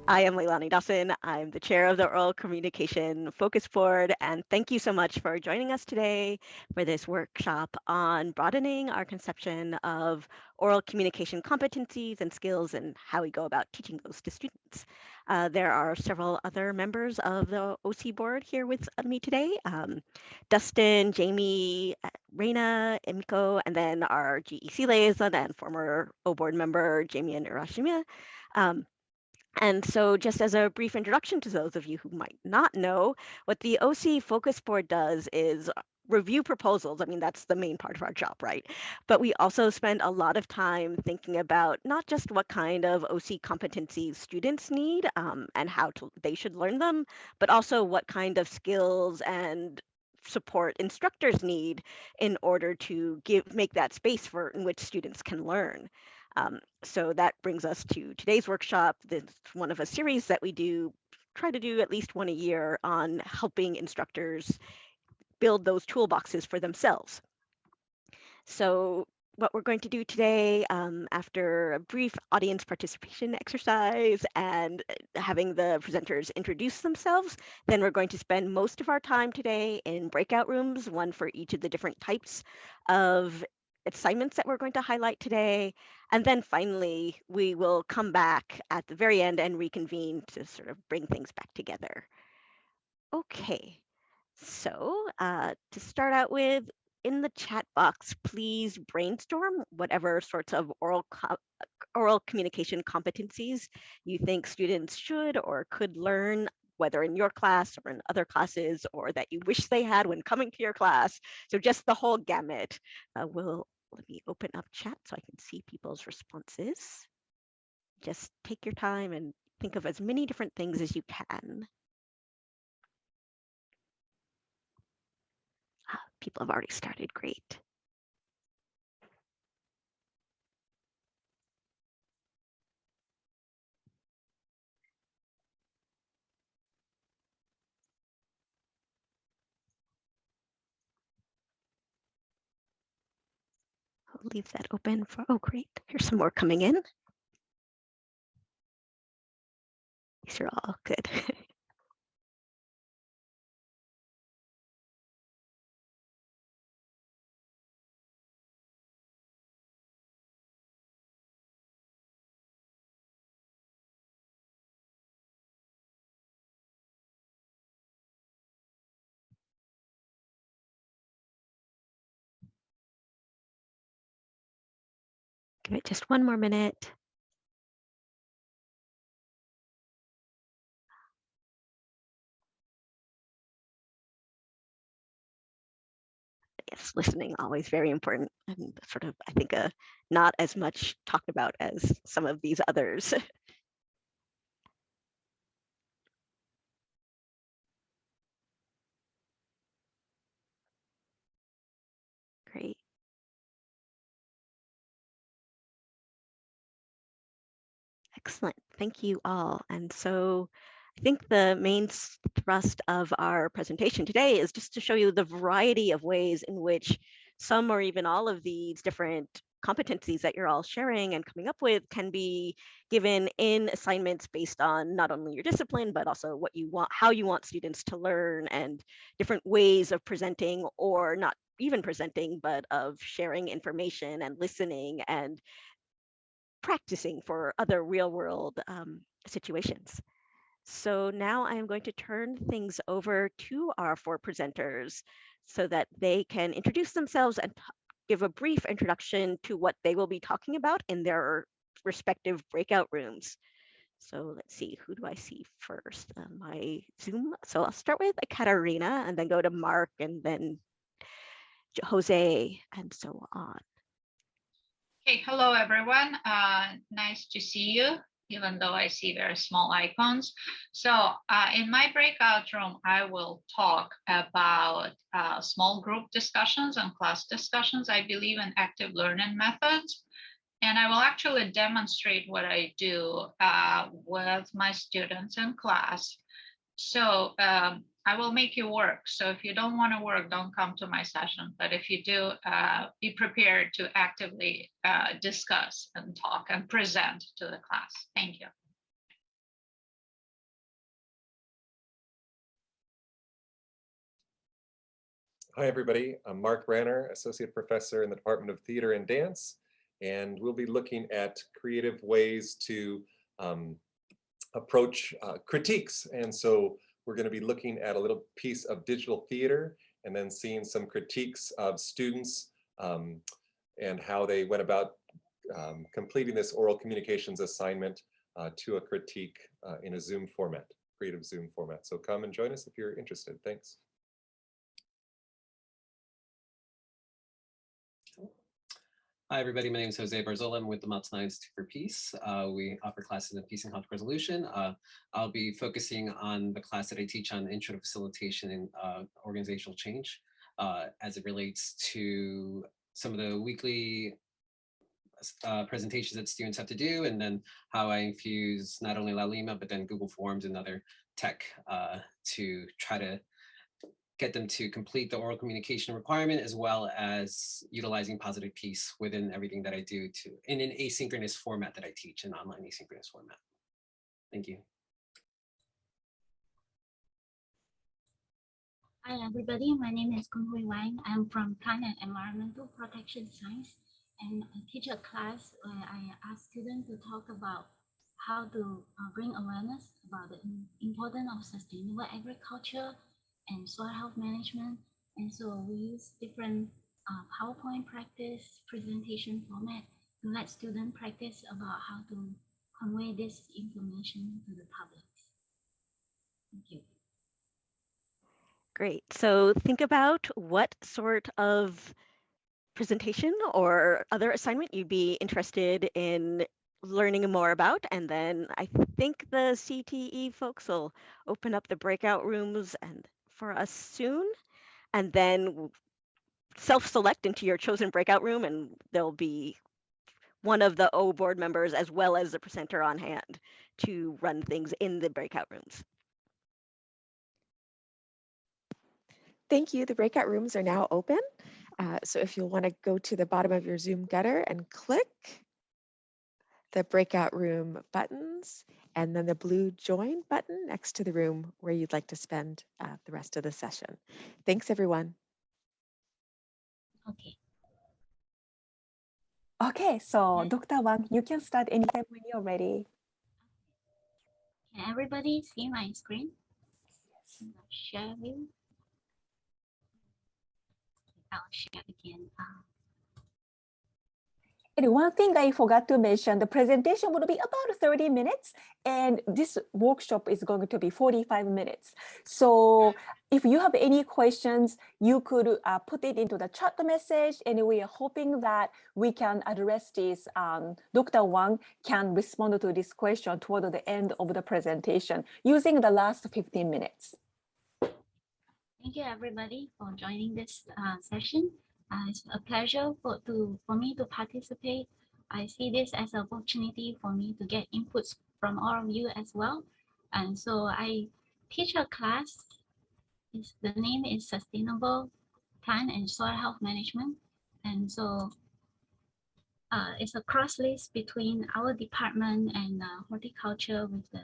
I am Leilani Dawson. I'm the chair of the Oral Communication Focus Board, and thank you so much for joining us today for this workshop on broadening our conception of oral communication competencies and skills and how we go about teaching those to students. There are several other members of the OC board here with me today. Dustin, Jamie, Reina, Emiko, and then our GEC liaison and former O board member, Jamie and Urashima. And so just as a brief introduction to those of you who might not know, what the OC Focus Board does is review proposals. I mean, that's the main part of our job, right? But we also spend a lot of time thinking about not just what kind of OC competencies students need and how they should learn them, but also what kind of skills and support instructors need in order to make that space in which students can learn. So that brings us to today's workshop. This is one of a series that we try to do at least one a year on helping instructors build those toolboxes for themselves. So what we're going to do today, after a brief audience participation exercise and having the presenters introduce themselves, then we're going to spend most of our time today in breakout rooms, one for each of the different types of assignments that we're going to highlight today. And then finally, we will come back at the very end and reconvene to sort of bring things back together. Okay, so to start out with, in the chat box, please brainstorm whatever sorts of oral communication competencies you think students should or could learn, whether in your class or in other classes, or that you wish they had when coming to your class. So just the whole gamut. Let me open up chat so I can see people's responses. Just take your time and think of as many different things as you can. People have already started, great. I'll leave that open for, oh great, here's some more coming in. These are all good. Give it just one more minute. Yes, listening, always very important, and sort of, I think, not as much talked about as some of these others. Great. Excellent. Thank you all. And so I think the main thrust of our presentation today is just to show you the variety of ways in which some or even all of these different competencies that you're all sharing and coming up with can be given in assignments based on not only your discipline, but also what you want, how you want students to learn, and different ways of presenting, or not even presenting, but of sharing information and listening and practicing for other real world situations. So now I am going to turn things over to our four presenters so that they can introduce themselves and give a brief introduction to what they will be talking about in their respective breakout rooms. So let's see, who do I see first? My Zoom. So I'll start with Ekaterina and then go to Mark and then Jose and so on. Okay, hello everyone. Nice to see you, even though I see very small icons. So in my breakout room, I will talk about small group discussions and class discussions. I believe in active learning methods. And I will actually demonstrate what I do with my students in class. So I will make you work. So if you don't want to work, don't come to my session. But if you do, be prepared to actively discuss and talk and present to the class. Thank you. Hi, everybody. I'm Mark Branner, Associate Professor in the Department of Theater and Dance, and we'll be looking at creative ways to approach critiques. And so we're going to be looking at a little piece of digital theater and then seeing some critiques of students and how they went about completing this oral communications assignment to a critique in a Zoom format, creative Zoom format. So come and join us if you're interested. Thanks. Hi, everybody. My name is Jose Barzola. I'm with the Montana Institute for Peace. We offer classes in peace and conflict resolution. I'll be focusing on the class that I teach on intro to facilitation and organizational change as it relates to some of the weekly presentations that students have to do, and then how I infuse not only Lalima, but then Google Forms and other tech to try to get them to complete the oral communication requirement, as well as utilizing positive peace within everything that I do in an asynchronous format that I teach, an online asynchronous format. Thank you. Hi everybody, my name is Koon-Hui Wang. I'm from Plant and Environmental Protection Science, and I teach a class where I ask students to talk about how to bring awareness about the importance of sustainable agriculture and soil health management. And so we use different PowerPoint practice presentation format to let students practice about how to convey this information to the public. Thank you. Great. So think about what sort of presentation or other assignment you'd be interested in learning more about. And then I think the CTE folks will open up the breakout rooms and for us soon. And then self-select into your chosen breakout room, and there'll be one of the O board members as well as the presenter on hand to run things in the breakout rooms. Thank you. The breakout rooms are now open. So if you'll want to go to the bottom of your Zoom gutter and click the breakout room buttons, and then the blue join button next to the room where you'd like to spend the rest of the session. Thanks, everyone. Okay. Okay, so Dr. Wang, you can start anytime when you're ready. Can everybody see my screen? Yes. Share view. I'll share again. And one thing I forgot to mention, the presentation will be about 30 minutes and this workshop is going to be 45 minutes. So if you have any questions, you could put it into the chat message, and we are hoping that we can address this. Dr. Wang can respond to this question toward the end of the presentation using the last 15 minutes. Thank you everybody for joining this session. It's a pleasure for me to participate. I see this as an opportunity for me to get inputs from all of you as well. And so I teach a class. The name is Sustainable Plant and Soil Health Management. And so it's a cross list between our department and horticulture with the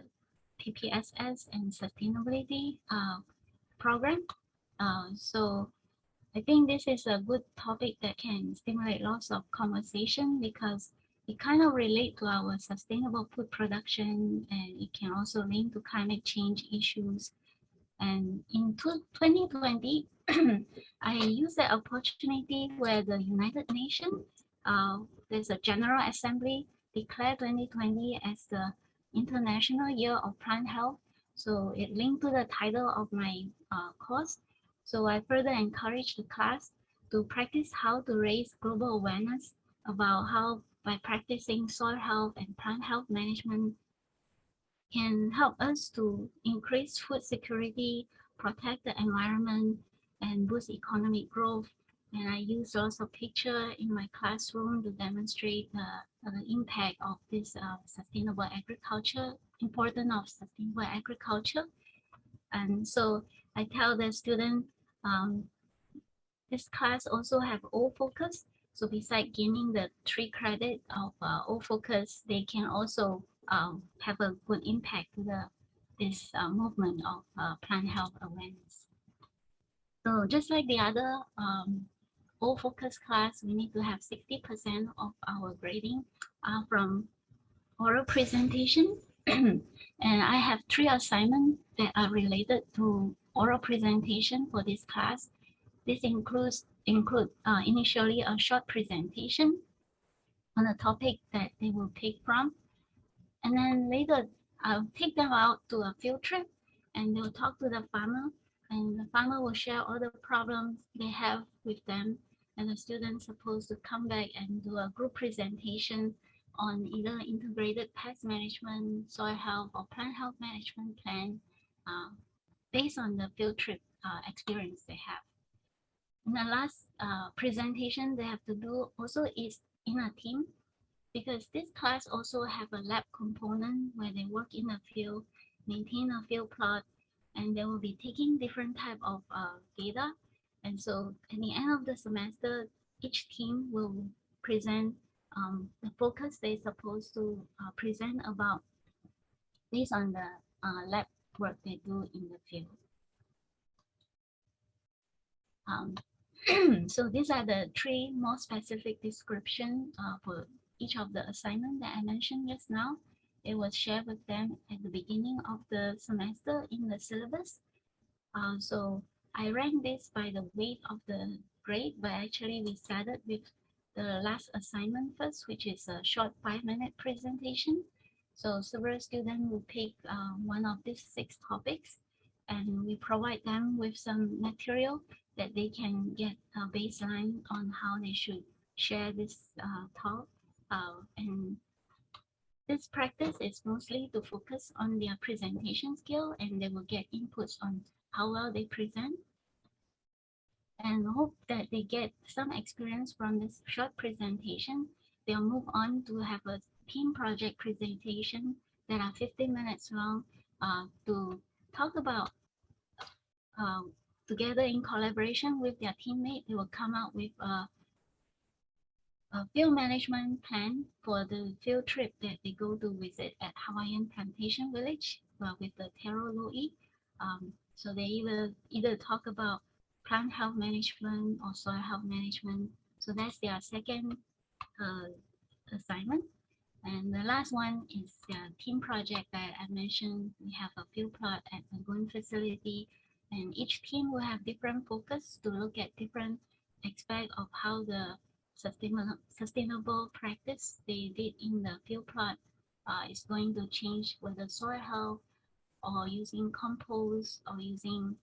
PPSS and sustainability program. So I think this is a good topic that can stimulate lots of conversation because it kind of relate to our sustainable food production, and it can also link to climate change issues. And in 2020, I used the opportunity where the United Nations, there's a General Assembly declared 2020 as the International Year of Plant Health. So it linked to the title of my course. So I further encourage the class to practice how to raise global awareness about how by practicing soil health and plant health management can help us to increase food security, protect the environment, and boost economic growth. And I use also picture in my classroom to demonstrate the impact of this sustainable agriculture, importance of sustainable agriculture. And so I tell the student, this class also have O focus. So besides gaining the 3 credit of O focus, they can also have a good impact to this movement of plant health awareness. So just like the other all focus class, we need to have 60% of our grading from oral presentation. And I have 3 assignments that are related to oral presentation for this class. This include initially a short presentation on a topic that they will pick from. And then later, I'll take them out to a field trip and they'll talk to the farmer. And the farmer will share all the problems they have with them. And the students supposed to come back and do a group presentation on either integrated pest management, soil health, or plant health management plan based on the field trip experience they have. And the last presentation they have to do also is in a team, because this class also have a lab component where they work in the field, maintain a field plot, and they will be taking different type of data. And so at the end of the semester, each team will present the focus they're supposed to present about based on the lab work they do in the field. So these are the 3 more specific description for each of the assignment that I mentioned just now. It was shared with them at the beginning of the semester in the syllabus. So I ranked this by the weight of the grade, but actually we started with the last assignment first, which is a short 5-minute presentation. So several students will pick one of these 6 topics, and we provide them with some material that they can get a baseline on how they should share this talk. And this practice is mostly to focus on their presentation skill, and they will get inputs on how well they present. And hope that they get some experience from this short presentation. They'll move on to have a team project presentation that are 15 minutes long to talk about together in collaboration with their teammate. They will come out with a field management plan for the field trip that they go to visit at Hawaiian Plantation Village with the Taro Lo'i. So they either talk about plant health management or soil health management. So that's their second assignment. And the last one is the team project that I mentioned. We have a field plot at the Goon facility, and each team will have different focus to look at different aspects of how the sustainable practice they did in the field plot is going to change, whether soil health or using compost or using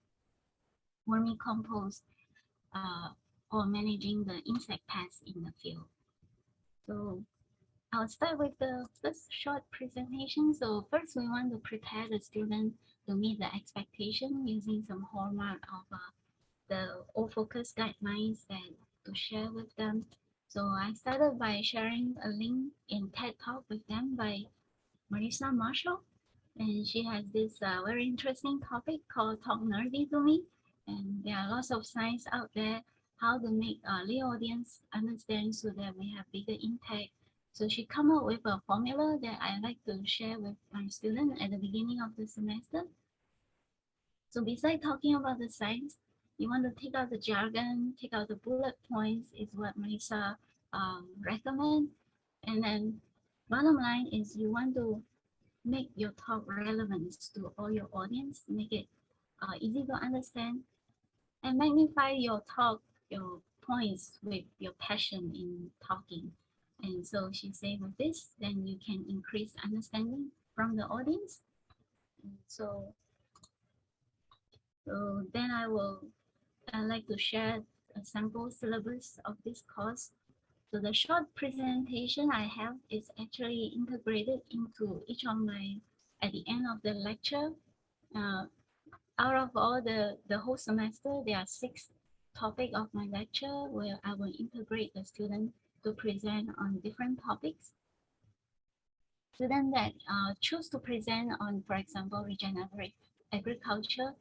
wormy compost or managing the insect pests in the field. So I'll start with the first short presentation. So first we want to prepare the student to meet the expectation using some hallmark of the all focus guidelines and to share with them. So I started by sharing a link in TED Talk with them by Marissa Marshall. And she has this very interesting topic called Talk Nerdy to Me. And there are lots of science out there, how to make lay audience understand so that we have bigger impact. So she come up with a formula that I like to share with my students at the beginning of the semester. So besides talking about the science, you want to take out the jargon, take out the bullet points is what Marissa recommend. And then bottom line is you want to make your talk relevant to all your audience, make it easy to understand, and magnify your talk, your points with your passion in talking. And so she said with this, then you can increase understanding from the audience. And so then I like to share a sample syllabus of this course. So the short presentation I have is actually integrated into each of my, at the end of the lecture. Out of all the whole semester, there are 6 topics of my lecture where I will integrate the student to present on different topics. Students that choose to present on, for example, regenerative agriculture,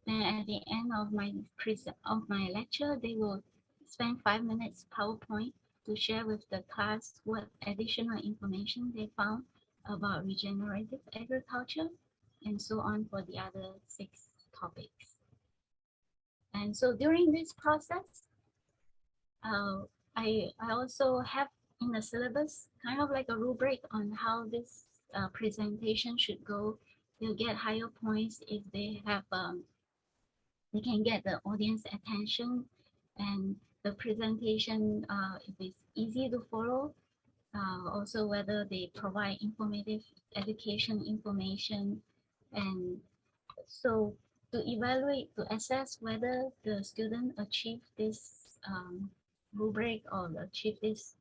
then at the end of my lecture, they will spend 5 minutes PowerPoint to share with the class what additional information they found about regenerative agriculture, and so on for the other 6 topics. And so during this process, I also have in the syllabus kind of like a rubric on how this presentation should go. They'll get higher points if they have they can get the audience attention, and the presentation if it's easy to follow. Also whether they provide informative education information, and so to evaluate, to assess whether the student achieve this rubric or achieve this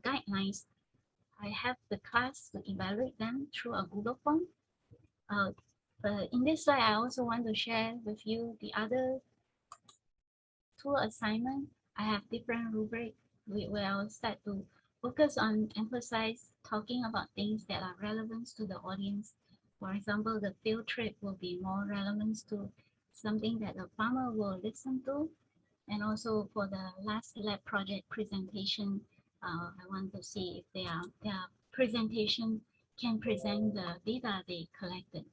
guidelines, I have the class to evaluate them through a Google form. But in this slide, I also want to share with you the other two assignments. I have different rubric where I'll start to focus on emphasize talking about things that are relevant to the audience. For example, the field trip will be more relevant to something that the farmer will listen to. And also for the last lab project presentation, I want to see if their presentation can present the data they collected.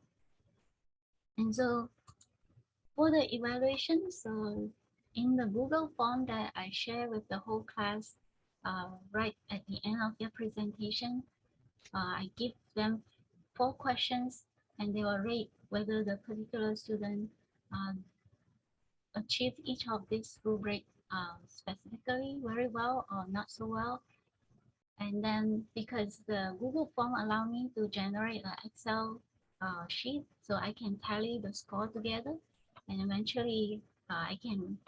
And so for the evaluation, so in the Google form that I share with the whole class, right at the end of their presentation, I give them 4 questions, and they will rate whether the particular student achieved each of these rubric specifically very well or not so well. And then because the Google form allow me to generate an Excel sheet, so I can tally the score together, and eventually I can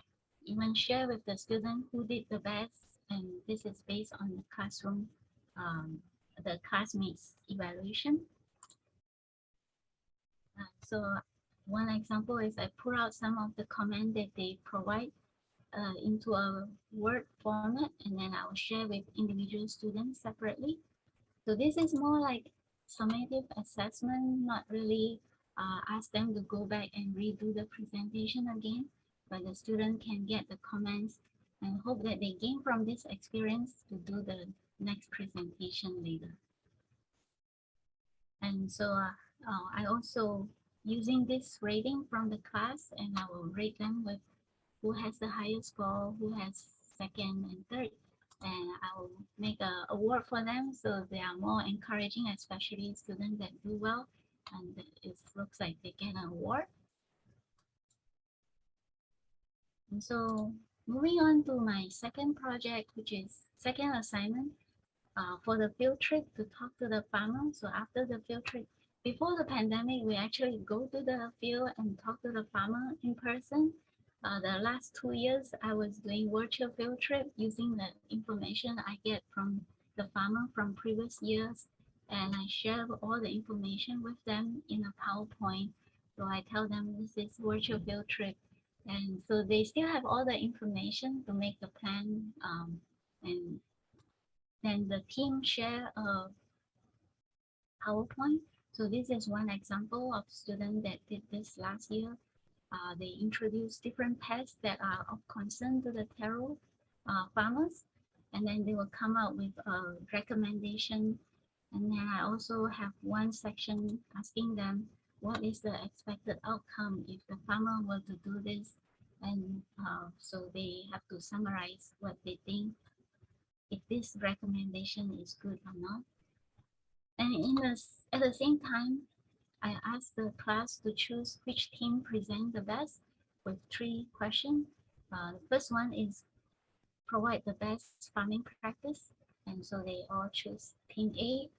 even share with the student who did the best, and this is based on the classroom, the classmates evaluation. So one example is I pull out some of the comment that they provide into a Word format, and then I will share with individual students separately. So this is more like summative assessment, not really ask them to go back and redo the presentation again, but the student can get the comments and hope that they gain from this experience to do the next presentation later. And so I also using this rating from the class, and I will rate them with who has the highest score, who has second and third, and I will make an award for them so they are more encouraging, especially students that do well, and it looks like they get an award. And so moving on to my second project, which is second assignment for the field trip to talk to the farmer. So after the field trip, before the pandemic, we actually go to the field and talk to the farmer in person. The last 2 years, I was doing virtual field trip using the information I get from the farmer from previous years, and I share all the information with them in a PowerPoint. So I tell them this is virtual field trip, and so they still have all the information to make the plan, and then the team share a PowerPoint. So this is one example of student that did this last year. They introduce different pests that are of concern to the taro farmers, and then they will come out with a recommendation. And then I also have one section asking them what is the expected outcome if the farmer were to do this, and so they have to summarize what they think, if this recommendation is good or not. And at the same time, I asked the class to choose which team present the best with 3 questions. The first one is provide the best farming practice, and so they all choose team A.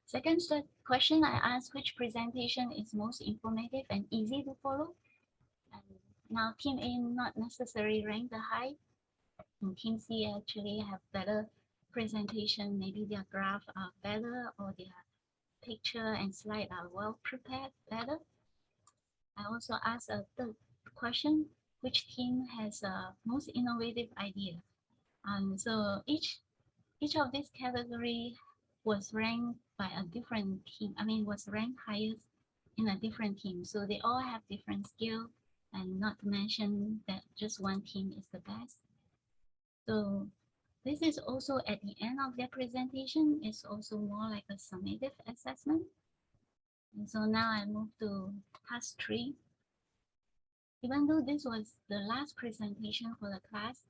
Second question, I asked which presentation is most informative and easy to follow. And now team A not necessarily rank the high, and team C actually have better presentation, maybe their graph are better or their picture and slide are well prepared better. I also asked a third question, which team has a most innovative idea? So each of these category was ranked by a different team. I mean, was ranked highest in a different team. So they all have different skill, and not to mention that just one team is the best. So this is also at the end of their presentation. It's also more like a summative assessment. And so now I move to task 3. Even though this was the last presentation for the class,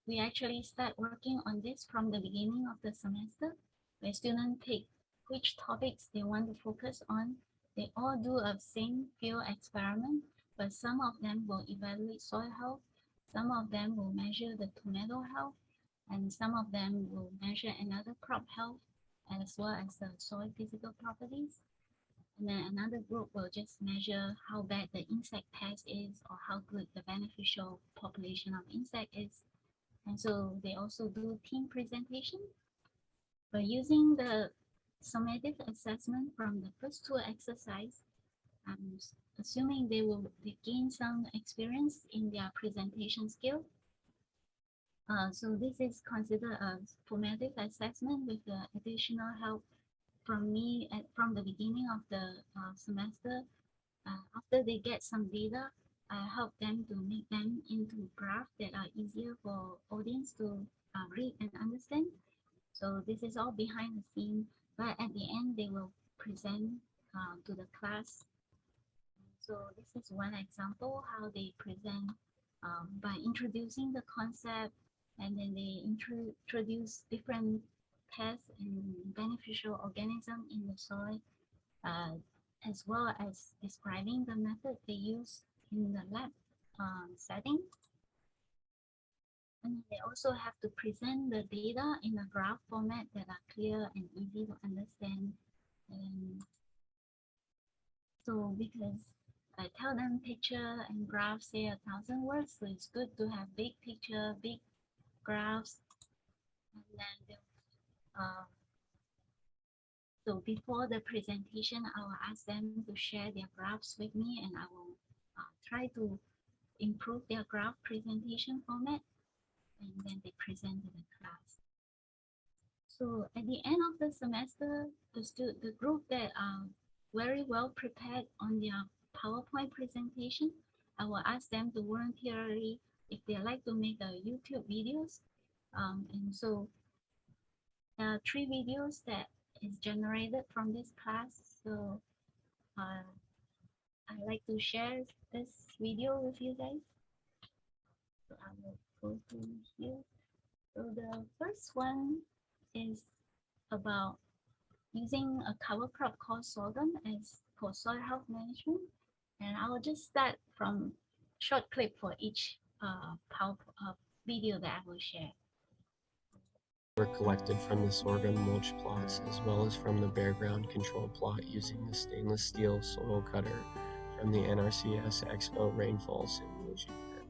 we actually start working on this from the beginning of the semester, where students pick which topics they want to focus on. They all do a same field experiment, but some of them will evaluate soil health, some of them will measure the tomato health, and some of them will measure another crop health, as well as the soil physical properties. And then another group will just measure how bad the insect pest is or how good the beneficial population of insect is. And so they also do team presentation. But using the summative assessment from the first two exercises, I'm assuming they gain some experience in their presentation skill. So this is considered a formative assessment with the additional help from me from the beginning of the semester. After they get some data, I help them to make them into graphs that are easier for audience to read and understand. So this is all behind the scene, but at the end they will present to the class. So this is one example how they present by introducing the concept, and then they introduce different pests and beneficial organisms in the soil, as well as describing the method they use in the lab setting. And they also have to present the data in a graph format that are clear and easy to understand. And so because I tell them picture and graph say 1,000 words, so it's good to have big picture, big graphs. And then so before the presentation, I will ask them to share their graphs with me, and I will try to improve their graph presentation format, and then they present to the class. So at the end of the semester, the group that are very well prepared on their PowerPoint presentation, I will ask them to voluntarily, if they like to make a YouTube videos. And so there are 3 videos that is generated from this class. So I like to share this video with you guys. So I will go to here. So the first one is about using a cover crop called sorghum as for soil health management. And I will just start from short clip for each video that I will share. Were collected from the sorghum mulch plots as well as from the bare ground control plot using the stainless steel soil cutter from the NRCS Expo rainfall simulation kit.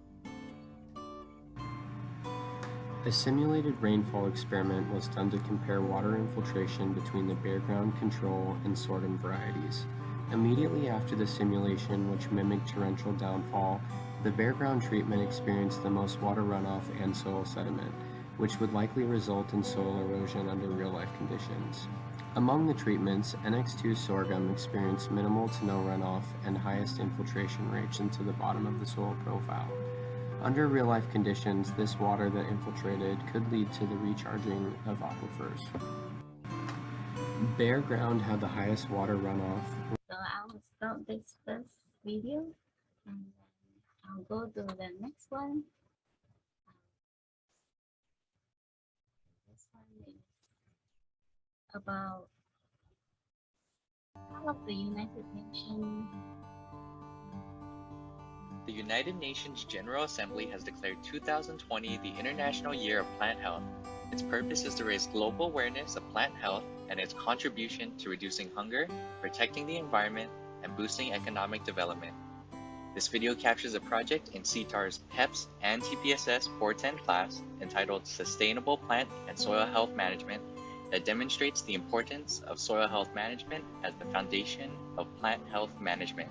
A simulated rainfall experiment was done to compare water infiltration between the bare ground control and sorghum varieties. Immediately after the simulation, which mimicked torrential downfall, the bare ground treatment experienced the most water runoff and soil sediment, which would likely result in soil erosion under real-life conditions. Among the treatments, NX2 sorghum experienced minimal to no runoff and highest infiltration rates into the bottom of the soil profile. Under real-life conditions, this water that infiltrated could lead to the recharging of aquifers. Bare ground had the highest water runoff. So I'll stop this first video, and then I'll go to the next one. This one is about all of the United Nations. The United Nations General Assembly has declared 2020 the International Year of Plant Health. Its purpose is to raise global awareness of plant health and its contribution to reducing hunger, protecting the environment, and boosting economic development. This video captures a project in CTAR's PEPS and TPSS 410 class entitled Sustainable Plant and Soil Health Management that demonstrates the importance of soil health management as the foundation of plant health management.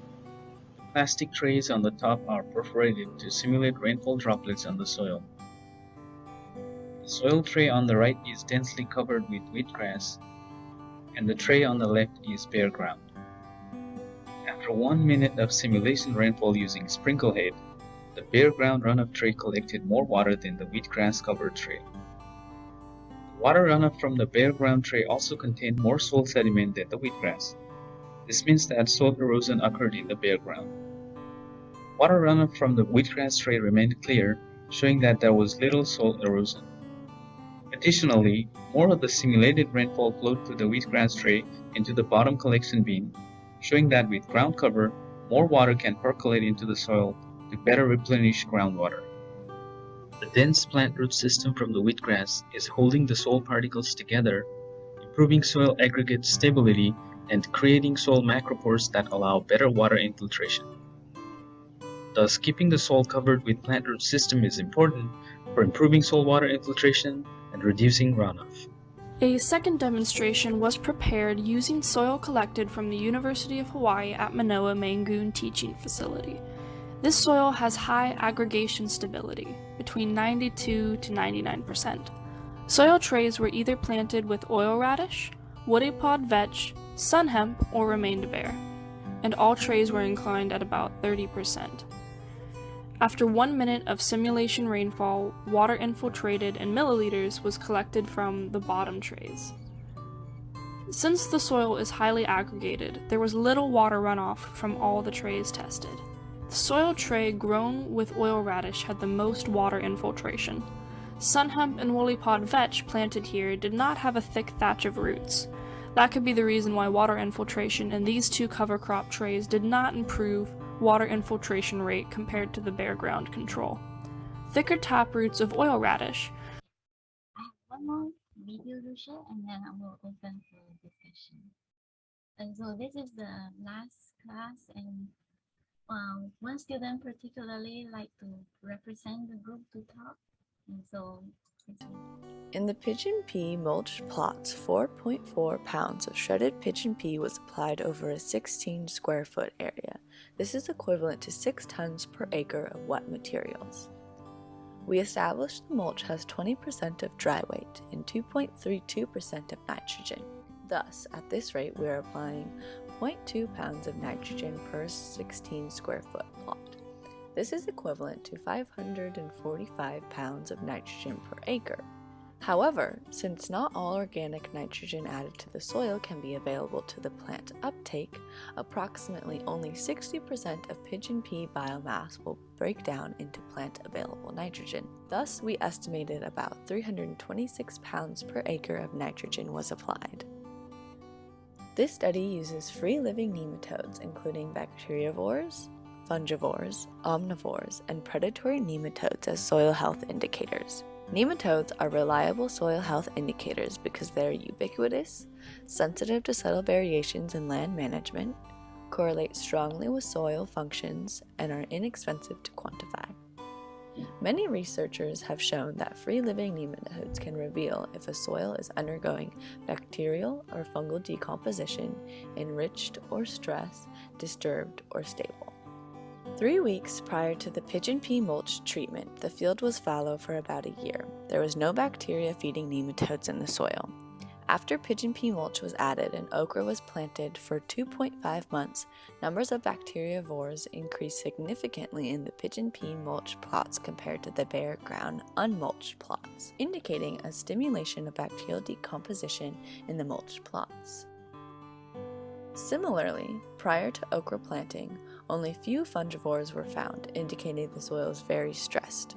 Plastic trays on the top are perforated to simulate rainfall droplets on the soil. The soil tray on the right is densely covered with wheatgrass, and the tray on the left is bare ground. After 1 minute of simulation rainfall using sprinkle head, the bare ground runoff tray collected more water than the wheatgrass covered tray. The water runoff from the bare ground tray also contained more soil sediment than the wheatgrass. This means that soil erosion occurred in the bare ground. Water runoff from the wheatgrass tray remained clear, showing that there was little soil erosion. Additionally, more of the simulated rainfall flowed through the wheatgrass tray into the bottom collection bin, showing that with ground cover, more water can percolate into the soil to better replenish groundwater. The dense plant root system from the wheatgrass is holding the soil particles together, improving soil aggregate stability and creating soil macropores that allow better water infiltration. Thus, keeping the soil covered with plant root system is important for improving soil water infiltration and reducing runoff. A second demonstration was prepared using soil collected from the University of Hawaii at Manoa Mangoon Teaching Facility. This soil has high aggregation stability, between 92 to 99%. Soil trays were either planted with oil radish, woody pod vetch, sun hemp, or remained bare, and all trays were inclined at about 30%. After 1 minute of simulation rainfall, water infiltrated in milliliters was collected from the bottom trays. Since the soil is highly aggregated, there was little water runoff from all the trays tested. The soil tray grown with oil radish had the most water infiltration. Sun hemp and woolly pod vetch planted here did not have a thick thatch of roots. That could be the reason why water infiltration in these two cover crop trays did not improve water infiltration rate compared to the bare ground control. Thicker taproots of oil radish. I have one more video to share and then I will open for discussion. And so this is the last class, and one student particularly like to represent the group to talk. And so in the pigeon pea mulched plots, 4.4 pounds of shredded pigeon pea was applied over a 16 square foot area. This is equivalent to 6 tons per acre of wet materials. We established the mulch has 20% of dry weight and 2.32% of nitrogen. Thus, at this rate, we are applying 0.2 pounds of nitrogen per 16 square foot plot. This is equivalent to 545 pounds of nitrogen per acre. However, since not all organic nitrogen added to the soil can be available to the plant uptake, approximately only 60% of pigeon pea biomass will break down into plant available nitrogen. Thus, we estimated about 326 pounds per acre of nitrogen was applied. This study uses free-living nematodes, including bacteriivores, fungivores, omnivores, and predatory nematodes as soil health indicators. Nematodes are reliable soil health indicators because they are ubiquitous, sensitive to subtle variations in land management, correlate strongly with soil functions, and are inexpensive to quantify. Many researchers have shown that free-living nematodes can reveal if a soil is undergoing bacterial or fungal decomposition, enriched or stressed, disturbed, or stable. 3 weeks prior to the pigeon pea mulch treatment, the field was fallow for about a year. There was no bacteria feeding nematodes in the soil. After pigeon pea mulch was added and okra was planted for 2.5 months, numbers of bacteriivores increased significantly in the pigeon pea mulch plots compared to the bare ground unmulched plots, indicating a stimulation of bacterial decomposition in the mulched plots. Similarly, prior to okra planting, only few fungivores were found, indicating the soil is very stressed.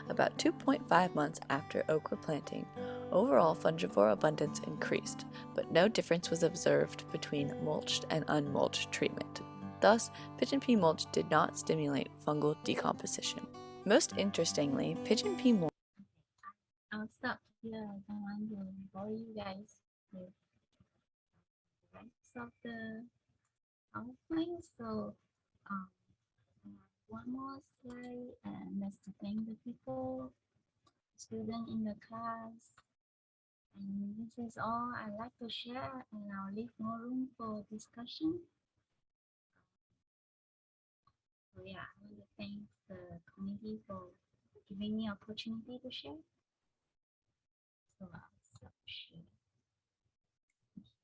About 2.5 months after okra planting, overall fungivore abundance increased, but no difference was observed between mulched and unmulched treatment. Thus, pigeon pea mulch did not stimulate fungal decomposition. Most interestingly, pigeon pea mulch. I'll stop here. I don't want to bore you guys with the rest of the PowerPoint. So, one more slide, and that's to thank the people, students in the class. And this is all I'd like to share, and I'll leave more room for discussion. So yeah, I want to thank the committee for giving me opportunity to share. So I'll stop sharing.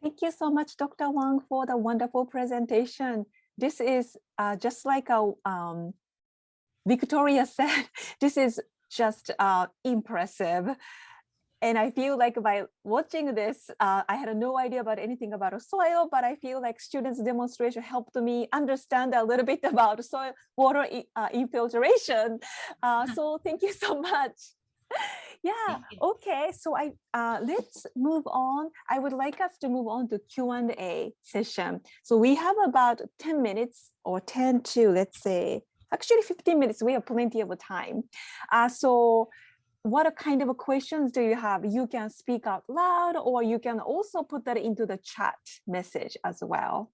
Thank you so much, Dr. Wang, for the wonderful presentation. This is just like Victoria said, this is just impressive. And I feel like by watching this, I had no idea about anything about a soil, but I feel like students' demonstration helped me understand a little bit about soil water infiltration. So thank you so much. Yeah, okay, so let's move on. I would like us to move on to Q&A session. So we have about 10 minutes or 10 to, let's say, actually 15 minutes. We have plenty of time. So what kind of questions do you have? You can speak out loud, or you can also put that into the chat message as well.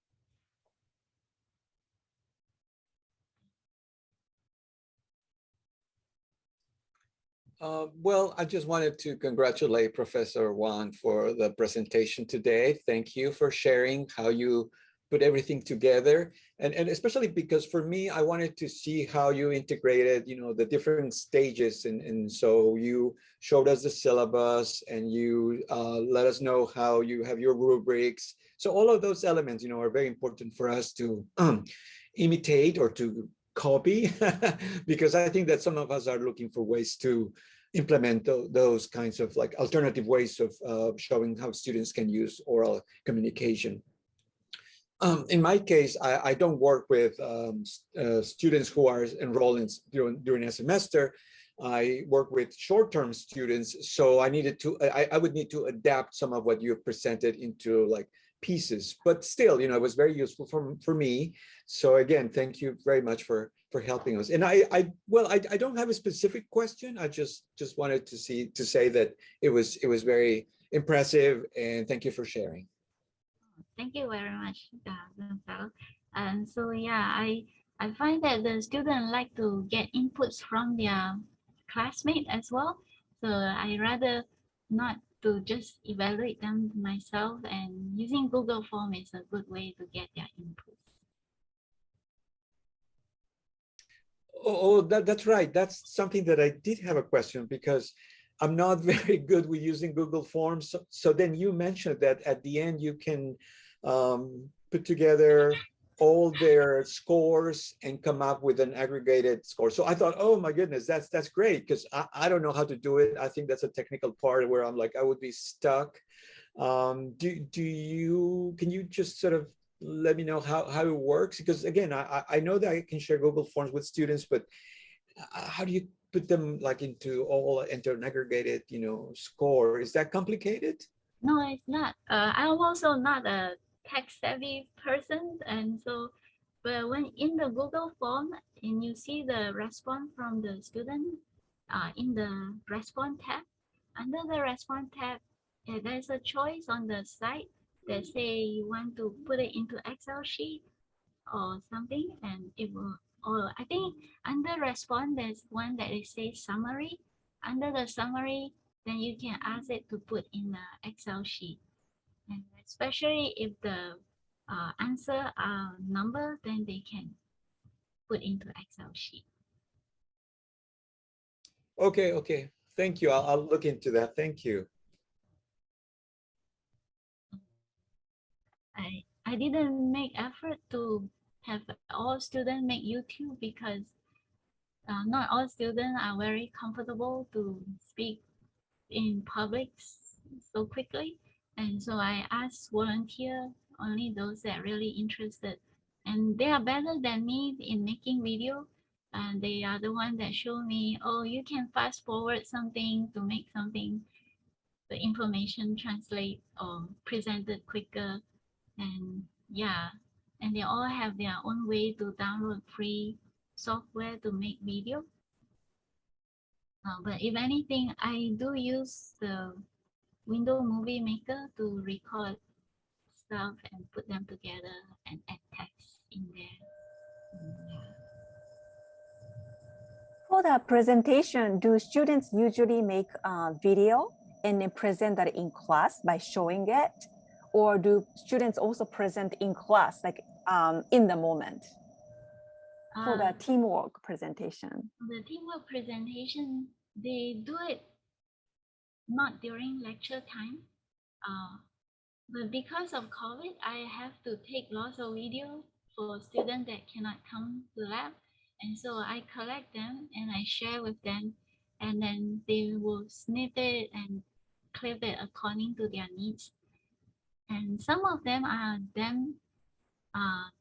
Well, I just wanted to congratulate Professor Wang for the presentation today. Thank you for sharing how you put everything together. And especially because for me, I wanted to see how you integrated, the different stages. And so you showed us the syllabus and you let us know how you have your rubrics. So all of those elements, are very important for us to imitate or to copy, because I think that some of us are looking for ways to implement those kinds of like alternative ways of showing how students can use oral communication. In my case, I don't work with students who are enrolled during a semester. I work with short-term students, so I would need to adapt some of what you've presented into like pieces, but still, it was very useful for me. So again, thank you very much for helping us. And I don't have a specific question. I just wanted to say that it was very impressive, and thank you for sharing. Thank you very much, Gonzalo. And so yeah, I find that the students like to get inputs from their classmate as well. So I rather not to just evaluate them myself, and using Google Form is a good way to get their inputs. That's right. That's something that I did have a question, because I'm not very good with using Google Forms. So then you mentioned that at the end you can put together all their scores and come up with an aggregated score. So I thought, oh my goodness, that's great, because I don't know how to do it. I think that's a technical part where I'm like, I would be stuck. Can you just sort of let me know how it works? Because again, I know that I can share Google Forms with students, but how do you put them like into an aggregated, score? Is that complicated? No, it's not. I'm also not a tech savvy person, and so, but when in the Google form and you see the response from the student, in the response tab, under the response tab, there's a choice on the side that say you want to put it into Excel sheet or something, and it will. Or I think under response there's one that it says summary. Under the summary, then you can ask it to put in the Excel sheet. And especially if the answer are number, then they can put into Excel sheet. Okay. Thank you. I'll look into that. Thank you. I didn't make effort to have all students make YouTube, because not all students are very comfortable to speak in public so quickly. And so I asked volunteer, only those that are really interested. And they are better than me in making video. And they are the one that show me, oh, you can fast forward something to make something, the information translate or presented quicker. And yeah, and they all have their own way to download free software to make video. But if anything, I do use the Windows Movie Maker to record stuff and put them together and add text in there. Yeah. For the presentation, do students usually make a video and then present that in class by showing it? Or do students also present in class, like in the moment? For the teamwork presentation. The teamwork presentation, they do it not during lecture time. But because of COVID, I have to take lots of video for students that cannot come to lab. And so I collect them and I share with them, and then they will snip it and clip it according to their needs. And some of them are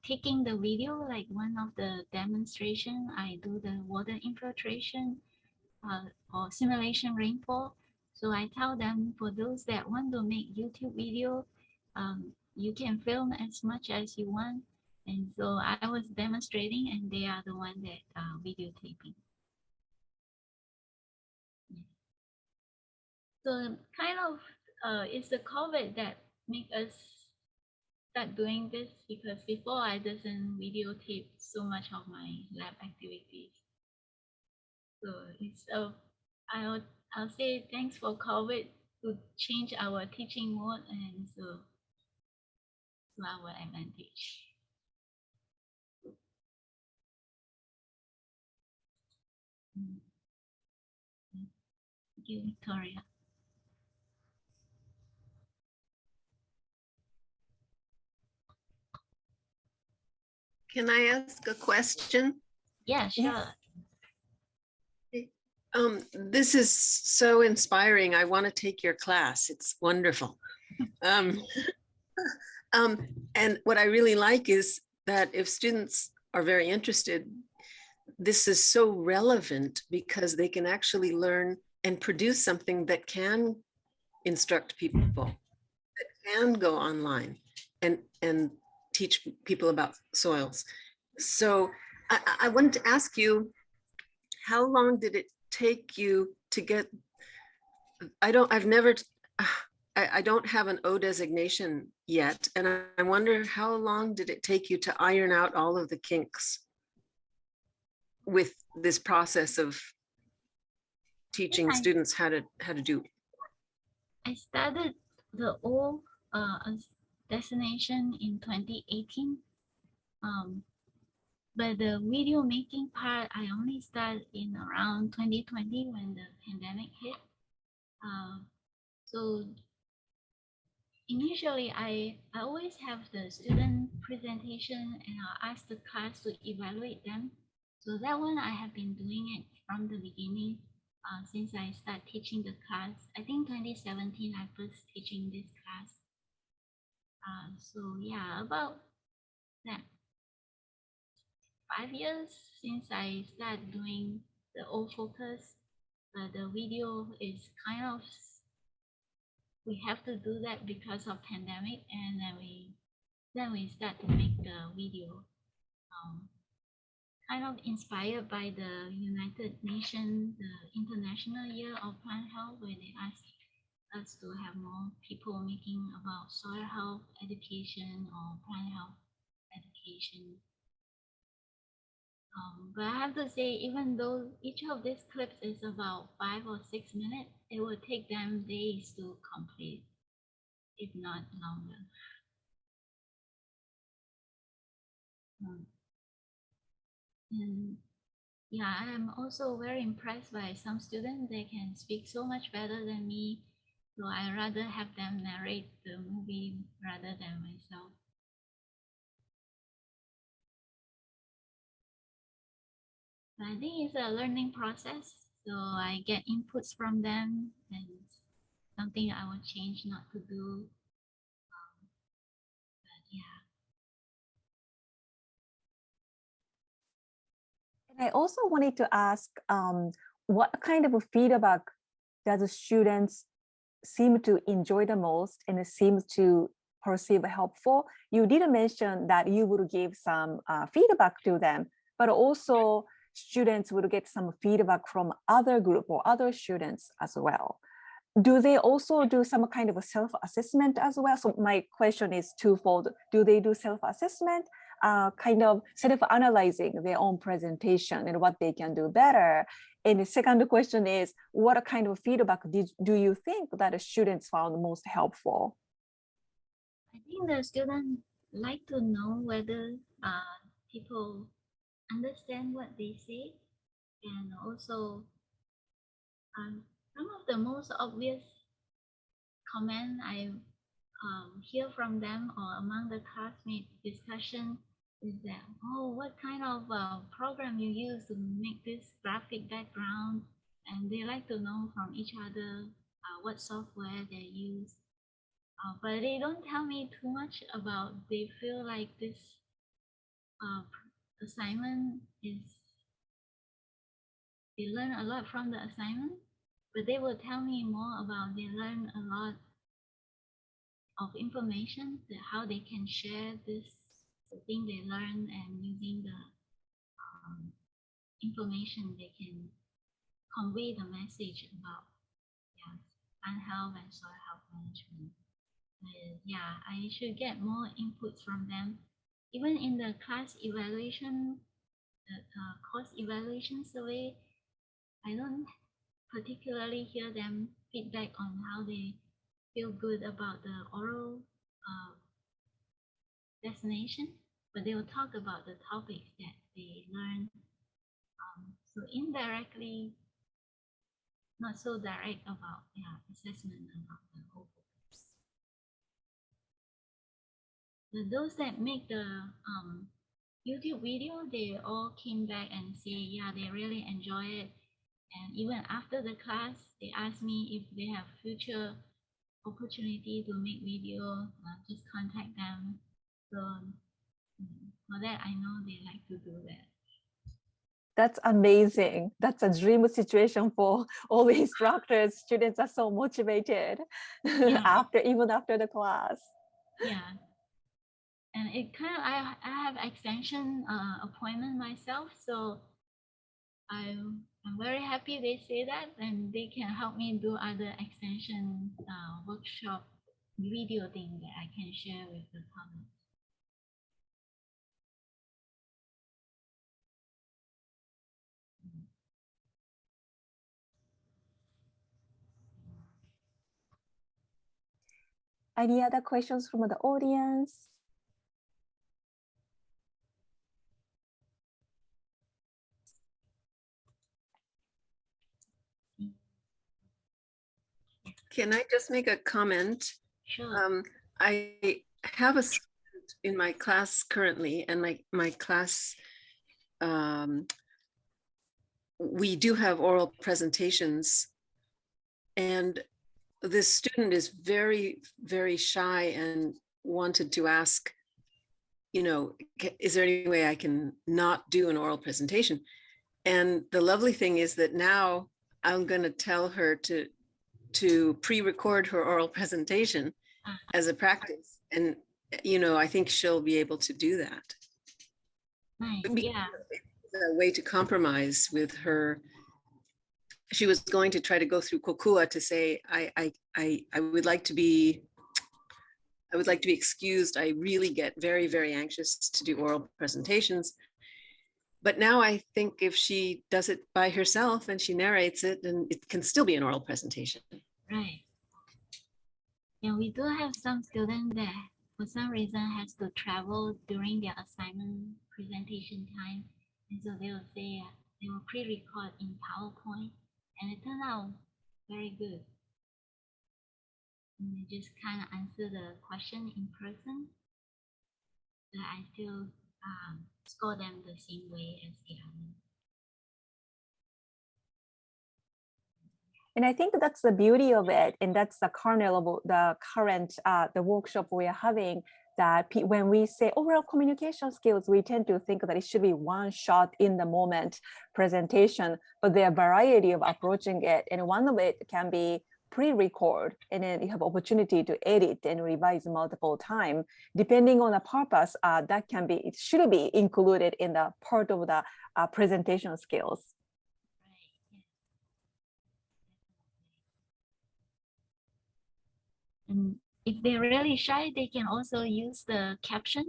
taking the video, like one of the demonstration, I do the water infiltration or simulation rainfall. So I tell them, for those that want to make YouTube video, you can film as much as you want. And so I was demonstrating, and they are the one that videotaping. So kind of it's the COVID that make us start doing this, because before I doesn't videotape so much of my lab activities. So it's I'll say thanks for COVID to change our teaching mode, and so to our advantage. Thank you, Victoria. Can I ask a question? Yeah, sure. This is so inspiring. I want to take your class. It's wonderful. And what I really like is that if students are very interested, this is so relevant because they can actually learn and produce something that can instruct people, that can go online and teach people about soils. So I wanted to ask you, how long did it take you to get, I don't have an O designation yet. And I wonder, how long did it take you to iron out all of the kinks with this process of teaching students how to do? I started the O designation in 2018. But the video making part, I only started in around 2020 when the pandemic hit. So initially, I always have the student presentation, and I'll ask the class to evaluate them. So that one, I have been doing it from the beginning since I started teaching the class. I think 2017, I first teaching this class. So yeah, about that. 5 years since I started doing the O focus. The video is kind of, we have to do that because of pandemic, and then we start to make the video. Kind of inspired by the United Nations, the International Year of Plant Health, where they ask us to have more people making about soil health education or plant health education. But I have to say, even though each of these clips is about 5 or 6 minutes, it will take them days to complete, if not longer. And yeah, I am also very impressed by some students. They can speak so much better than me. So I rather have them narrate the movie rather than myself. I think it's a learning process. So I get inputs from them, and something I will change not to do. But yeah. And I also wanted to ask, what kind of feedback does the students seem to enjoy the most and seem to perceive helpful? You did mention that you would give some feedback to them, but also students would get some feedback from other group or other students as well. Do they also do some kind of a self-assessment as well? So my question is twofold. Do they do self-assessment, kind of self-analyzing their own presentation and what they can do better? And the second question is, what kind of feedback do you think that the students found most helpful? I think the students like to know whether people understand what they say, and also some of the most obvious comment I hear from them or among the classmate discussion is that, oh, what kind of program you use to make this graphic background? And they like to know from each other what software they use. But they don't tell me too much about, they feel like this assignment is, they learn a lot from the assignment, but they will tell me more about they learn a lot of information, that how they can share this, the thing they learn, and using the information they can convey the message about plant health and soil health management. Yeah, I should get more inputs from them. Even in the class evaluation, the course evaluation survey, I don't particularly hear them feedback on how they feel good about the oral destination, but they will talk about the topics that they learn. So indirectly, not so direct about assessment about the whole focus. Those that make the YouTube video, they all came back and say, yeah, they really enjoy it. And even after the class, they asked me if they have future opportunity to make video, just contact them. So for that, I know they like to do that. That's amazing. That's a dream situation for all the instructors. Students are so motivated even after the class. Yeah. And it kind of, I have extension appointment myself, so I'm very happy they say that, and they can help me do other extension workshop video thing that I can share with the public. Any other questions from the audience? Can I just make a comment? Sure. I have a student in my class currently, and my class, we do have oral presentations, and this student is very, very shy and wanted to ask, you know, is there any way I can not do an oral presentation? And the lovely thing is that now I'm going to tell her to pre-record her oral presentation as a practice. And, you know, I think she'll be able to do that. Nice, yeah. A way to compromise with her. She was going to try to go through Kokua to say, I would like to be excused. I really get very, very anxious to do oral presentations. But now I think if she does it by herself and she narrates it, then it can still be an oral presentation. Right. Yeah, we do have some students that for some reason has to travel during their assignment presentation time. And so they will say, they will pre-record in PowerPoint, and it turned out very good. And they just kind of answer the question in person. So I still score them the same way as the others. And I think that's the beauty of it, and that's the kernel of the current the workshop we are having. That when we say oral communication skills, we tend to think that it should be one shot in the moment presentation, but there are a variety of approaching it, and one of it can be pre-record, and then you have opportunity to edit and revise multiple times. Depending on the purpose, that can be, it should be included in the part of the presentation skills. And if they're really shy, they can also use the caption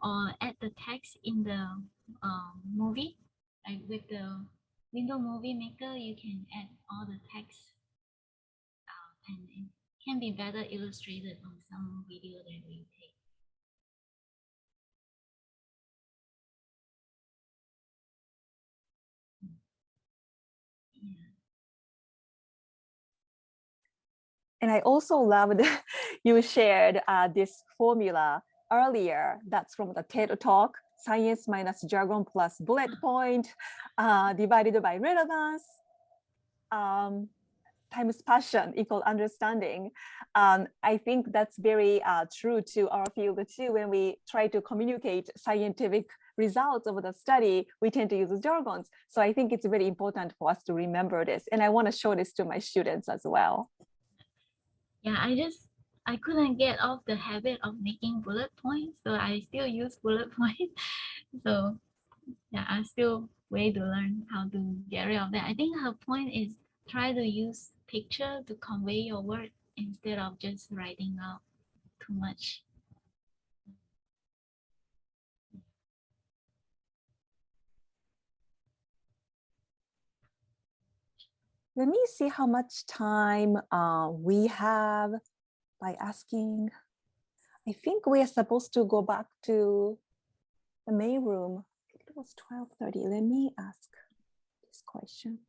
or add the text in the movie. Like with the window movie maker, you can add all the text and it can be better illustrated on some video that we take. And I also loved you shared this formula earlier. That's from the TED Talk, science minus jargon plus bullet point divided by relevance. times passion equal understanding. I think that's very true to our field too. When we try to communicate scientific results of the study, we tend to use jargons. So I think it's very important for us to remember this. And I want to show this to my students as well. Yeah, I couldn't get off the habit of making bullet points, so I still use bullet points. So yeah, I still way to learn how to get rid of that. I think her point is try to use picture to convey your word instead of just writing out too much. Let me see how much time we have by asking. I think we are supposed to go back to the main room. It was 12:30. Let me ask this question.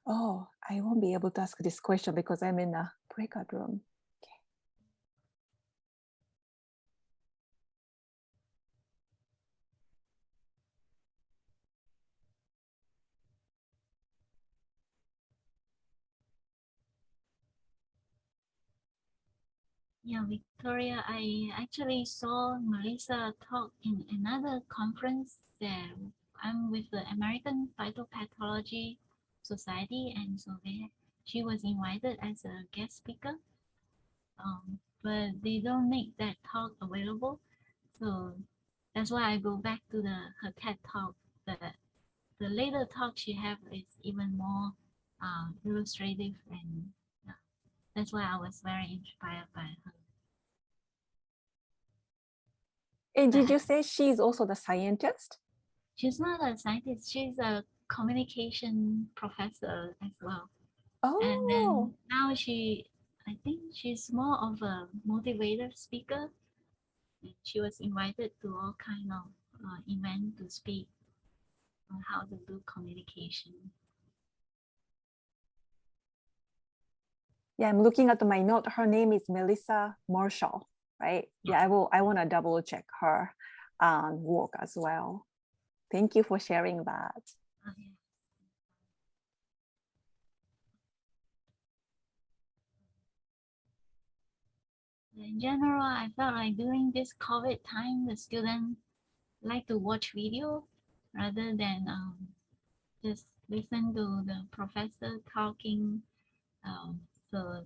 Oh, I won't be able to ask this question because I'm in a breakout room. Yeah, Victoria, I actually saw Melissa talk in another conference there. I'm with the American Phytopathology Society, and so she was invited as a guest speaker. But they don't make that talk available, so that's why I go back to her TED talk. The later talk she have is even more illustrative, and that's why I was very inspired by her. And did you say she's also the scientist? She's not a scientist. She's a communication professor as well. Oh. And then now I think she's more of a motivator speaker. She was invited to all kind of events to speak on how to do communication. Yeah, I'm looking at my note. Her name is Melissa Marshall, right? Yeah, I want to double check her work as well. Thank you for sharing that. Okay. In general, I felt like during this COVID time, the students like to watch video rather than just listen to the professor talking. So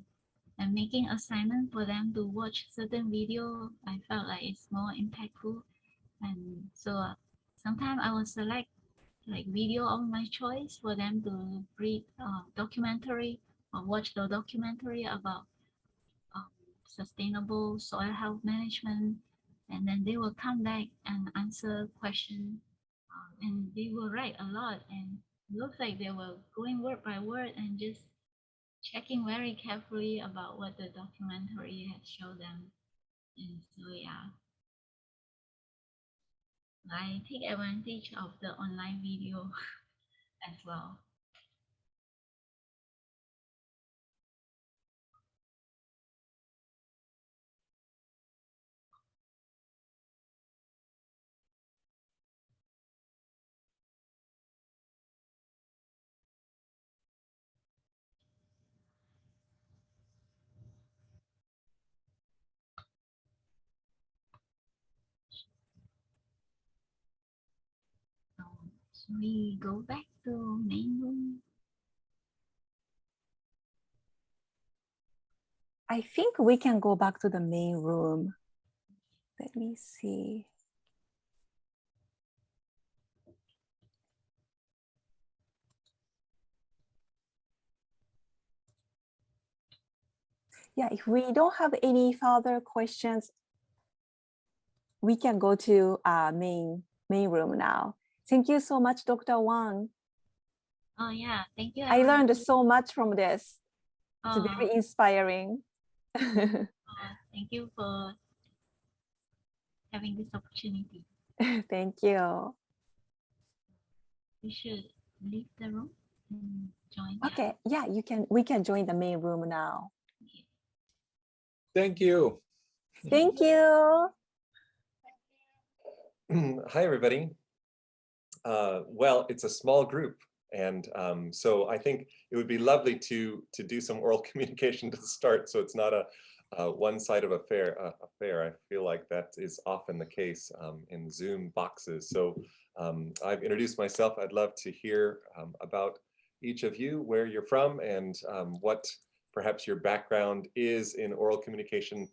and making assignment for them to watch certain video, I felt like it's more impactful. And so sometimes I will select like video of my choice for them to read documentary or watch the documentary about sustainable soil health management, and then they will come back and answer questions, and they will write a lot, and it looks like they were going word by word and just checking very carefully about what the documentary had shown them. And so yeah, I take advantage of the online video as well. So we go back to main room. I think we can go back to the main room. Let me see. Yeah, if we don't have any further questions, we can go to main room now. Thank you so much, Dr. Wang. Oh yeah, thank you. I learned so much from this. It's very inspiring. Thank you for having this opportunity. Thank you. We should leave the room and join. Okay, yeah, we can join the main room now. Thank you. Thank you. Hi, everybody. Well, it's a small group. And so I think it would be lovely to do some oral communication to start, so it's not a one-sided affair. I feel like that is often the case in Zoom boxes. So I've introduced myself. I'd love to hear about each of you, where you're from, and what perhaps your background is in oral communication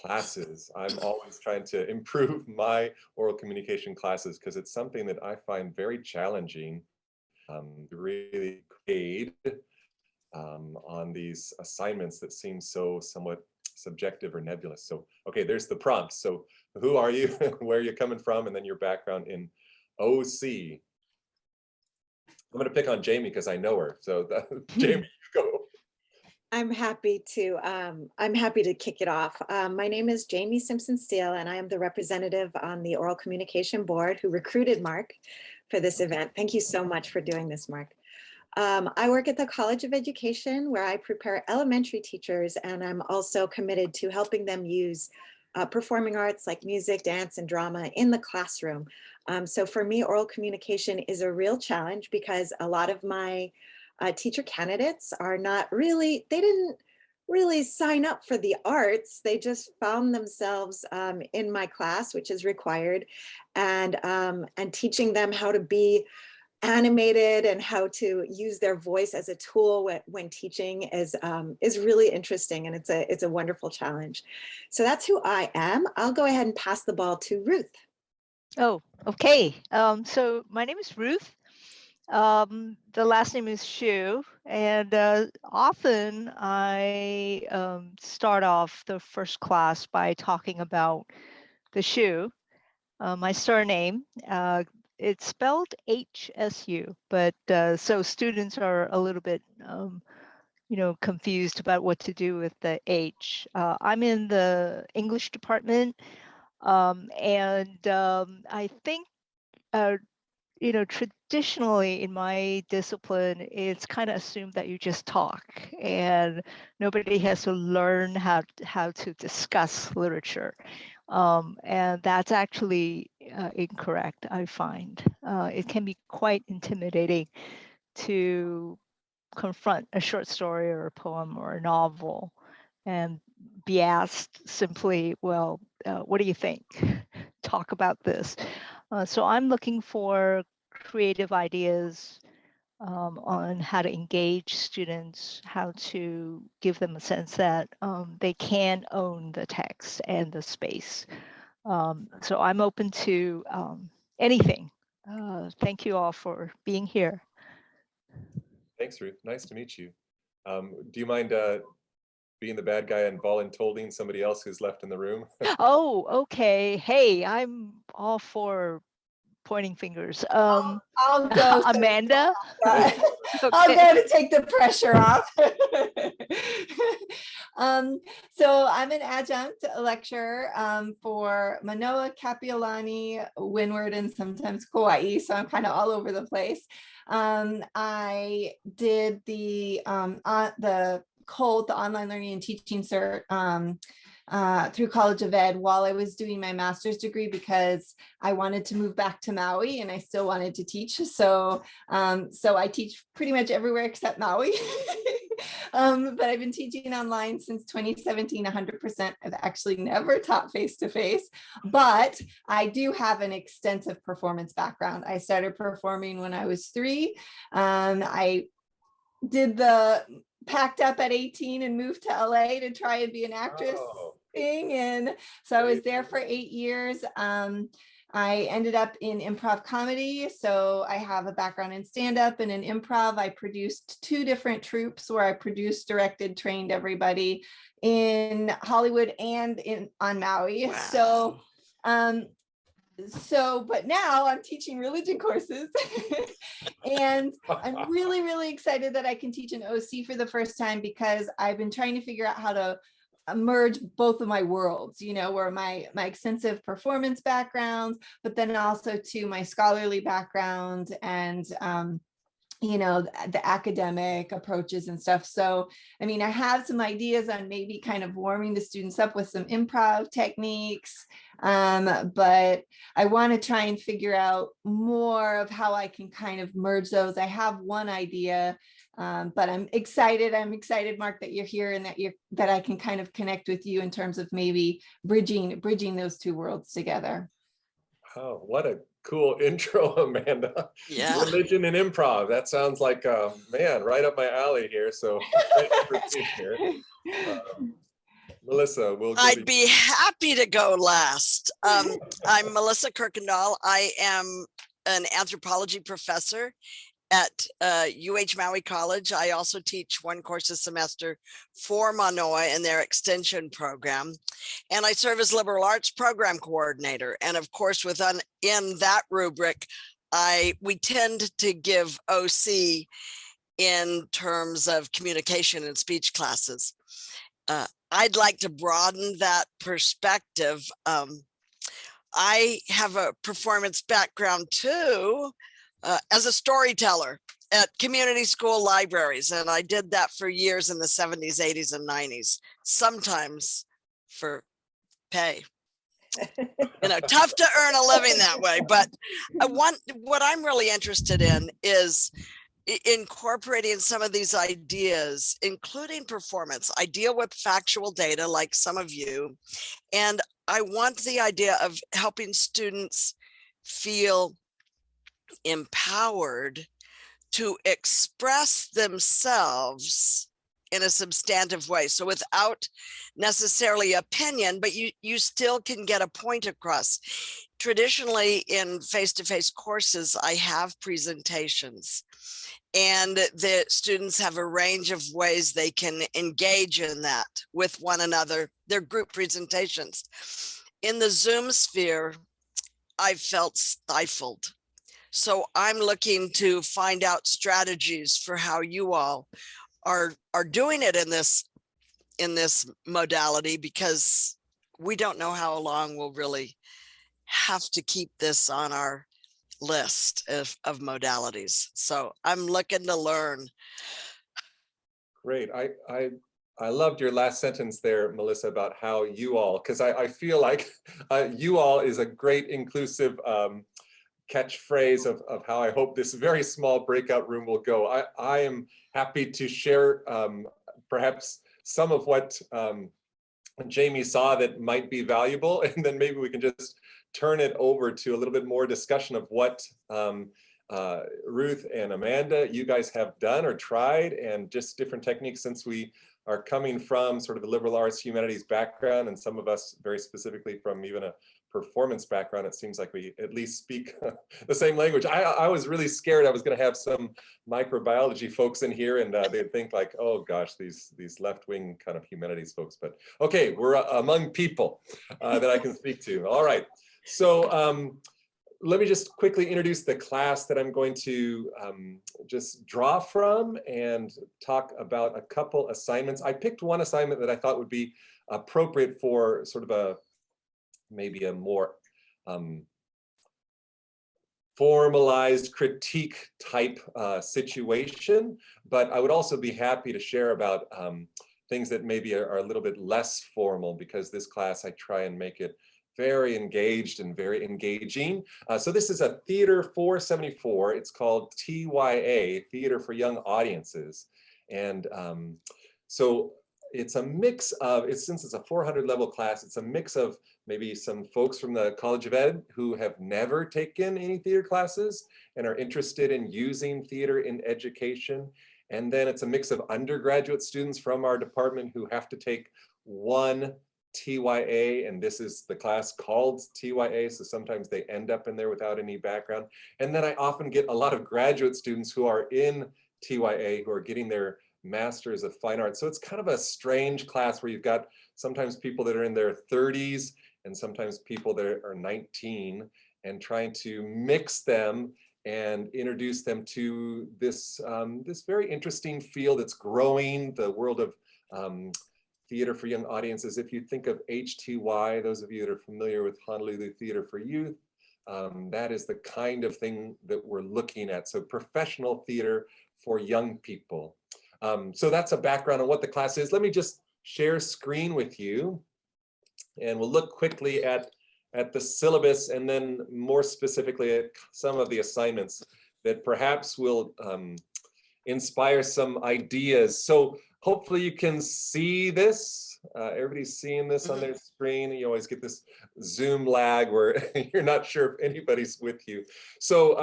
classes. I'm always trying to improve my oral communication classes because it's something that I find very challenging to really grade on these assignments that seem so somewhat subjective or nebulous. So, okay, there's the prompt. So who are you, where are you coming from, and then your background in OC. I'm gonna pick on Jamie because I know her. So Jamie, you go. I'm happy to kick it off. My name is Jamie Simpson-Steele, and I am the representative on the Oral Communication Board who recruited Mark for this event. Thank you so much for doing this, Mark. I work at the College of Education where I prepare elementary teachers, and I'm also committed to helping them use performing arts like music, dance, and drama in the classroom. So for me, oral communication is a real challenge because a lot of my teacher candidates are not really, they didn't really sign up for the arts. They just found themselves in my class, which is required, and teaching them how to be animated and how to use their voice as a tool when teaching is really interesting, and it's a wonderful challenge. So that's who I am. I'll go ahead and pass the ball to Ruth. Oh, okay. So my name is Ruth. The last name is Shu, and often I start off the first class by talking about the Shu, my surname. It's spelled HSU, but so students are a little bit, confused about what to do with the H. I'm in the English department, and I think traditionally in my discipline, it's kind of assumed that you just talk and nobody has to learn how to discuss literature. And that's actually incorrect, I find. It can be quite intimidating to confront a short story or a poem or a novel and be asked simply, well, what do you think? Talk about this. So I'm looking for creative ideas on how to engage students, how to give them a sense that they can own the text and the space. So I'm open to anything. Thank you all for being here. Thanks, Ruth. Nice to meet you. Do you mind being the bad guy and voluntolding somebody else who's left in the room? Oh, okay. Hey, I'm all for pointing fingers. I'll go. Amanda? I'll Okay. go to take the pressure off. So I'm an adjunct lecturer for Manoa, Kapiolani, Windward, and sometimes Kauai. So I'm kind of all over the place. I did the COLT, the Online Learning and Teaching Cert, through College of Ed while I was doing my master's degree because I wanted to move back to Maui and I still wanted to teach. So I teach pretty much everywhere except Maui. But I've been teaching online since 2017, 100%. I've actually never taught face-to-face, but I do have an extensive performance background. I started performing when I was 3. I did the packed up at 18 and moved to LA to try and be an actress thing. And so I was there for 8 years. I ended up in improv comedy. So I have a background in stand-up and in improv. I produced 2 different troupes where I produced, directed, trained everybody in Hollywood and on Maui. Wow. But now I'm teaching religion courses and I'm really, really excited that I can teach an OC for the first time because I've been trying to figure out how to merge both of my worlds, where my extensive performance backgrounds, but then also to my scholarly background and you know, the academic approaches and stuff. So, I mean, I have some ideas on maybe kind of warming the students up with some improv techniques, but I want to try and figure out more of how I can kind of merge those. I have one idea, but I'm excited. I'm excited, Mark, that you're here and that I can kind of connect with you in terms of maybe bridging those two worlds together. Oh, what a cool intro, Amanda. Yeah. Religion and improv. That sounds like, man, right up my alley here. So thank you for being here. Melissa, we'll go I'd be happy to go last. I'm Melissa Kirkendall. I am an anthropology professor at UH Maui College. I also teach one course a semester for Manoa in their extension program. And I serve as liberal arts program coordinator. And of course, in that rubric, we tend to give OC in terms of communication and speech classes. I'd like to broaden that perspective. I have a performance background too, as a storyteller at community school libraries. And I did that for years in the 70s, 80s, and 90s, sometimes for pay. You know, tough to earn a living that way. But what I'm really interested in is incorporating some of these ideas, including performance. I deal with factual data like some of you, and I want the idea of helping students feel empowered to express themselves in a substantive way. So without necessarily opinion, but you still can get a point across. Traditionally in face-to-face courses, I have presentations, and the students have a range of ways they can engage in that with one another, their group presentations. In the Zoom sphere, I felt stifled. So I'm looking to find out strategies for how you all are doing it in this modality, because we don't know how long we'll really have to keep this on our list of modalities. So I'm looking to learn. Great. I loved your last sentence there, Melissa, about how you all, because I feel like you all is a great inclusive catchphrase of how I hope this very small breakout room will go. I am happy to share perhaps some of what Jamie saw that might be valuable, and then maybe we can just turn it over to a little bit more discussion of what Ruth and Amanda, you guys have done or tried, and just different techniques, since we are coming from sort of a liberal arts humanities background, and some of us very specifically from even a performance background. It seems like we at least speak the same language. I was really scared I was going to have some microbiology folks in here, and they'd think like, oh gosh, these left-wing kind of humanities folks. But okay, we're among people that I can speak to. All right, so let me just quickly introduce the class that I'm going to just draw from and talk about a couple assignments. I picked one assignment that I thought would be appropriate for sort of maybe a more formalized critique type situation, but I would also be happy to share about things that maybe are a little bit less formal, because this class I try and make it very engaged and very engaging. So this is a Theater 474. It's called TYA, Theater for Young Audiences. And so it's a mix of, since it's a 400 level class, it's a mix of maybe some folks from the College of Ed who have never taken any theater classes and are interested in using theater in education. And then it's a mix of undergraduate students from our department who have to take one TYA, and this is the class called TYA, so sometimes they end up in there without any background. And then I often get a lot of graduate students who are in TYA who are getting their Masters of Fine Arts. So it's kind of a strange class where you've got sometimes people that are in their 30s and sometimes people that are 19, and trying to mix them and introduce them to this this very interesting field that's growing, the world of theater for young audiences. If you think of HTY, those of you that are familiar with Honolulu Theater for Youth, that is the kind of thing that we're looking at. So professional theater for young people. So that's a background on what the class is. Let me just share screen with you, and we'll look quickly at the syllabus, and then more specifically at some of the assignments that perhaps will inspire some ideas. So hopefully you can see this. Everybody's seeing this on their screen. You always get this Zoom lag where you're not sure if anybody's with you. So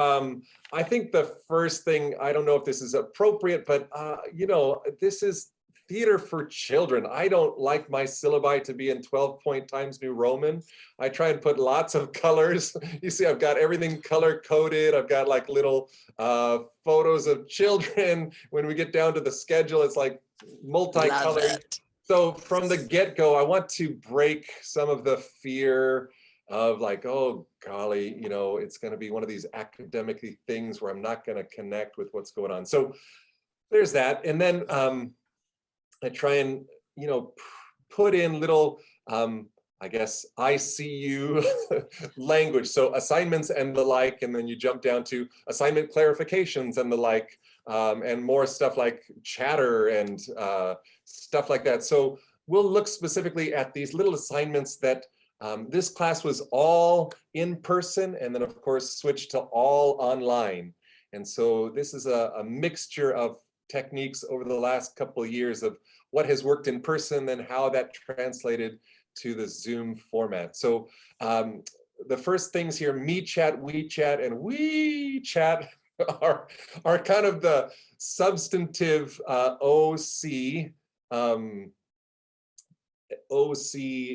I think the first thing, I don't know if this is appropriate, but you know, this is theater for children. I don't like my syllabi to be in 12-point Times New Roman. I try and put lots of colors. You see, I've got everything color coded. I've got like little photos of children. When we get down to the schedule, it's like multicolored. So from the get-go, I want to break some of the fear of like, oh golly, you know, it's going to be one of these academic things where I'm not going to connect with what's going on. So there's that. And then I try and, you know, put in little, I guess, ICU language. So assignments and the like, and then you jump down to assignment clarifications and the like, and more stuff like chatter and stuff like that. So we'll look specifically at these little assignments that this class was all in person, and then of course switched to all online. And so this is a mixture of techniques over the last couple of years of what has worked in person and how that translated to the Zoom format. So the first things here, me chat, we chat, and we chat are kind of the substantive OC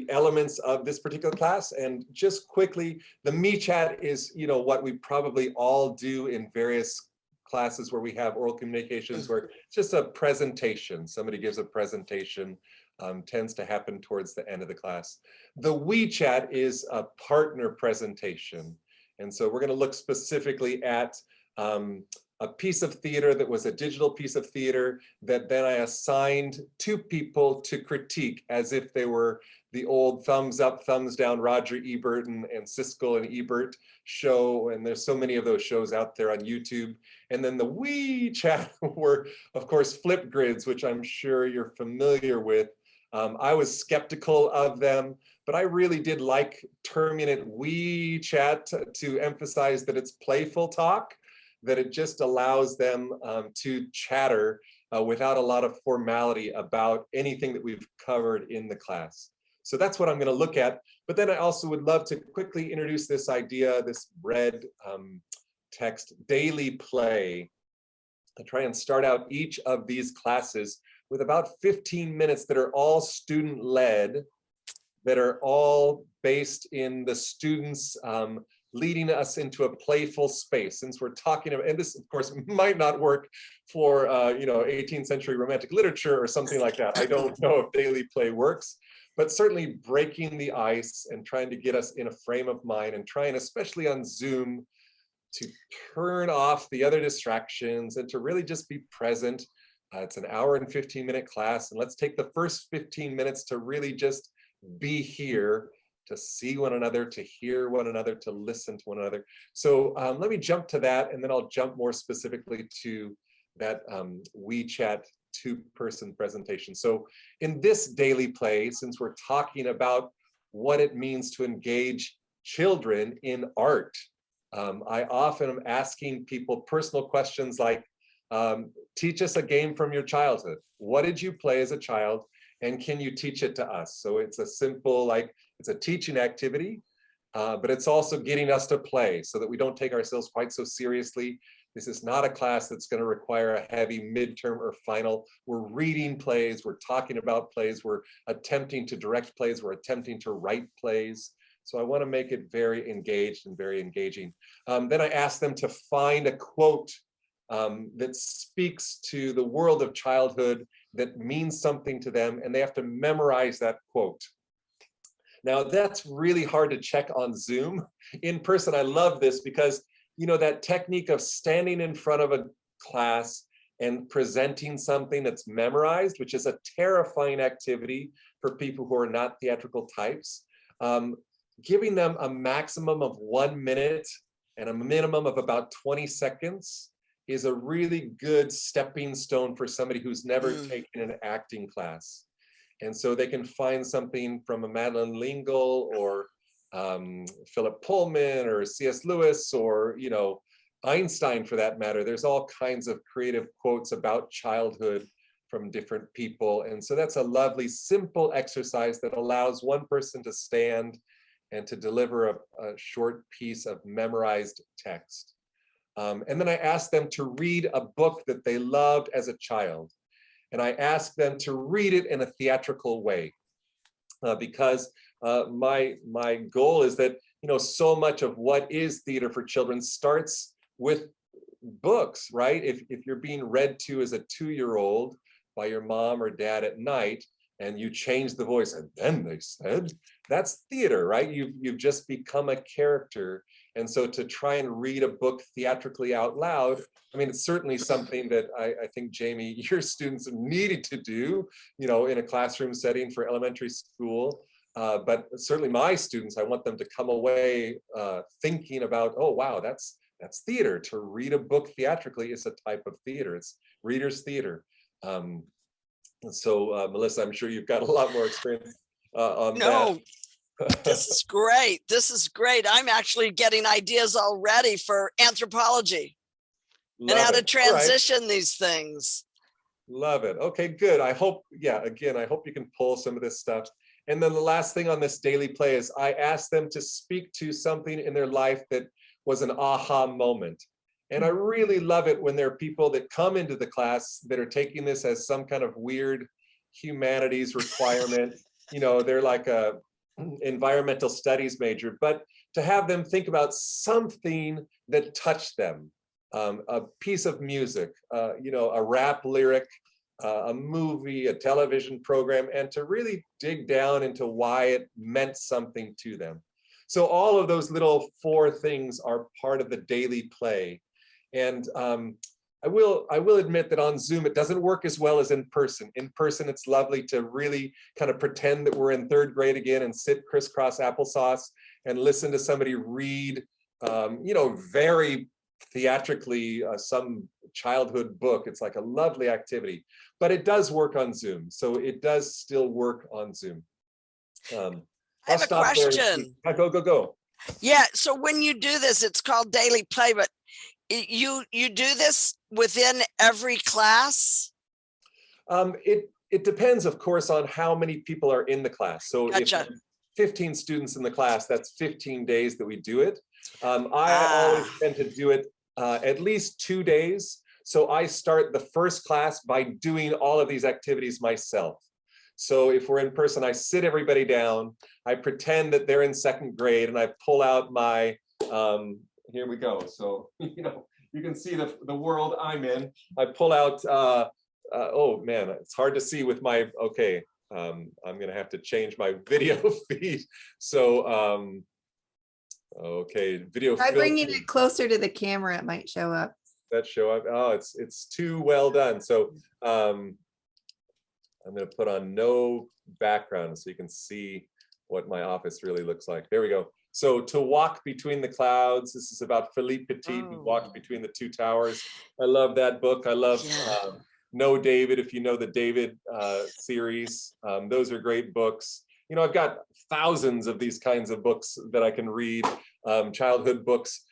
elements of this particular class. And just quickly, the me chat is, you know, what we probably all do in various classes where we have oral communications, where it's just a presentation. Somebody gives a presentation, tends to happen towards the end of the class. The we chat is a partner presentation. And so we're going to look specifically at a piece of theater that was a digital piece of theater that then I assigned to people to critique as if they were the old thumbs up, thumbs down Roger Ebert and Siskel and Ebert show. And there's so many of those shows out there on YouTube. And then the we chat were, of course, flip grids, which I'm sure you're familiar with. I was skeptical of them, but I really did like terming it we chat to emphasize that it's playful talk, that it just allows them to chatter without a lot of formality about anything that we've covered in the class. So that's what I'm going to look at. But then I also would love to quickly introduce this idea, this red text, daily play. I try and start out each of these classes with about 15 minutes that are all student-led, that are all based in the students leading us into a playful space. Since we're talking about, and this of course might not work for you know, 18th century romantic literature or something like that. I don't know if daily play works, but certainly breaking the ice and trying to get us in a frame of mind, and trying, especially on Zoom, to turn off the other distractions and to really just be present. It's an hour and 15-minute class, and let's take the first 15 minutes to really just be here, to see one another, to hear one another, to listen to one another. So let me jump to that, and then I'll jump more specifically to that WeChat two-person presentation. So in this daily play, since we're talking about what it means to engage children in art, I often am asking people personal questions like, teach us a game from your childhood. What did you play as a child? And can you teach it to us? So it's a simple, like, it's a teaching activity, but it's also getting us to play so that we don't take ourselves quite so seriously. This is not a class that's going to require a heavy midterm or final. We're reading plays, we're talking about plays, we're attempting to direct plays, we're attempting to write plays. So I want to make it very engaged and very engaging. Then I ask them to find a quote that speaks to the world of childhood, that means something to them, and they have to memorize that quote. Now that's really hard to check on Zoom. In person, I love this because, you know, that technique of standing in front of a class and presenting something that's memorized, which is a terrifying activity for people who are not theatrical types. giving them a maximum of 1 minute and a minimum of about 20 seconds is a really good stepping stone for somebody who's never taken an acting class. And so they can find something from a Madeleine L'Engle or Philip Pullman or C.S. Lewis or, you know, Einstein for that matter. There's all kinds of creative quotes about childhood from different people. And so that's a lovely, simple exercise that allows one person to stand and to deliver a short piece of memorized text. And then I asked them to read a book that they loved as a child. And I asked them to read it in a theatrical way because my goal is that, you know, so much of what is theater for children starts with books, right? If you're being read to as a 2-year-old by your mom or dad at night, and you change the voice, and then they said, that's theater, right? You've just become a character. And so to try and read a book theatrically out loud, I mean, it's certainly something that I think, Jamie, your students needed to do, you know, in a classroom setting for elementary school. But certainly my students, I want them to come away thinking about, oh, wow, that's theater. To read a book theatrically is a type of theater. It's reader's theater. So Melissa, I'm sure you've got a lot more experience on that. This is great. This is great. I'm actually getting ideas already for anthropology and how to transition these things. Love it. Okay, good. I hope, yeah, again, I hope you can pull some of this stuff. And then the last thing on this daily play is I asked them to speak to something in their life that was an aha moment. And I really love it when there are people that come into the class that are taking this as some kind of weird humanities requirement. You know, they're like a environmental studies major, but to have them think about something that touched them, a piece of music, you know, a rap lyric, a movie, a television program, and to really dig down into why it meant something to them. So all of those little 4 things are part of the daily play. And I will admit that on Zoom, it doesn't work as well as in person. In person, it's lovely to really kind of pretend that we're in 3rd grade again and sit crisscross applesauce and listen to somebody read, you know, very theatrically some childhood book. It's like a lovely activity, but it does work on Zoom. So it does still work on Zoom. I have a question. Go. Yeah, so when you do this, it's called daily play, but you do this within every class? It depends, of course, on how many people are in the class. So Gotcha. if 15 students in the class, that's 15 days that we do it. I always tend to do it at least 2 days. So I start the first class by doing all of these activities myself. So if we're in person, I sit everybody down, I pretend that they're in 2nd grade, and I pull out my, here we go. So, you know, you can see the world I'm in. I pull out, oh man, it's hard to see with my, okay, I'm gonna have to change my video feed. So, okay, video. By bringing it closer to the camera, it might show up. That show up? Oh, it's too well done. So I'm gonna put on no background so you can see what my office really looks like. There we go. So To Walk Between the Clouds, this is about Philippe Petit, who walked between the 2 towers. I love that book. I love Know David, if you know the David series. Those are great books. You know, I've got thousands of these kinds of books that I can read, childhood books.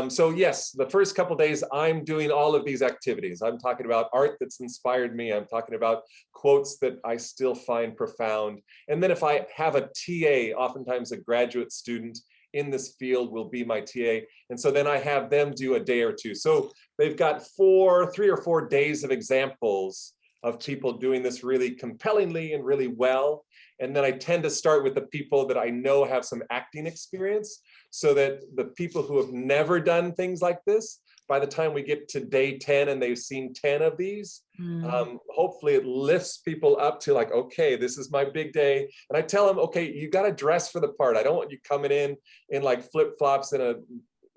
So yes, the first couple days, I'm doing all of these activities. I'm talking about art that's inspired me. I'm talking about quotes that I still find profound. And then if I have a TA, oftentimes a graduate student in this field will be my TA. And so then I have them do a day or 2. So they've got 3 or 4 days of examples of people doing this really compellingly and really well. And then I tend to start with the people that I know have some acting experience, so that the people who have never done things like this, by the time we get to day 10 and they've seen 10 of these, hopefully it lifts people up to like, okay, this is my big day. And I tell them, okay, you got to dress for the part. I don't want you coming in like flip-flops and a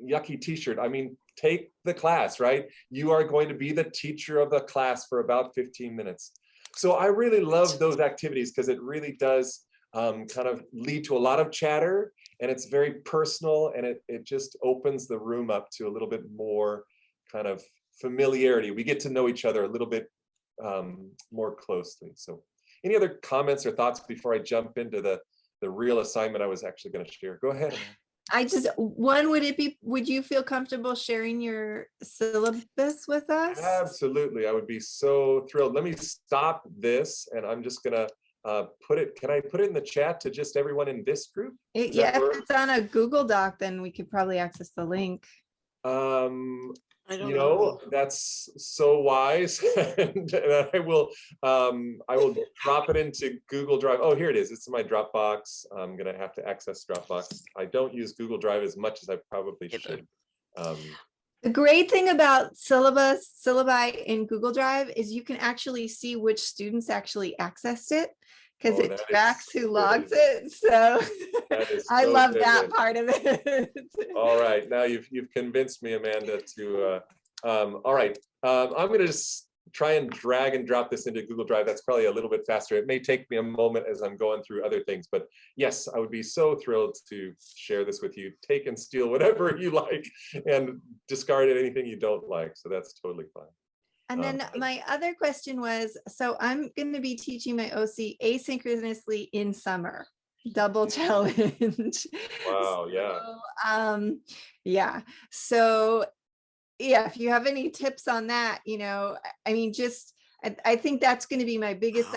yucky t-shirt. I mean, take the class, right? You are going to be the teacher of the class for about 15 minutes. So I really love those activities because it really does kind of lead to a lot of chatter. and it's very personal, and it just opens the room up to a little bit more kind of familiarity. We get to know each other a little bit more closely. So any other comments or thoughts before I jump into the real assignment I was actually going to share? Go ahead. Would you feel comfortable sharing your syllabus with us? Absolutely. I would be so thrilled. Let me stop this, and I'm just going to can I put it in the chat to just everyone in this group? Yeah, if it's on a Google Doc, then we could probably access the link. You know, that's so wise. And I will drop it into Google Drive. Oh, here it is. It's in my Dropbox. I'm gonna have to access Dropbox. I don't use Google Drive as much as I probably should. The great thing about syllabi in Google Drive is you can actually see which students actually accessed it, because it tracks who logs it. So I love that part of it. All right, now you've convinced me, Amanda, to all right. I'm gonna just try and drag and drop this into Google Drive. That's probably a little bit faster. It may take me a moment as I'm going through other things, but yes, I would be so thrilled to share this with you. Take and steal whatever you like and discard anything you don't like. So that's totally fine. And then my other question was, so I'm going to be teaching my OC asynchronously in summer, double challenge. Wow, yeah. So, yeah. So yeah, if you have any tips on that, you know, I mean, I think that's going to be my biggest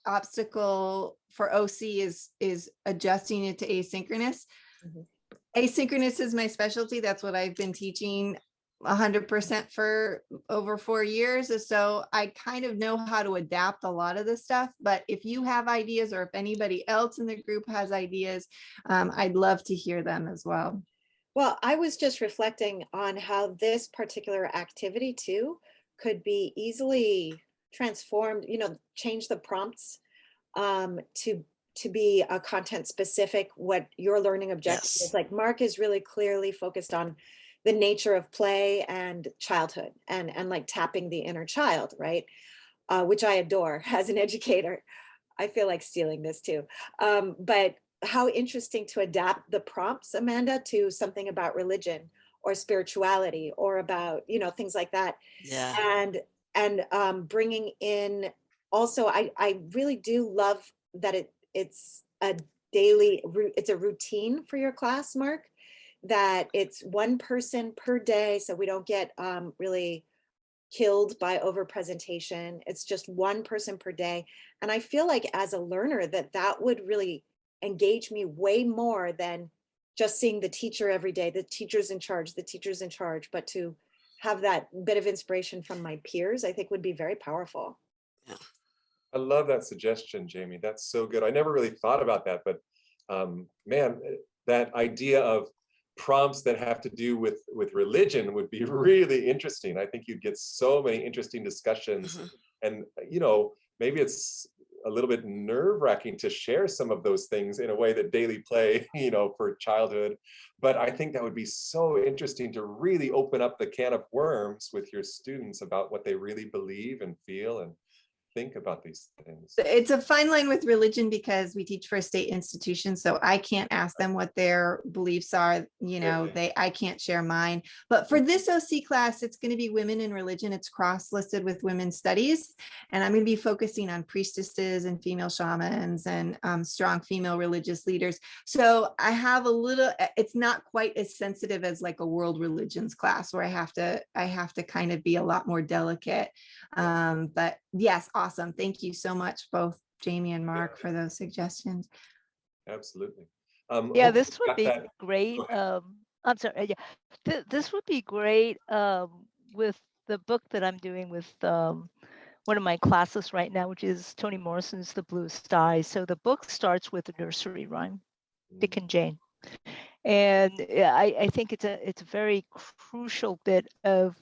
obstacle for OC is adjusting it to asynchronous. Asynchronous is my specialty. That's what I've been teaching 100% for over 4 years. So I kind of know how to adapt a lot of this stuff. But if you have ideas, or if anybody else in the group has ideas, I'd love to hear them as well. Well, I was just reflecting on how this particular activity too could be easily transformed, you know, change the prompts to be a content specific, what your learning objective is. Like Mark is really clearly focused on the nature of play and childhood and like tapping the inner child, right? Which I adore as an educator. I feel like stealing this too. But how interesting to adapt the prompts, Amanda, to something about religion or spirituality or about, you know, things like that. Yeah. And bringing in also, I really do love that it's a it's a routine for your class, Mark, that it's one person per day. So we don't get really killed by over presentation. It's just one person per day. And I feel like as a learner that would really engage me way more than just seeing the teacher every day, the teacher's in charge, but to have that bit of inspiration from my peers, I think would be very powerful. I love that suggestion, Jamie. That's so good. I never really thought about that, but man, that idea of prompts that have to do with religion would be really interesting. I think you'd get so many interesting discussions. And, you know, maybe it's a little bit nerve-wracking to share some of those things in a way that daily play, you know, for childhood. But I think that would be so interesting to really open up the can of worms with your students about what they really believe and feel and think about these things. It's a fine line with religion because we teach for a state institution, so I can't ask them what their beliefs are. You know, I can't share mine. But for this OC class, it's going to be women in religion. It's cross-listed with women's studies, and I'm going to be focusing on priestesses and female shamans and strong female religious leaders. So I have a little. It's not quite as sensitive as like a world religions class where I have to kind of be a lot more delicate. But yes, awesome. Thank you so much, both Jamie and Mark, for those suggestions. Absolutely. Yeah, this would be great. I'm sorry. Yeah, this would be great with the book that I'm doing with one of my classes right now, which is Toni Morrison's The Blue Sky. So the book starts with a nursery rhyme, Dick and Jane. And I think it's a very crucial bit of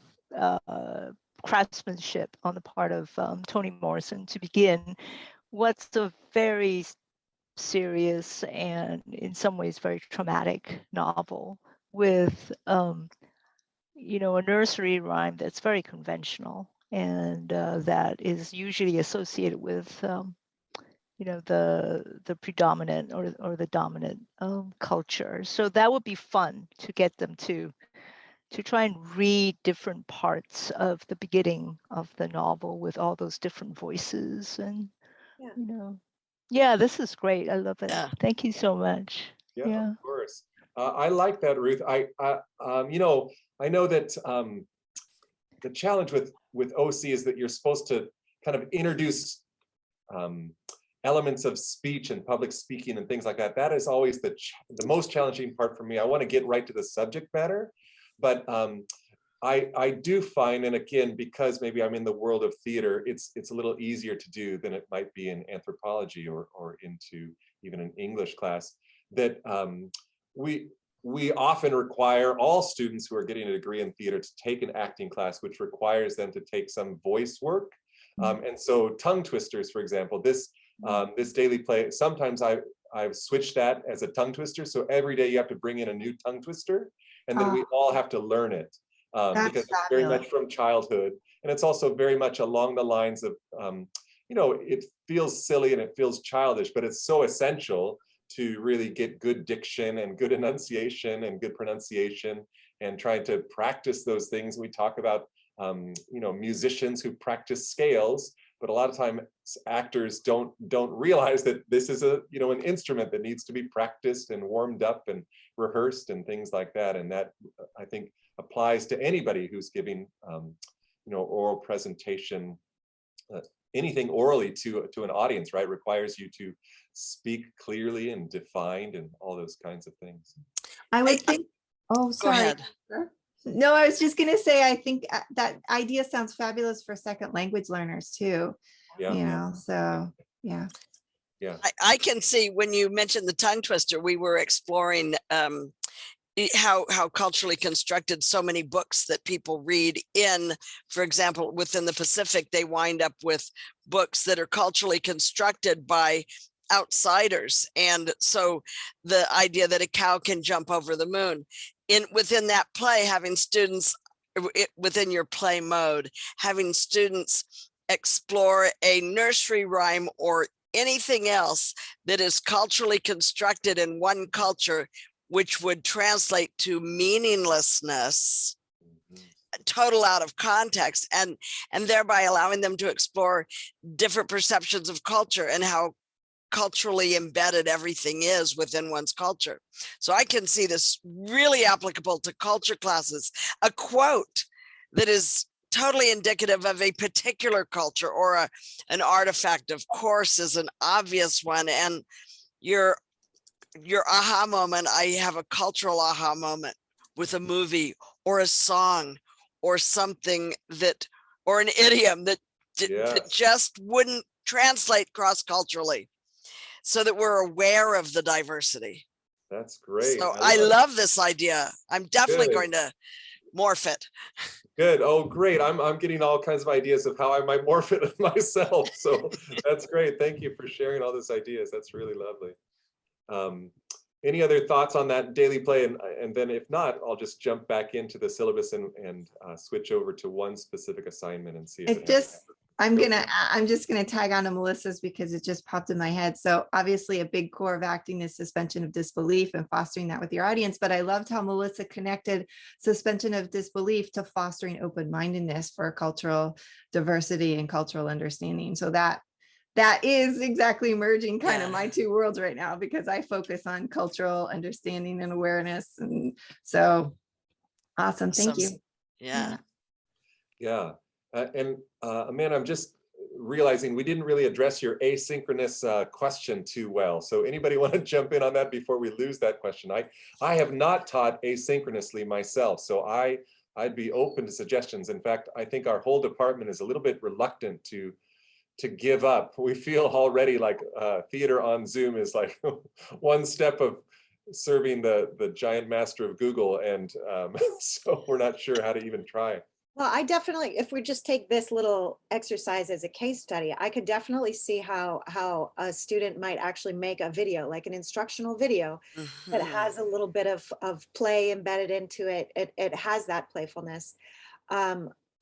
craftsmanship on the part of Toni Morrison to begin what's a very serious and in some ways very traumatic novel with you know, a nursery rhyme that's very conventional and that is usually associated with you the predominant or the dominant culture. So that would be fun to get them to try and read different parts of the beginning of the novel with all those different voices. And yeah, this is great. I love it. Yeah. Thank you so much. Yeah, of course. I like that, Ruth. I know that the challenge with OC is that you're supposed to kind of introduce elements of speech and public speaking and things like that. That is always the most challenging part for me. I want to get right to the subject matter, but I do find, and again, because maybe I'm in the world of theater, it's a little easier to do than it might be in anthropology or into even an English class, that we often require all students who are getting a degree in theater to take an acting class, which requires them to take some voice work. And so tongue twisters, for example, this daily play, sometimes I've switched that as a tongue twister. So every day you have to bring in a new tongue twister, and then we all have to learn it because it's very much from childhood. And it's also very much along the lines of, it feels silly and it feels childish, but it's so essential to really get good diction and good enunciation and good pronunciation, and trying to practice those things. We talk about, musicians who practice scales, but a lot of times actors don't realize that this is an instrument that needs to be practiced and warmed up and rehearsed and things like that. And that, I think, applies to anybody who's giving, oral presentation. Anything orally to an audience, right, requires you to speak clearly and defined and all those kinds of things. I would think. Oh, sorry. Go ahead. No, I was just going to say, I think that idea sounds fabulous for second language learners too. Yeah. So yeah. Yeah. I can see when you mentioned the tongue twister, we were exploring how culturally constructed so many books that people read in, for example, within the Pacific, they wind up with books that are culturally constructed by outsiders. And so the idea that a cow can jump over the moon, within that play, having students within your play mode, having students explore a nursery rhyme or anything else that is culturally constructed in one culture, which would translate to meaninglessness, total out of context, and thereby allowing them to explore different perceptions of culture and how culturally embedded everything is within one's culture. So I can see this really applicable to culture classes. A quote that is totally indicative of a particular culture or an artifact, of course, is an obvious one. And your aha moment, I have a cultural aha moment with a movie or a song or something that, or an idiom that just wouldn't translate cross-culturally, so that we're aware of the diversity. That's great. So I love this idea. I'm definitely going to morph it. Good. Oh, great. I'm getting all kinds of ideas of how I might morph it myself. So that's great. Thank you for sharing all those ideas. That's really lovely. Any other thoughts on that daily play? And then if not, I'll just jump back into the syllabus and switch over to one specific assignment and see if it has. I'm just gonna tag on to Melissa's because it just popped in my head. So obviously a big core of acting is suspension of disbelief and fostering that with your audience. But I loved how Melissa connected suspension of disbelief to fostering open-mindedness for cultural diversity and cultural understanding. So that is exactly merging kind of my two worlds right now, because I focus on cultural understanding and awareness. And so awesome. Thank you. Yeah. Yeah. And Amanda, I'm just realizing we didn't really address your asynchronous question too well. So anybody want to jump in on that before we lose that question? I have not taught asynchronously myself, so I'd be open to suggestions. In fact, I think our whole department is a little bit reluctant to give up. We feel already like theater on Zoom is like one step of serving the giant master of Google, and so we're not sure how to even try. Well, I definitely, if we just take this little exercise as a case study, I could definitely see how a student might actually make a video, like an instructional video that has a little bit of play embedded into it. It has that playfulness.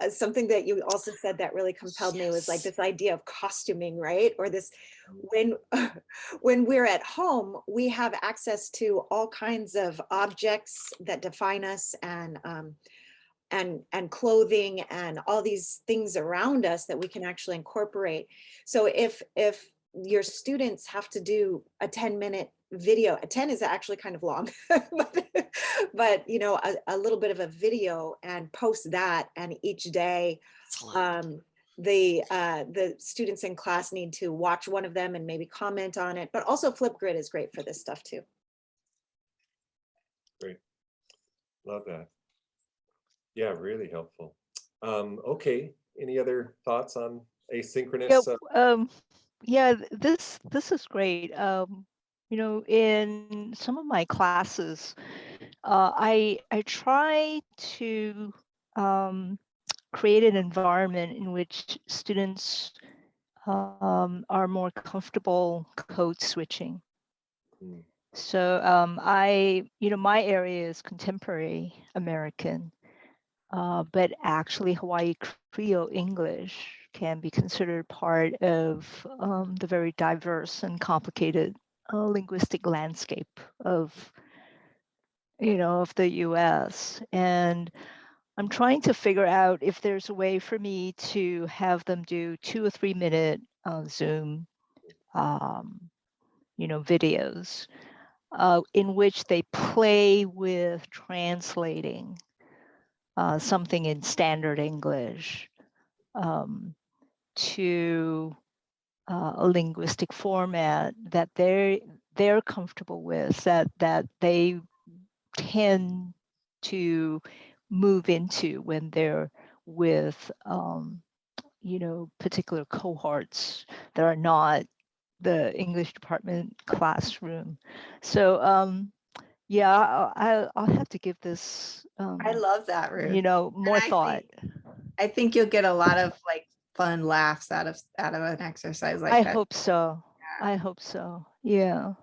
something that you also said that really compelled me was like this idea of costuming, right? Or this, when when we're at home, we have access to all kinds of objects that define us, and clothing and all these things around us that we can actually incorporate. So if your students have to do a 10-minute video, a 10 is actually kind of long, but you know, a little bit of a video, and post that, and each day the students in class need to watch one of them and maybe comment on it. But also Flipgrid is great for this stuff too. Great, love that. Yeah, really helpful. Okay, any other thoughts on asynchronous? Yeah, this is great. You know, in some of my classes, I try to create an environment in which students are more comfortable code switching. So you know, my area is contemporary American. But actually, Hawaii Creole English can be considered part of the very diverse and complicated linguistic landscape of, you know, of the U.S. And I'm trying to figure out if there's a way for me to have them do 2 or 3 minute Zoom, you know, videos in which they play with translating something in standard English to a linguistic format that they're comfortable with, that they tend to move into when they're with you know, particular cohorts that are not the English department classroom. So yeah, I'll have to give this I love that, Ruth. you know, more And thought. I think you'll get a lot of like fun laughs out of an exercise like I that. hope so. I hope so. Yeah,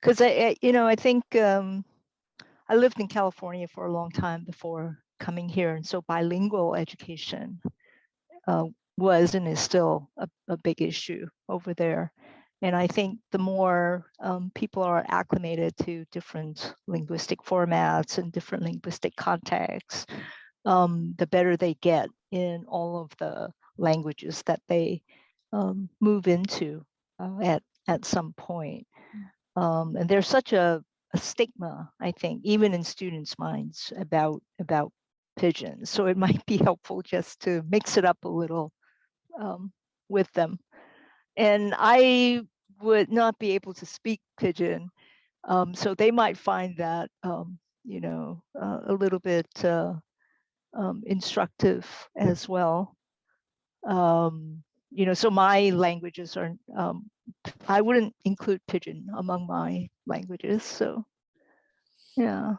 because you know, I think I lived in California for a long time before coming here, and so bilingual education was and is still a big issue over there. And I think the more people are acclimated to different linguistic formats and different linguistic contexts, the better they get in all of the languages that they move into at some point. And there's such a stigma, I think, even in students' minds about Pidgin. So it might be helpful just to mix it up a little with them. And I would not be able to speak Pidgin, so they might find that you know, a little bit instructive as well. You know, so my languages are I wouldn't include Pidgin among my languages. So yeah,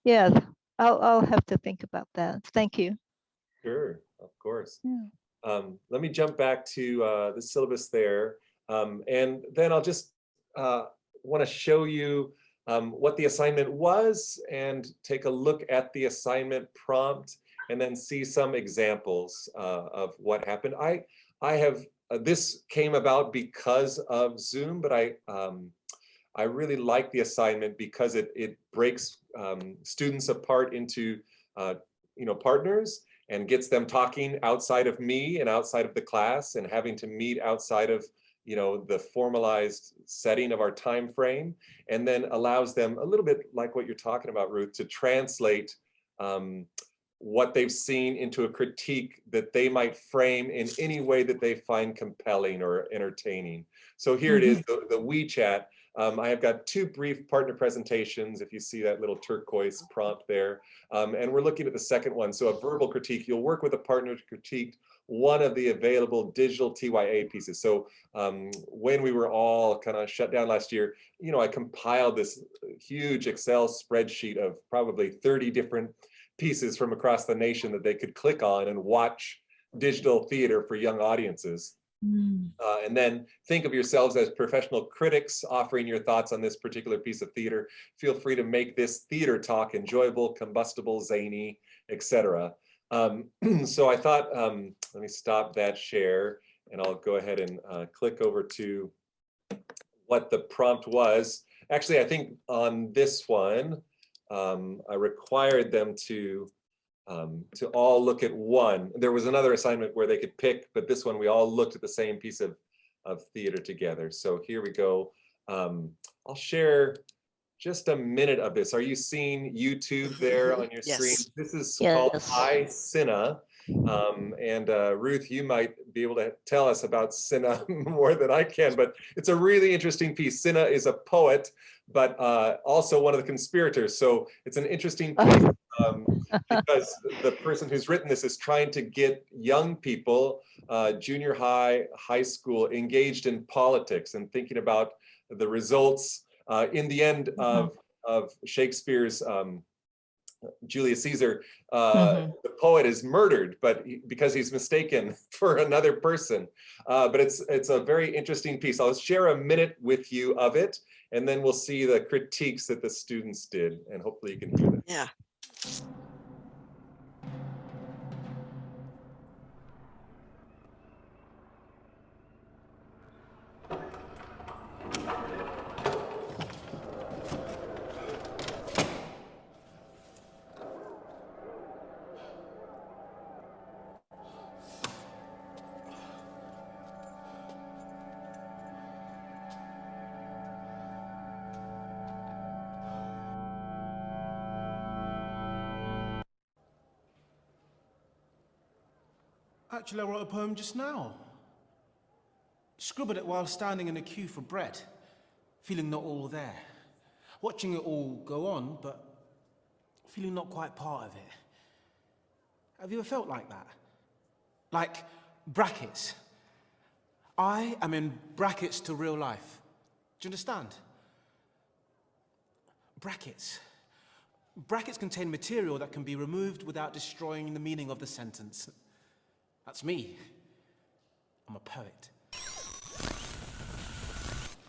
yeah, I'll have to think about that. Thank you. Sure, of course. Yeah. Let me jump back to the syllabus there, and then I'll just want to show you what the assignment was and take a look at the assignment prompt, and then see some examples of what happened. I have this came about because of Zoom, but I really like the assignment because it breaks students apart into you know, partners, and gets them talking outside of me and outside of the class, and having to meet outside of, you know, the formalized setting of our time frame, and then allows them a little bit like what you're talking about, Ruth, to translate what they've seen into a critique that they might frame in any way that they find compelling or entertaining. So here it is, the WeChat. I have got 2 brief partner presentations, if you see that little turquoise prompt there. And we're looking at the second one. So a verbal critique, you'll work with a partner to critique one of the available digital TYA pieces. So when we were all kind of shut down last year, you know, I compiled this huge Excel spreadsheet of probably 30 different pieces from across the nation that they could click on and watch digital theater for young audiences. And then think of yourselves as professional critics offering your thoughts on this particular piece of theater. Feel free to make this theater talk enjoyable, combustible, zany, etc. So I thought, let me stop that share and I'll go ahead and click over to what the prompt was. Actually, I think on this one, I required them to all look at one. There was another assignment where they could pick, but this one we all looked at the same piece of theater together. So here we go. I'll share just a minute of this. Are you seeing YouTube there on your screen? Yes. This is Yes. called I, Cinna. And Ruth, you might be able to tell us about Cinna more than I can, but it's a really interesting piece. Cinna is a poet, but also one of the conspirators. So it's an interesting piece because the person who's written this is trying to get young people, junior high, high school, engaged in politics and thinking about the results in the end of Shakespeare's Julius Caesar. The poet is murdered, but because he's mistaken for another person. But it's a very interesting piece. I'll share a minute with you of it, and then we'll see the critiques that the students did, and hopefully you can hear them. Yeah. Actually, I wrote a poem just now. Scribbled it while standing in a queue for bread, feeling not all there. Watching it all go on, but feeling not quite part of it. Have you ever felt like that? Like brackets. I am in brackets to real life. Do you understand? Brackets. Brackets contain material that can be removed without destroying the meaning of the sentence. That's me. I'm a poet.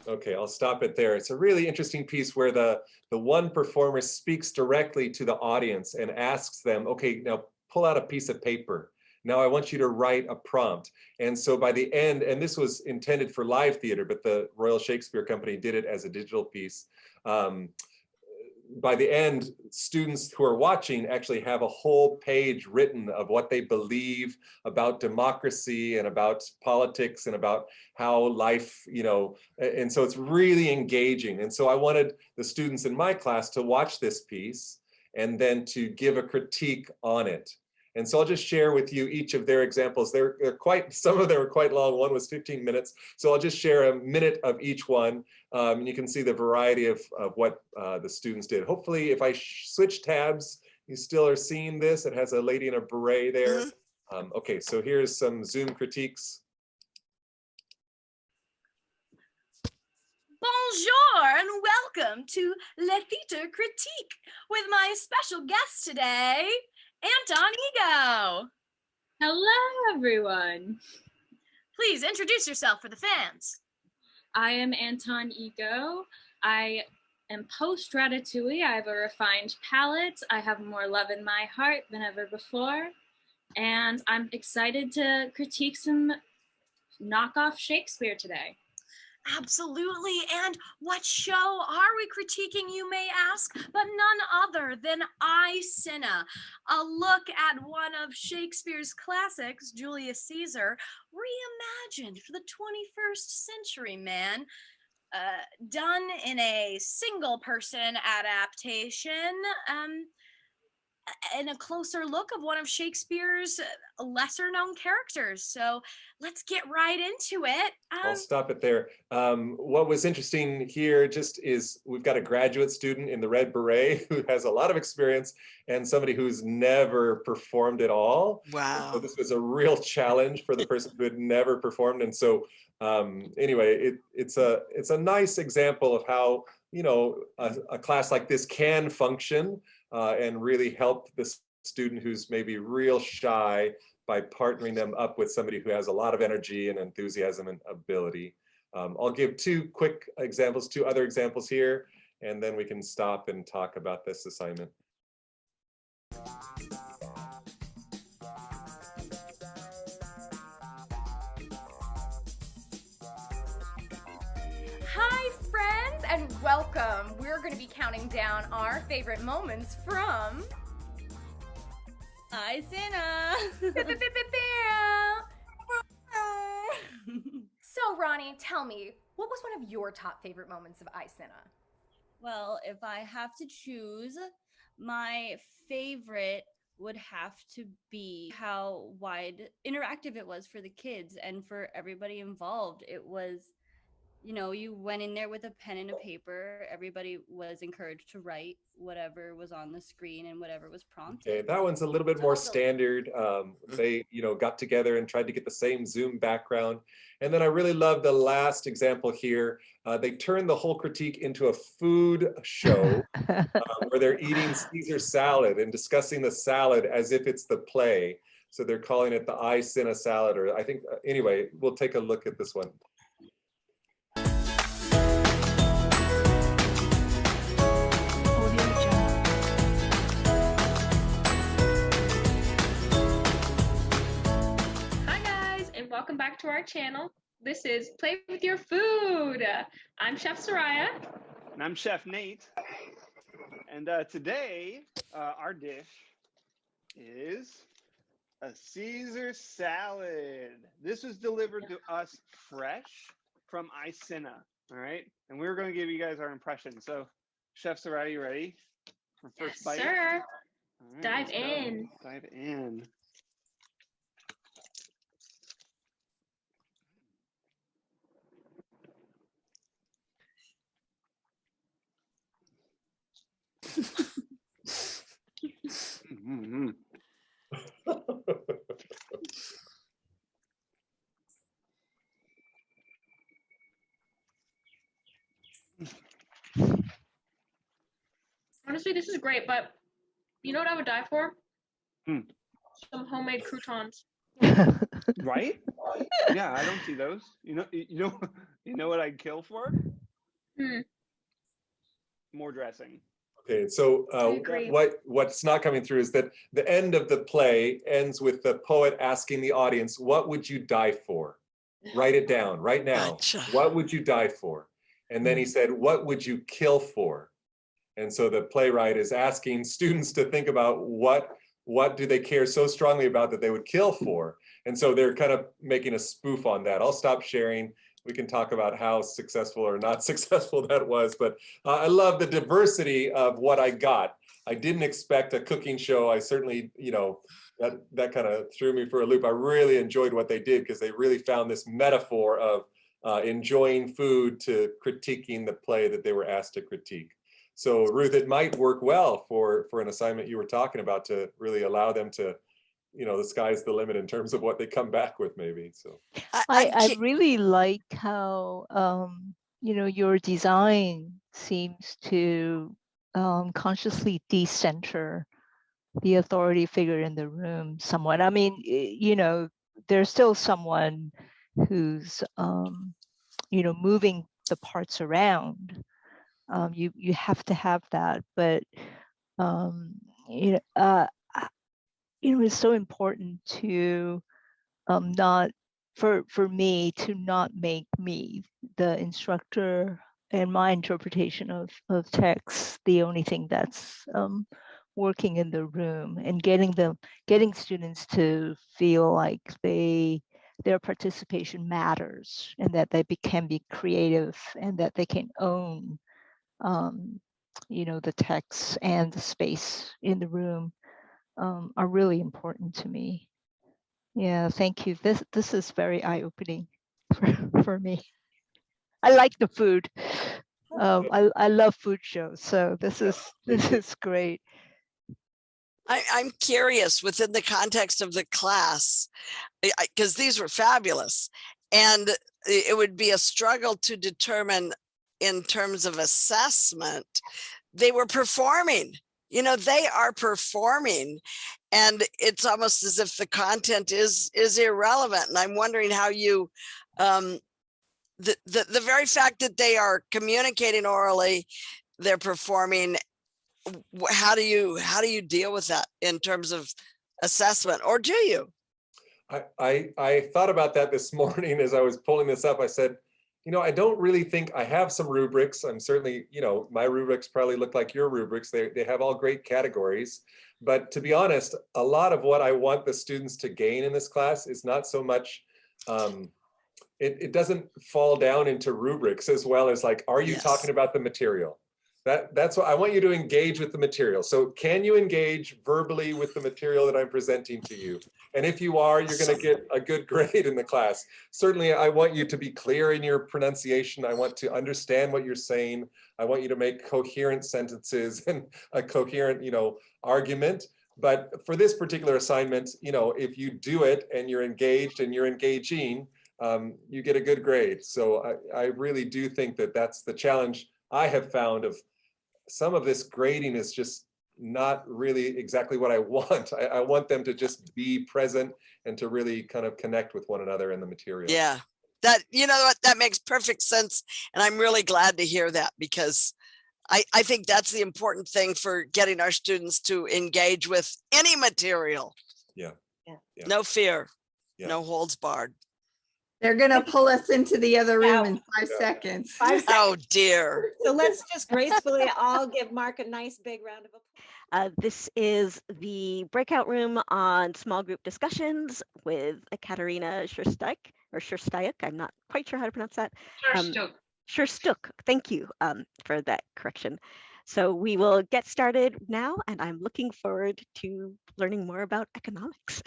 Okay, I'll stop it there. It's a really interesting piece where the one performer speaks directly to the audience and asks them, okay, now pull out a piece of paper. Now I want you to write a prompt. And so by the end, and this was intended for live theater, but the Royal Shakespeare Company did it as a digital piece. By the end, students who are watching actually have a whole page written of what they believe about democracy and about politics and about how life, you know, and so it's really engaging. And so I wanted the students in my class to watch this piece and then to give a critique on it. And so I'll just share with you each of their examples. They're quite, some of them are quite long. One was 15 minutes. So I'll just share a minute of each one. And you can see the variety of what the students did. Hopefully, if I switch tabs, you still are seeing this. It has a lady in a beret there. Okay, so here's some Zoom critiques. Bonjour and welcome to Le Theatre Critique with my special guest today, Anton Ego. Hello, everyone. Please introduce yourself for the fans. I am Anton Ego. I am post-ratatouille. I have a refined palate. I have more love in my heart than ever before. And I'm excited to critique some knockoff Shakespeare today. Absolutely. And what show are we critiquing, you may ask? But none other than I, Cinna, a look at one of Shakespeare's classics, Julius Caesar, reimagined for the 21st century, man. Done in a single person adaptation, and a closer look of one of Shakespeare's lesser known characters. So let's get right into it. I'll stop it there. What was interesting here just is we've got a graduate student in the red beret who has a lot of experience and somebody who's never performed at all. Wow. So this was a real challenge for the person who had never performed. And so anyway, it's a nice example of how, you know, a class like this can function and really help the student who's maybe real shy by partnering them up with somebody who has a lot of energy and enthusiasm and ability. I'll give two other examples here, and then we can stop and talk about this assignment. we're going to be counting down our favorite moments from Aysena. So, Ronnie, tell me, what was one of your top favorite moments of Aysena? Well, if I have to choose, my favorite would have to be how wide interactive it was for the kids and for everybody involved. It was, you know, you went in there with a pen and a paper. Everybody was encouraged to write whatever was on the screen and whatever was prompted. Okay, that one's a little bit more standard. They, got together and tried to get the same Zoom background. And then I really love the last example here. They turned the whole critique into a food show where they're eating Caesar salad and discussing the salad as if it's the play. So they're calling it the Aysena salad, or I think, anyway, we'll take a look at this one. Welcome back to our channel. This is Play With Your Food. I'm Chef Soraya. And I'm Chef Nate. And today, our dish is a Caesar salad. This was delivered to us fresh from Aysena, all right? And we're going to give you guys our impression. So, Chef Soraya, you ready for first bite? Sir, right, dive in. Dive in. Mm-hmm. Honestly, this is great, but you know what I would die for? Hmm. Some homemade croutons. Right? Yeah, I don't see those. You know what I'd kill for? More dressing. Okay, so what's not coming through is that the end of the play ends with the poet asking the audience, what would you die for? Write it down right now. Gotcha. What would you die for? And then he said, what would you kill for? And so the playwright is asking students to think about what do they care so strongly about that they would kill for? And so they're kind of making a spoof on that. I'll stop sharing. We can talk about how successful or not successful that was, but I love the diversity of what I got. I didn't expect a cooking show. I certainly, that kind of threw me for a loop. I really enjoyed what they did because they really found this metaphor of enjoying food to critiquing the play that they were asked to critique. So Ruth, it might work well for an assignment you were talking about to really allow them to, the sky's the limit in terms of what they come back with maybe. So I really like how, your design seems to consciously decenter the authority figure in the room somewhat. I mean, there's still someone who's, moving the parts around. You have to have that, but, it's so important to not for me to not make me the instructor and my interpretation of text the only thing that's working in the room, and getting students to feel like their participation matters and that they can be creative and that they can own the text and the space in the room are really important to me. Yeah, thank you. This is very eye-opening for me. I like the food. I love food shows, so this is great. I'm curious within the context of the class, because these were fabulous, and it would be a struggle to determine in terms of assessment. They were performing. They are performing, and it's almost as if the content is irrelevant. And I'm wondering how you, the very fact that they are communicating orally, they're performing. How do you deal with that in terms of assessment, or do you? I thought about that this morning as I was pulling this up. I said, I don't really think I have some rubrics. I'm certainly, my rubrics probably look like your rubrics. They have all great categories. But to be honest, a lot of what I want the students to gain in this class is not so much, it doesn't fall down into rubrics as well as like, are you talking about the material? That's what I want you to engage with the material. So can you engage verbally with the material that I'm presenting to you? And if you are, you're going to get a good grade in the class. Certainly, I want you to be clear in your pronunciation. I want to understand what you're saying. I want you to make coherent sentences and a coherent, argument. But for this particular assignment, if you do it and you're engaged and you're engaging, you get a good grade. So I really do think that that's the challenge I have found of some of this grading is just not really exactly what I want. I want them to just be present and to really kind of connect with one another in the material. Yeah, that makes perfect sense. And I'm really glad to hear that, because I think that's the important thing for getting our students to engage with any material. Yeah. No fear, no holds barred. They're going to pull us into the other room in 5 seconds. 5 seconds. Oh, dear. So let's just gracefully all give Mark a nice big round of applause. This is the breakout room on small group discussions with Ekaterina Sherstyuk. I'm not quite sure how to pronounce that. Sherstyuk. Thank you for that correction. So we will get started now, and I'm looking forward to learning more about economics.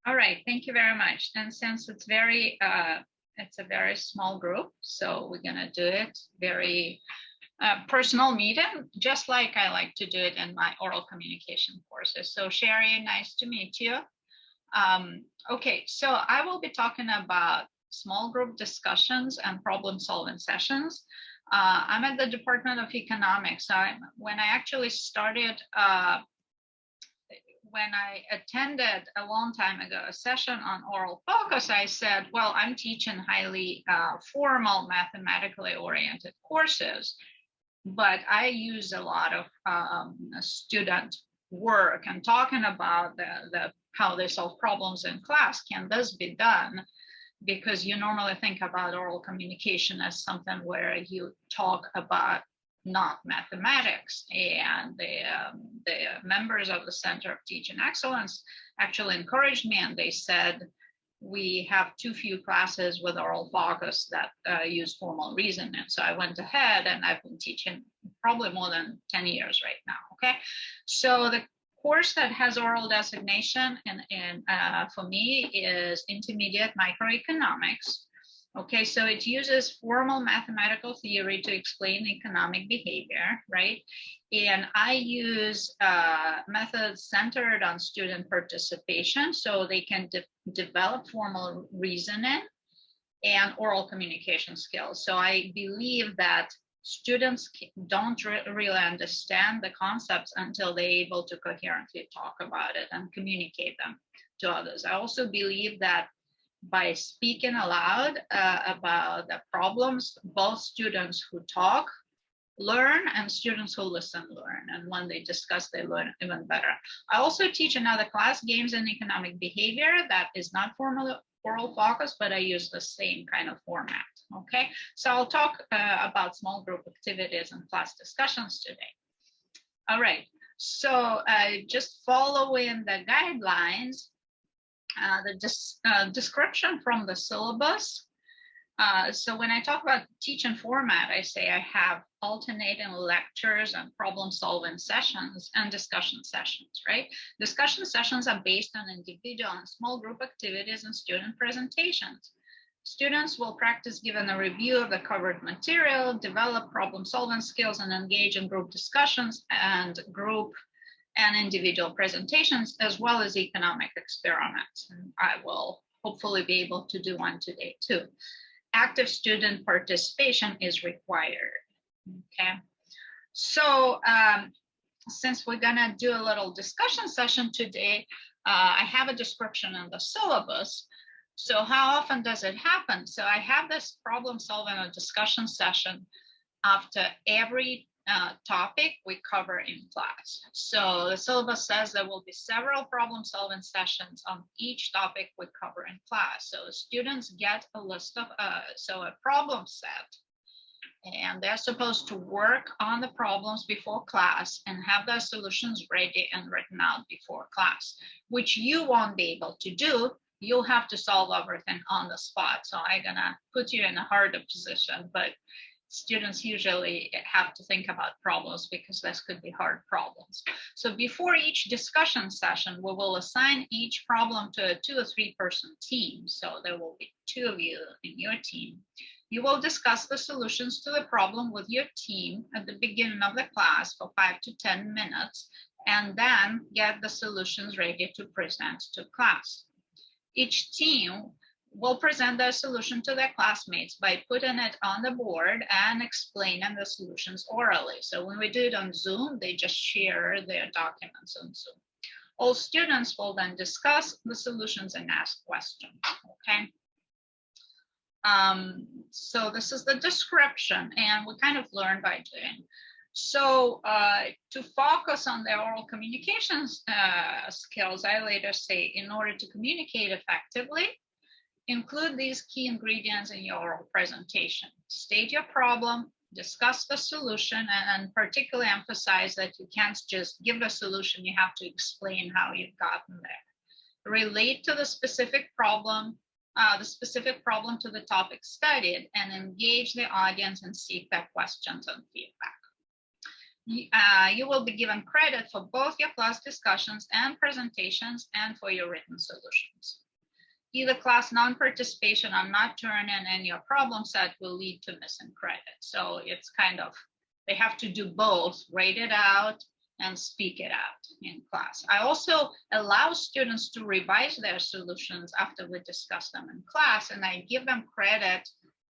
All right, thank you very much. And since it's a very small group, so we're gonna do it very personal meeting, just like I like to do it in my oral communication courses. So Sherry, nice to meet you. Okay, so I will be talking about small group discussions and problem solving sessions. I'm at the Department of Economics. When I actually started, when I attended a long time ago a session on oral focus, I said, well, I'm teaching highly formal mathematically oriented courses, but I use a lot of student work and talking about how they solve problems in class. Can this be done? Because you normally think about oral communication as something where you talk about not mathematics, and the members of the Center of Teaching Excellence actually encouraged me, and they said, we have too few classes with oral focus that use formal reasoning. So I went ahead and I've been teaching probably more than 10 years right now, okay? So the course that has oral designation for me is Intermediate Microeconomics. Okay, so it uses formal mathematical theory to explain economic behavior, right? And I use methods centered on student participation so they can develop formal reasoning and oral communication skills. So I believe that students don't really understand the concepts until they're able to coherently talk about it and communicate them to others. I also believe that by speaking aloud about the problems, both students who talk learn and students who listen learn. And when they discuss, they learn even better. I also teach another class, Games in Economic Behavior, that is not formal oral focus, but I use the same kind of format. Okay, so I'll talk about small group activities and class discussions today. All right, so just following the guidelines, the description from the syllabus. So when I talk about teaching format, I say I have alternating lectures and problem solving sessions and discussion sessions, right? Discussion sessions are based on individual and small group activities and student presentations. Students will practice giving a review of the covered material, develop problem solving skills, and engage in group discussions and group and individual presentations, as well as economic experiments. And I will hopefully be able to do one today too. Active student participation is required, okay? So since we're gonna do a little discussion session today, I have a description in the syllabus. So how often does it happen? So I have this problem solving or discussion session after every topic we cover in class. So the syllabus says there will be several problem-solving sessions on each topic we cover in class. So students get a list of, a problem set, and they're supposed to work on the problems before class and have their solutions ready and written out before class, which you won't be able to do. You'll have to solve everything on the spot. So I'm gonna put you in a harder position, but students usually have to think about problems because this could be hard problems. So before each discussion session, we will assign each problem to a 2 or 3 person team. So there will be 2 of you in your team. You will discuss the solutions to the problem with your team at the beginning of the class for 5 to 10 minutes, and then get the solutions ready to present to class. Each team will present their solution to their classmates by putting it on the board and explaining the solutions orally. So when we do it on Zoom, they just share their documents on Zoom. All students will then discuss the solutions and ask questions, okay? So this is the description, and we kind of learn by doing. So to focus on the oral communications skills, I later say, in order to communicate effectively, include these key ingredients in your oral presentation. State your problem, discuss the solution, and particularly emphasize that you can't just give the solution, you have to explain how you've gotten there. Relate to the specific problem to the topic studied, and engage the audience and seek their questions and feedback. You will be given credit for both your class discussions and presentations and for your written solutions. Either class non-participation or not turning in your problem set will lead to missing credit. So it's kind of, they have to do both, write it out and speak it out in class. I also allow students to revise their solutions after we discuss them in class, and I give them credit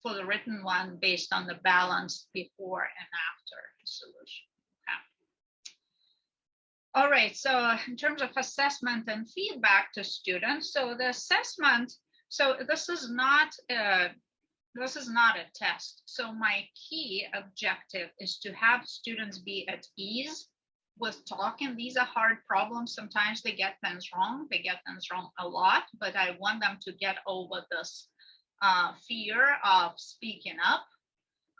for the written one based on the balance before and after the solution. All right, so in terms of assessment and feedback to students, so the assessment, so this is not a test. So my key objective is to have students be at ease with talking. These are hard problems. Sometimes they get things wrong. They get things wrong a lot, but I want them to get over this fear of speaking up.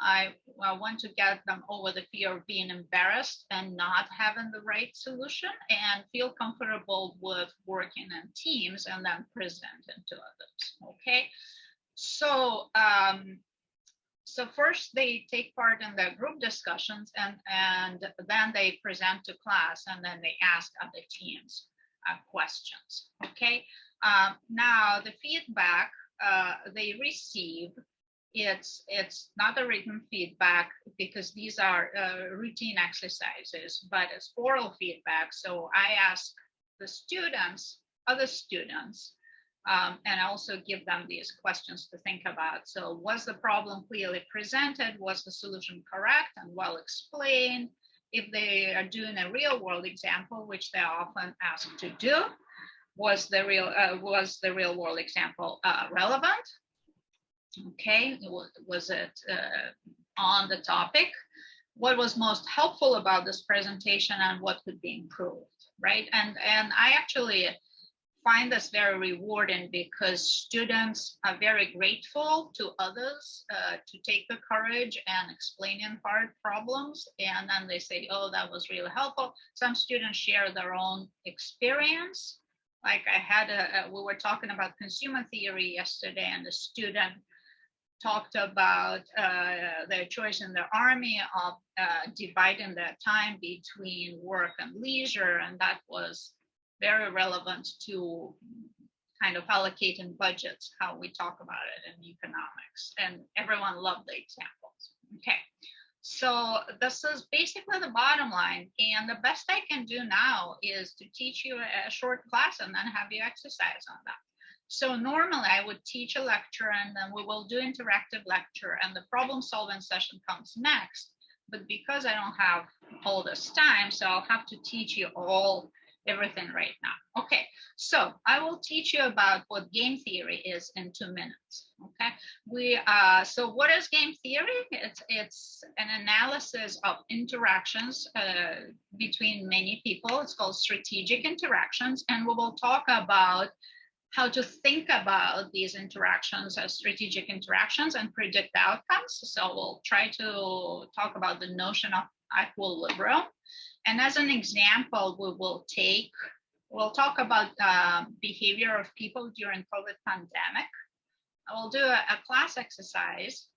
I want to get them over the fear of being embarrassed and not having the right solution, and feel comfortable with working in teams and then presenting to others, okay? So, so first they take part in the group discussions, and then they present to class, and then they ask other teams questions, okay? Now the feedback they receive, it's not a written feedback because these are routine exercises, but it's oral feedback. So I ask the students, other students, and I also give them these questions to think about. So was the problem clearly presented? Was the solution correct and well explained? If they are doing a real world example, which they're often asked to do, was the real world example relevant? Okay, was it on the topic? What was most helpful about this presentation and what could be improved, right? And I actually find this very rewarding because students are very grateful to others to take the courage and explaining hard problems. And then they say, oh, that was really helpful. Some students share their own experience. Like I had we were talking about consumer theory yesterday, and the student talked about their choice in the Army of dividing their time between work and leisure, and that was very relevant to kind of allocating budgets, how we talk about it in economics, and everyone loved the examples. Okay, so this is basically the bottom line, and the best I can do now is to teach you a short class and then have you exercise on that. So normally I would teach a lecture, and then we will do interactive lecture, and the problem solving session comes next. But because I don't have all this time, so I'll have to teach you all everything right now. Okay, so I will teach you about what game theory is in 2 minutes. Okay, so what is game theory? It's an analysis of interactions between many people. It's called strategic interactions, and we will talk about how to think about these interactions as strategic interactions and predict outcomes. So we'll try to talk about the notion of equilibrium. And as an example, we'll talk about behavior of people during COVID pandemic. I will do a class exercise.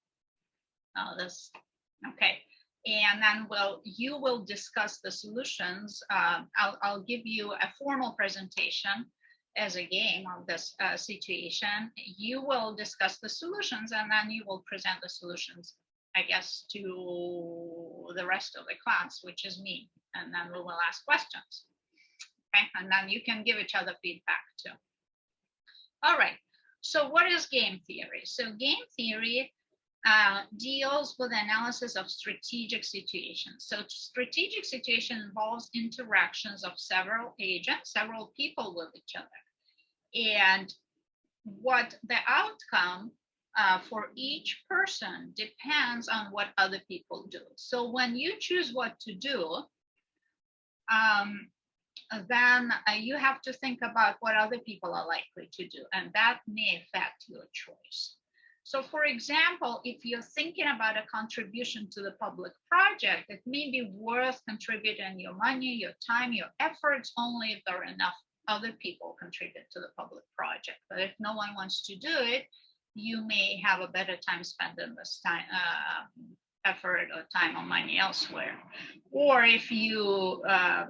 Okay. And then you will discuss the solutions. I'll give you a formal presentation as a game of this situation. You will discuss the solutions, and then you will present the solutions, I guess, to the rest of the class, which is me. And then we will ask questions. Okay, and then you can give each other feedback too. All right, so what is game theory? So game theory deals with analysis of strategic situations. So strategic situation involves interactions of several agents, several people with each other. And what the outcome for each person depends on what other people do. So when you choose what to do, then you have to think about what other people are likely to do, and that may affect your choice. So for example, if you're thinking about a contribution to the public project, it may be worth contributing your money, your time, your efforts only if there are enough other people contribute to the public project. But if no one wants to do it, you may have a better time spending this time, effort or time or money elsewhere. Or if you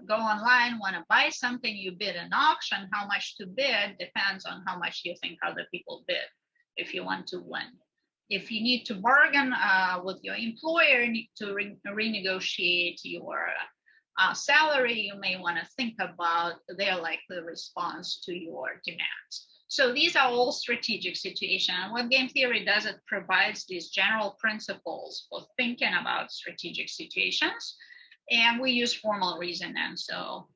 go online, want to buy something, you bid an auction. How much to bid depends on how much you think other people bid if you want to win. If you need to bargain with your employer, need to renegotiate your salary, you may want to think about their likely response to your demands. So these are all strategic situations. And what game theory does, it provides these general principles for thinking about strategic situations. And we use formal reasoning. So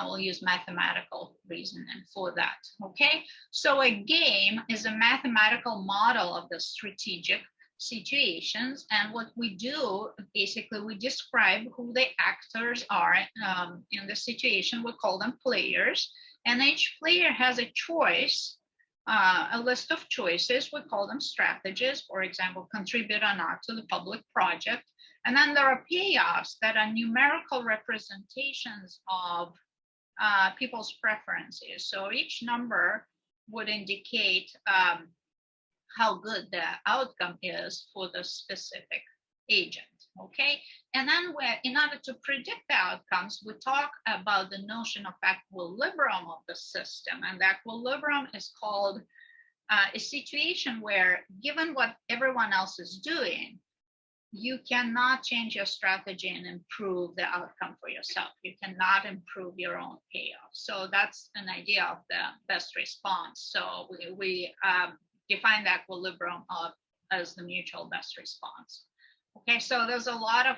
we'll use mathematical reasoning for that. Okay, so a game is a mathematical model of the strategic situations. And what we do, basically, we describe who the actors are in the situation. We call them players. And each player has a choice, a list of choices. We call them strategies. For example, contribute or not to the public project. And then there are payoffs that are numerical representations of people's preferences. So each number would indicate how good the outcome is for the specific agent. Okay, and then in order to predict the outcomes, we talk about the notion of equilibrium of the system. And the equilibrium is called a situation where, given what everyone else is doing, you cannot change your strategy and improve the outcome for yourself. You cannot improve your own payoff. So that's an idea of the best response. So we define the equilibrium as the mutual best response. Okay, so there's a lot of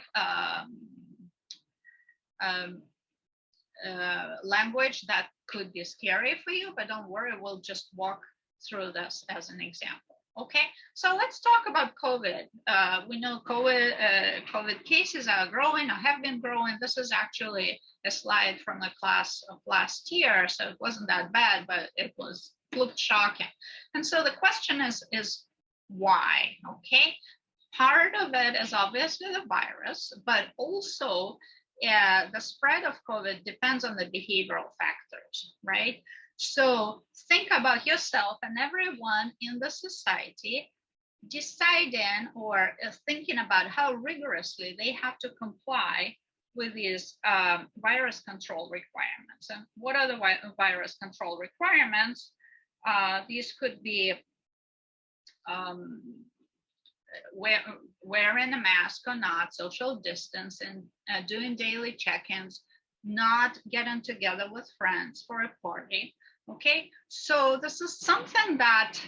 language that could be scary for you, but don't worry, we'll just walk through this as an example. Okay, so let's talk about COVID. We know COVID cases are growing or have been growing. This is actually a slide from the class of last year, so it wasn't that bad, but it looked shocking. And so the question is why? Okay. Part of it is obviously the virus, but also the spread of COVID depends on the behavioral factors, right? So think about yourself and everyone in the society deciding or thinking about how rigorously they have to comply with these virus control requirements. And what are the virus control requirements? These could be wearing a mask or not, social distance, and doing daily check-ins, not getting together with friends for a party. Okay, so this is something that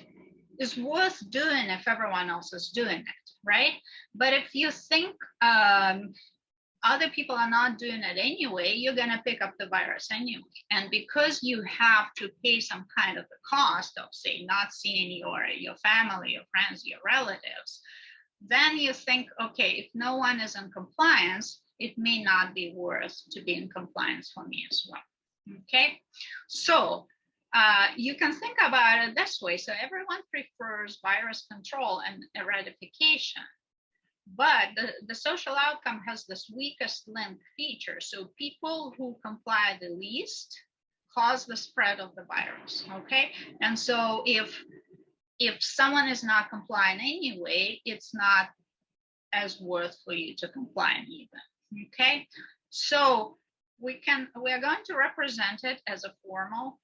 is worth doing if everyone else is doing it, right? But if you think other people are not doing it anyway, you're going to pick up the virus anyway. And because you have to pay some kind of the cost of, say, not seeing your family, your friends, your relatives, then you think, okay, if no one is in compliance, it may not be worth to be in compliance for me as well. Okay, so you can think about it this way. So everyone prefers virus control and eradication. But the social outcome has this weakest link feature. So people who comply the least cause the spread of the virus, okay? And so if someone is not complying anyway, it's not as worth for you to comply even, okay? So we are going to represent it as a formal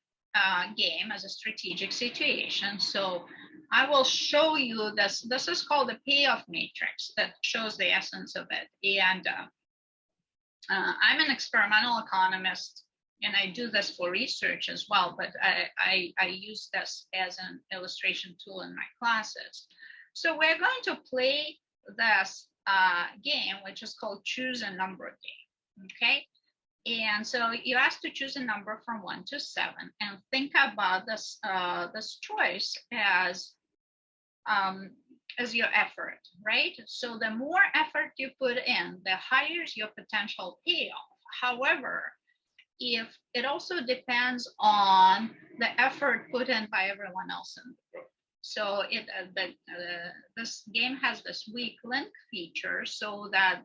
game, as a strategic situation. So I will show you this. This is called the payoff matrix that shows the essence of it. And I'm an experimental economist, and I do this for research as well, but I use this as an illustration tool in my classes. So we're going to play this game, which is called choose a number game, okay? And so you asked to choose a number from 1 to 7 and think about this, this choice as your effort, right? So the more effort you put in, the higher is your potential payoff. However, if it also depends on the effort put in by everyone else in the group. So this game has this weak link feature so that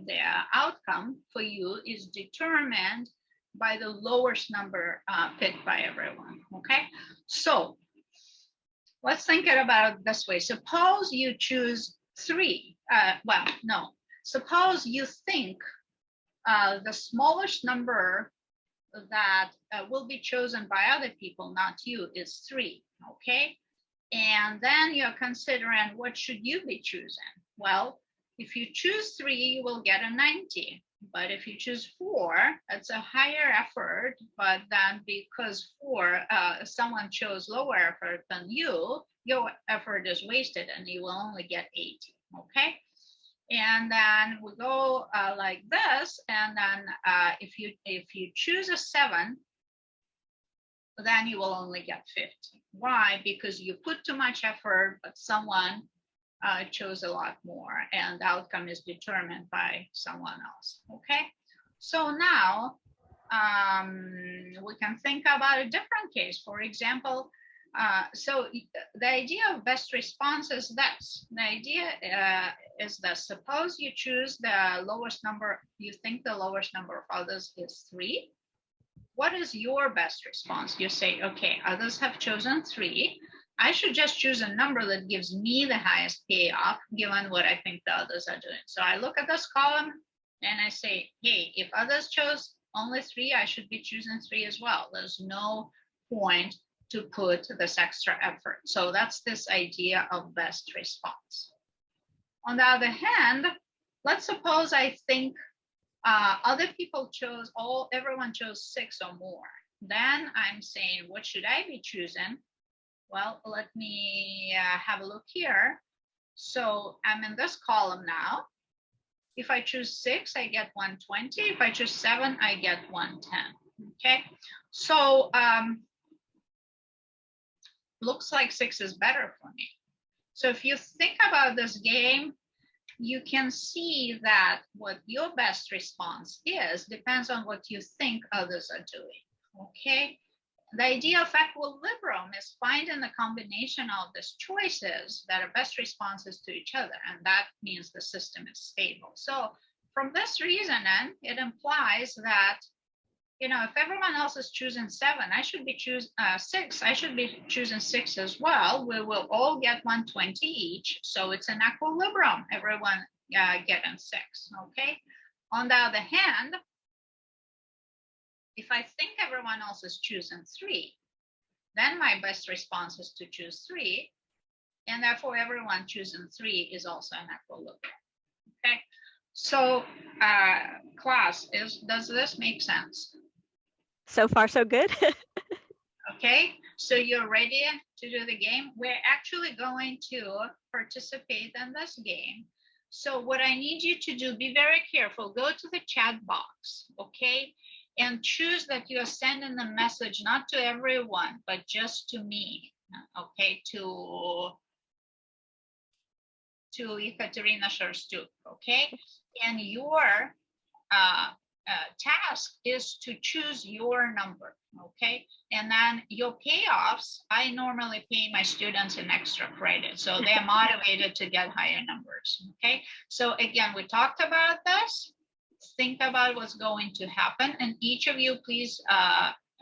the outcome for you is determined by the lowest number picked by everyone, okay? So let's think about it this way. Suppose you choose 3. Well, no. Suppose you think the smallest number that will be chosen by other people, not you, is 3, okay? And then you're considering what should you be choosing? Well, if you choose 3, you will get a 90. But if you choose 4, it's a higher effort, but then because 4, someone chose lower effort than you, your effort is wasted and you will only get 80, okay? And then we go like this, and then if you choose a 7, then you will only get 50. Why? Because you put too much effort, but someone chose a lot more, and the outcome is determined by someone else, okay? So now we can think about a different case. For example, so the idea of best response is this. The idea is that suppose you choose the lowest number, you think the lowest number of others is 3. What is your best response? You say, okay, others have chosen 3. I should just choose a number that gives me the highest payoff given what I think the others are doing. So I look at this column and I say, hey, if others chose only 3, I should be choosing 3 as well. There's no point to put this extra effort. So that's this idea of best response. On the other hand, let's suppose I think other people chose, everyone chose 6 or more. Then I'm saying, what should I be choosing? Well, let me have a look here. So I'm in this column now. If I choose 6, I get 120. If I choose 7, I get 110. Okay, so looks like 6 is better for me. So if you think about this game, you can see that what your best response is depends on what you think others are doing, okay? The idea of equilibrium is finding the combination of these choices that are best responses to each other, and that means the system is stable. So from this reasoning, it implies that, you know, if everyone else is choosing 7, I should be choosing 6. I should be choosing 6 as well. We will all get 120 each. So it's an equilibrium, everyone getting 6, okay? On the other hand, if I think everyone else is choosing 3, then my best response is to choose 3. And therefore, everyone choosing 3 is also an equilibrium, okay? So class, does this make sense? So far, so good. Okay, so you're ready to do the game? We're actually going to participate in this game. So what I need you to do, be very careful, go to the chat box, okay? And choose that you are sending the message, not to everyone, but just to me, okay? To Ekaterina Sherstyuk, okay? And your task is to choose your number, okay? And then your payoffs, I normally pay my students an extra credit, so they're motivated to get higher numbers, okay? So again, we talked about this. Think about what's going to happen, and each of you, please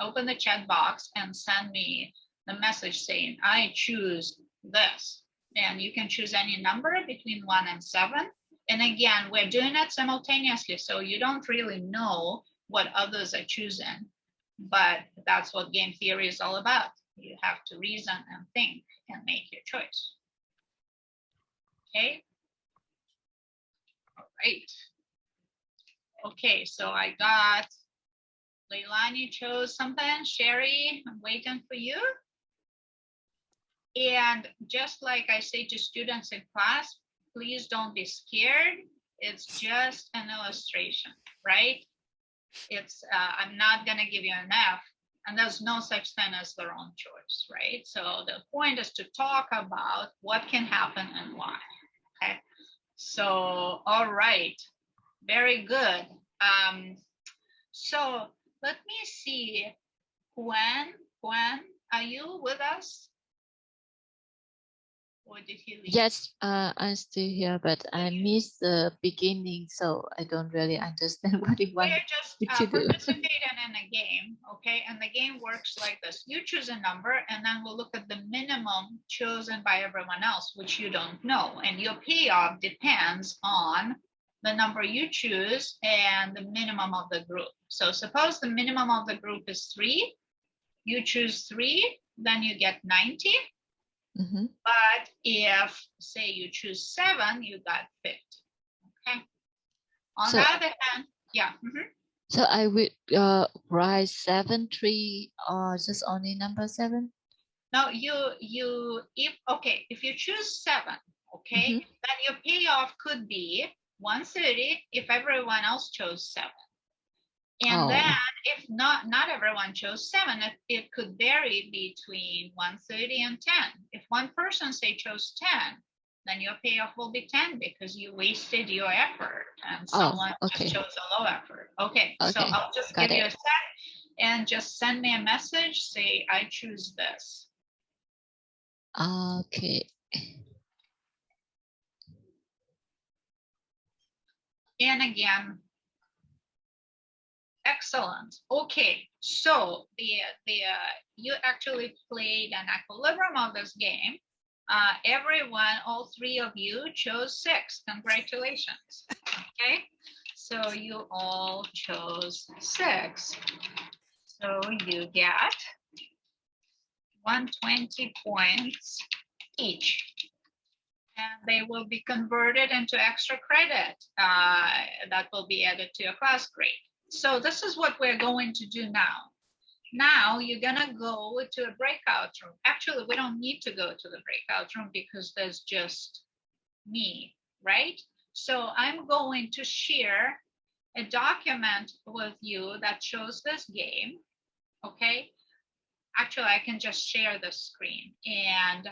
open the chat box and send me the message saying, I choose this. And you can choose any number between 1 and 7. And again, we're doing it simultaneously, so you don't really know what others are choosing, but that's what game theory is all about. You have to reason and think and make your choice. Okay. All right. Okay, so I got Leilani chose something. Sherry, I'm waiting for you. And just like I say to students in class, please don't be scared. It's just an illustration, right? It's I'm not gonna give you an F, and there's no such thing as the wrong choice, right? So the point is to talk about what can happen and why. Okay. So all right, very good. So let me see, Gwen, are you with us? Or did he leave? Yes, I'm still here, but I missed the beginning, so I don't really understand what you want We're just me to do. participating in a game, okay? And the game works like this. You choose a number, and then we'll look at the minimum chosen by everyone else, which you don't know. And your payoff depends on the number you choose and the minimum of the group. So suppose the minimum of the group is 3. You choose 3, then you get 90. Mm-hmm. But if, say, you choose 7, you got 50. Okay. On So, the other hand, yeah. Mm-hmm. So I would write 7, 3, or just only number 7? No, if you choose 7, okay, then your payoff could be 130 if everyone else chose 7. And then if not everyone chose 7, it could vary between 130 and 10. If one person say chose 10, then your payoff will be 10 because you wasted your effort and someone just chose a low effort. Okay, so I'll just give you a sec and just send me a message, say I choose this. Okay. And again, excellent. Okay, so you actually played an equilibrium of this game. Everyone, all 3 of you chose 6. Congratulations. Okay, so you all chose 6. So you get 120 points each. And they will be converted into extra credit that will be added to your class grade. So this is what we're going to do now. Now you're gonna go to a breakout room. Actually, we don't need to go to the breakout room because there's just me, right? So I'm going to share a document with you that shows this game, okay? Actually, I can just share the screen and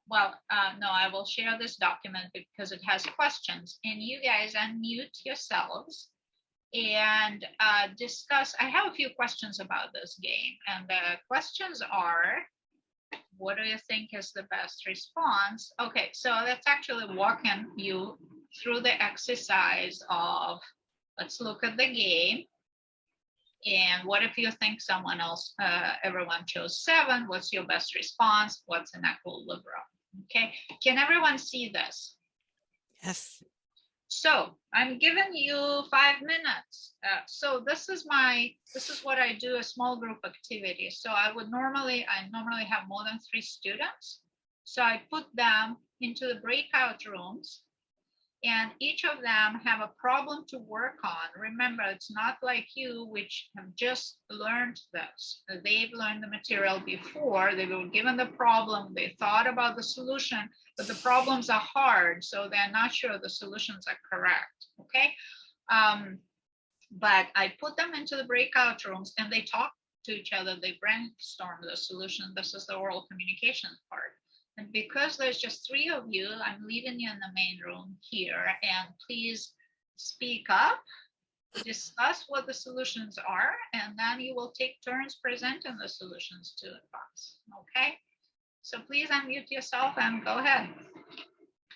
well, no, I will share this document because it has questions and you guys unmute yourselves and discuss. I have a few questions about this game and the questions are, what do you think is the best response? Okay, so let's actually walk you through the exercise of, let's look at the game. And what if you think someone else, everyone chose 7, what's your best response? What's an equilibrium? Okay, can everyone see this? Yes. So I'm giving you 5 minutes. So this is what I do, a small group activity. So I normally have more than 3 students. So I put them into the breakout rooms and each of them have a problem to work on. Remember, it's not like you, which have just learned this. They've learned the material before, they were given the problem, they thought about the solution, but the problems are hard, so they're not sure the solutions are correct, okay? But I put them into the breakout rooms and they talk to each other, they brainstorm the solution. This is the oral communication part. And because there's just 3 of you, I'm leaving you in the main room here, and please speak up, discuss what the solutions are, and then you will take turns presenting the solutions to the class, okay? So please unmute yourself and go ahead.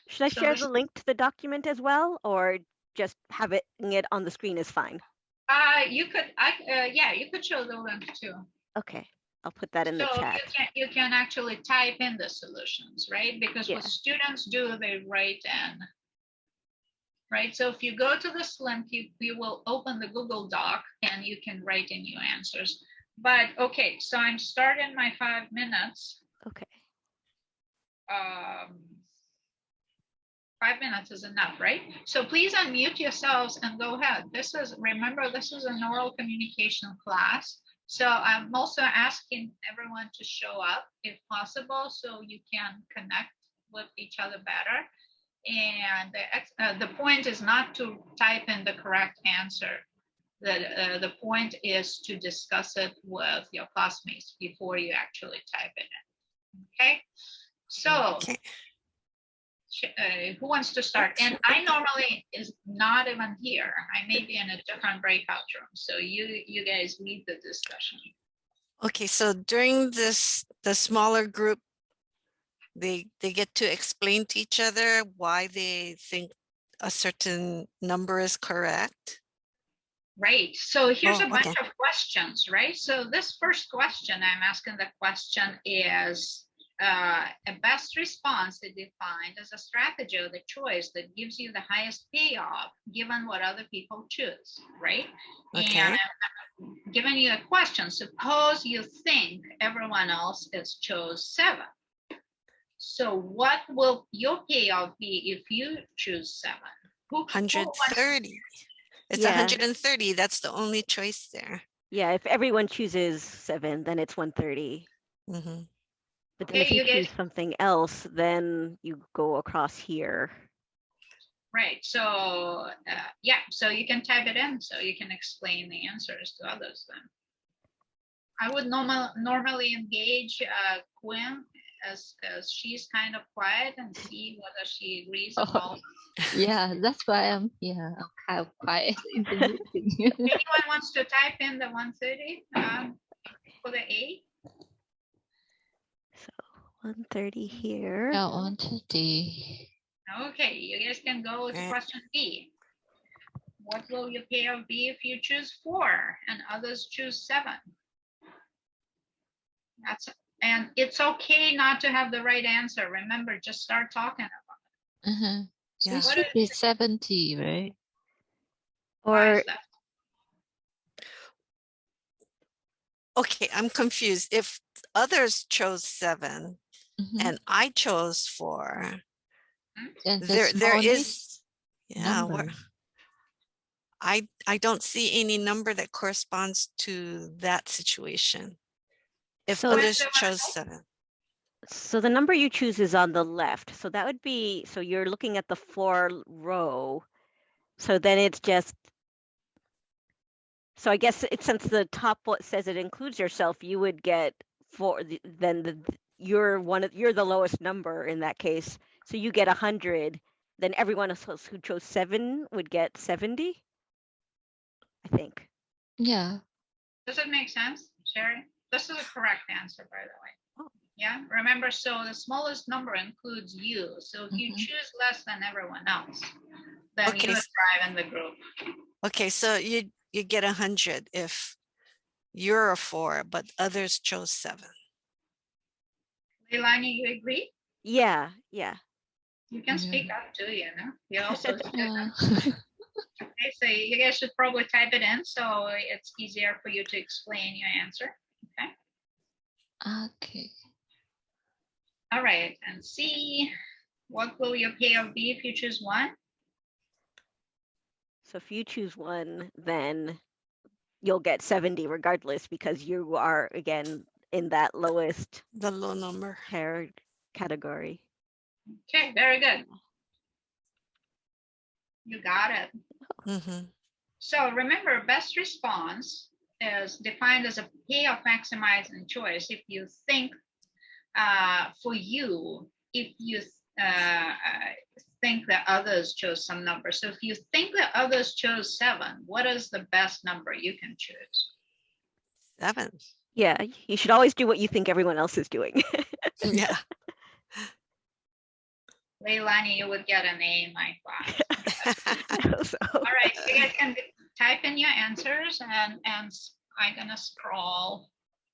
Should I share the link to the document as well, or just having it on the screen is fine? You could, yeah, you could show the link too. Okay, I'll put that in the So chat. you can actually type in the solutions, right? Because what students do, they write in, right? So if you go to this link, you will open the Google Doc and you can write in your answers. But okay, so I'm starting my 5 minutes. Okay. 5 minutes is enough, right? So please unmute yourselves and go ahead. Remember, this is an oral communication class. So I'm also asking everyone to show up if possible, so you can connect with each other better. And the point is not to type in the correct answer. The point is to discuss it with your classmates before you actually type it in. Okay? So who wants to start? And I normally is not even here. I may be in a different breakout room. So you guys lead the discussion. Okay, so during the smaller group, they get to explain to each other why they think a certain number is correct. Right. So here's a bunch of questions, right? So this first question, I'm asking the question is, a best response is defined as a strategy or the choice that gives you the highest payoff given what other people choose, right? Okay. And I'm giving you a question. Suppose you think everyone else has chose 7. So what will your payoff be if you choose 7? 130. It's 130. That's the only choice there. Yeah, if everyone chooses 7, then it's 130. Mm-hmm. But then if you choose something else, then you go across here. Right. So yeah, so you can type it in so you can explain the answers to others then. I would normally engage Quinn as she's kind of quiet and see whether she agrees with all. Yeah, that's why I'm here. I'm kind of quiet in the meeting. Anyone wants to type in the 130 for the A? So 130 here. Yeah, 130. Okay, you guys can go to question B. What will your payoff be if you choose 4 and others choose 7? And it's okay not to have the right answer. Remember, just start talking about it. So it should be 70, right? Or okay, I'm confused. If others chose 7 and I chose 4, there is I don't see any number that corresponds to that situation. If others chose 7. So the number you choose is on the left. So that would be, so you're looking at the 4 row. So then it's just, so I guess since the top what says it includes yourself, you would get 4, then you're the lowest number in that case. So you get 100, then everyone else who chose 7 would get 70, I think. Yeah. Does it make sense, Sherry? This is a correct answer, by the way. Yeah, remember, so the smallest number includes you. So if you choose less than everyone else, then you thrive in the group. Okay, so you get 100 if you're a 4, but others chose 7. Leilani, you agree? Yeah. You can speak up too, you know. You also okay, so you guys should probably type it in so it's easier for you to explain your answer. Okay. All right, and C, what will your payoff be if you choose 1? So if you choose 1, then you'll get 70 regardless because you are, again, in that lowest the low number category. Okay, very good. You got it. Mm-hmm. So remember, best response is defined as a payoff maximizing choice. If you think for you, if you think that others chose some number. So if you think that others chose 7, what is the best number you can choose? 7. Yeah, you should always do what you think everyone else is doing. Yeah. Leilani, you would get an A in my class. All right, you guys can type in your answers, and I'm gonna scroll.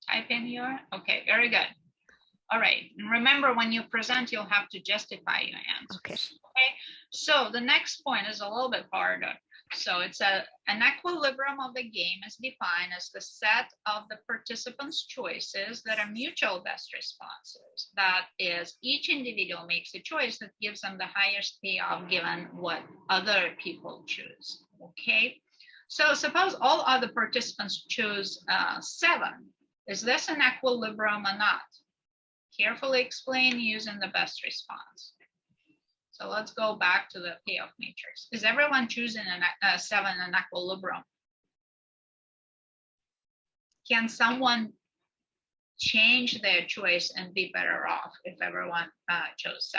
Type in your, okay, very good. All right, and remember, when you present, you'll have to justify your answers. Okay. So the next point is a little bit harder. So it's an equilibrium of the game is defined as the set of the participants' choices that are mutual best responses. That is, each individual makes a choice that gives them the highest payoff given what other people choose. Okay. So suppose all other participants choose 7. Is this an equilibrium or not? Carefully explain using the best response. So let's go back to the payoff matrix. Is everyone choosing a 7 an equilibrium? Can someone change their choice and be better off if everyone chose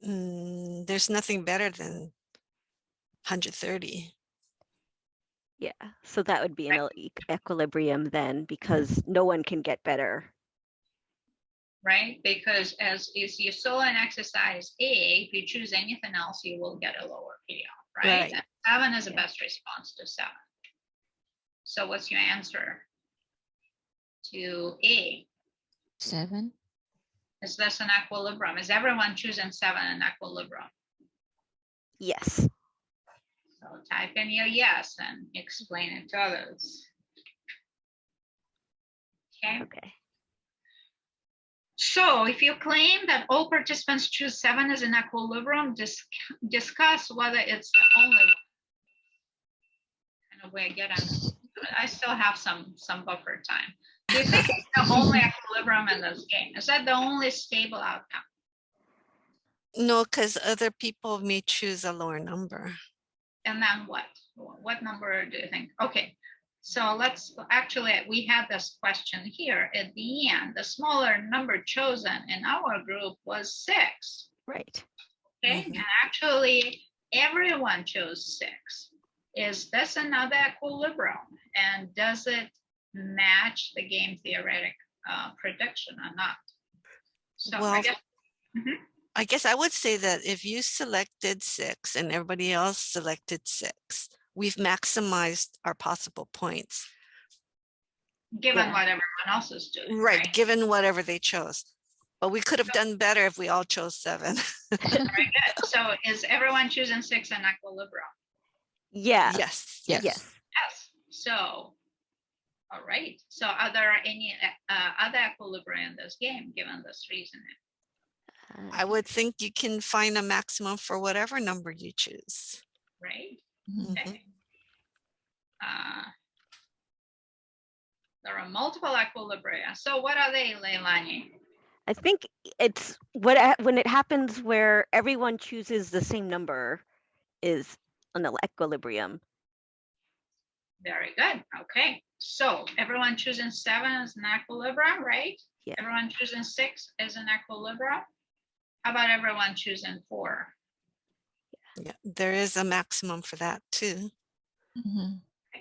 7? There's nothing better than 130. Yeah, so that would be an equilibrium then, because no one can get better. Right? Because as you saw in exercise A, if you choose anything else, you will get a lower payoff, right? And 7 is the best response to 7. So what's your answer to A? 7. Is this an equilibrium? Is everyone choosing 7 an equilibrium? Yes. So type in your yes and explain it to others. Okay. So if you claim that all participants choose 7 as an equilibrium, discuss whether it's the only one. Kind of way I still have some buffer time. Do you think it's the only equilibrium in this game? Is that the only stable outcome? No, because other people may choose a lower number. And then what? What number do you think? Okay. So let's actually, we had this question here at the end. The smaller number chosen in our group was 6. Right. Okay. Mm-hmm. And actually, everyone chose 6. Is this another equilibrium? And does it match the game theoretic prediction or not? So well, mm-hmm. I guess I would say that if you selected 6 and everybody else selected 6, we've maximized our possible points. Given what everyone else is doing. Right, given whatever they chose. But we could have done better if we all chose 7. Very good. So is everyone choosing 6 an equilibrium? Yeah. Yes. Yes. So, all right. So are there any other equilibria in this game given this reasoning? I would think you can find a maximum for whatever number you choose. Right. Mm-hmm. Okay. There are multiple equilibria. So what are they, Leilani? I think it's when it happens where everyone chooses the same number is an equilibrium. Very good. Okay. So everyone choosing 7 is an equilibrium, right? Yeah. Everyone choosing 6 is an equilibrium. How about everyone choosing 4? Yeah, there is a maximum for that too. Mm-hmm.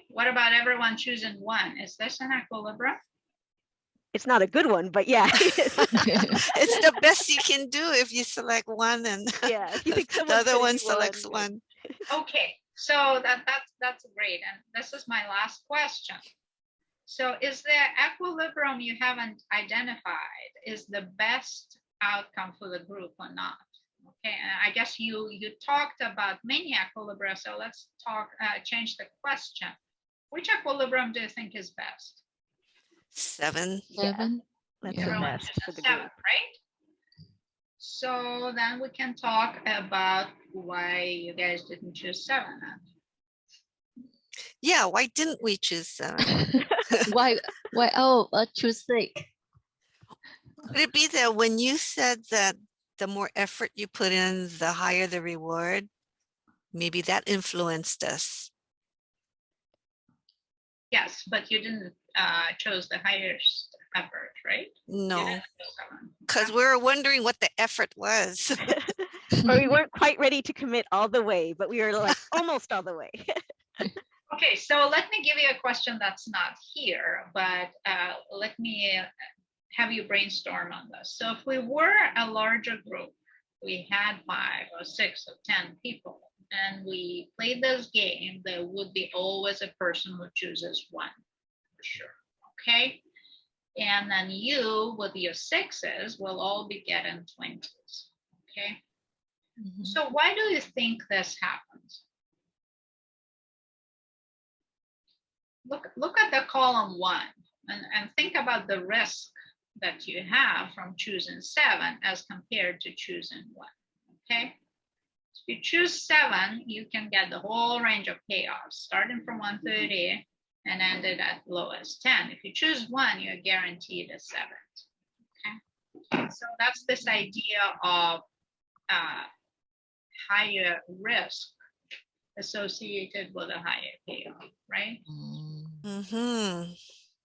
What about everyone choosing 1? Is this an equilibrium? It's not a good one, but yeah. It's the best you can do if you select 1 and if you think the other one selects 1. Okay, so that's great. And this is my last question. So is the equilibrium you haven't identified is the best outcome for the group or not? Okay, and I guess you talked about many equilibria, so let's change the question. Which equilibrium do you think is best? 7. Yeah. That's the best for the 7, group. right? So then we can talk about why you guys didn't choose 7. Yeah, why didn't we choose 7? Why? Oh, choose 6. Could it be that when you said that the more effort you put in, the higher the reward? Maybe that influenced us. Yes, but you didn't chose the highest effort, right? No, because we were wondering what the effort was. Or we weren't quite ready to commit all the way, but we were like almost all the way. Okay, so let me give you a question that's not here, but let me have you brainstorm on this. So if we were a larger group, we had 5 or 6 or 10 people, and we played this game, there would be always a person who chooses 1, for sure, okay? And then you, with your 6s, will all be getting 20s, okay? Mm-hmm. So why do you think this happens? Look at the column 1 and think about the risk that you have from choosing 7 as compared to choosing 1, okay? If you choose 7, you can get the whole range of payoffs, starting from 130 and ended at lowest 10. If you choose 1, you're guaranteed a 7, okay? So that's this idea of higher risk associated with a higher payoff, right? Mm-hmm.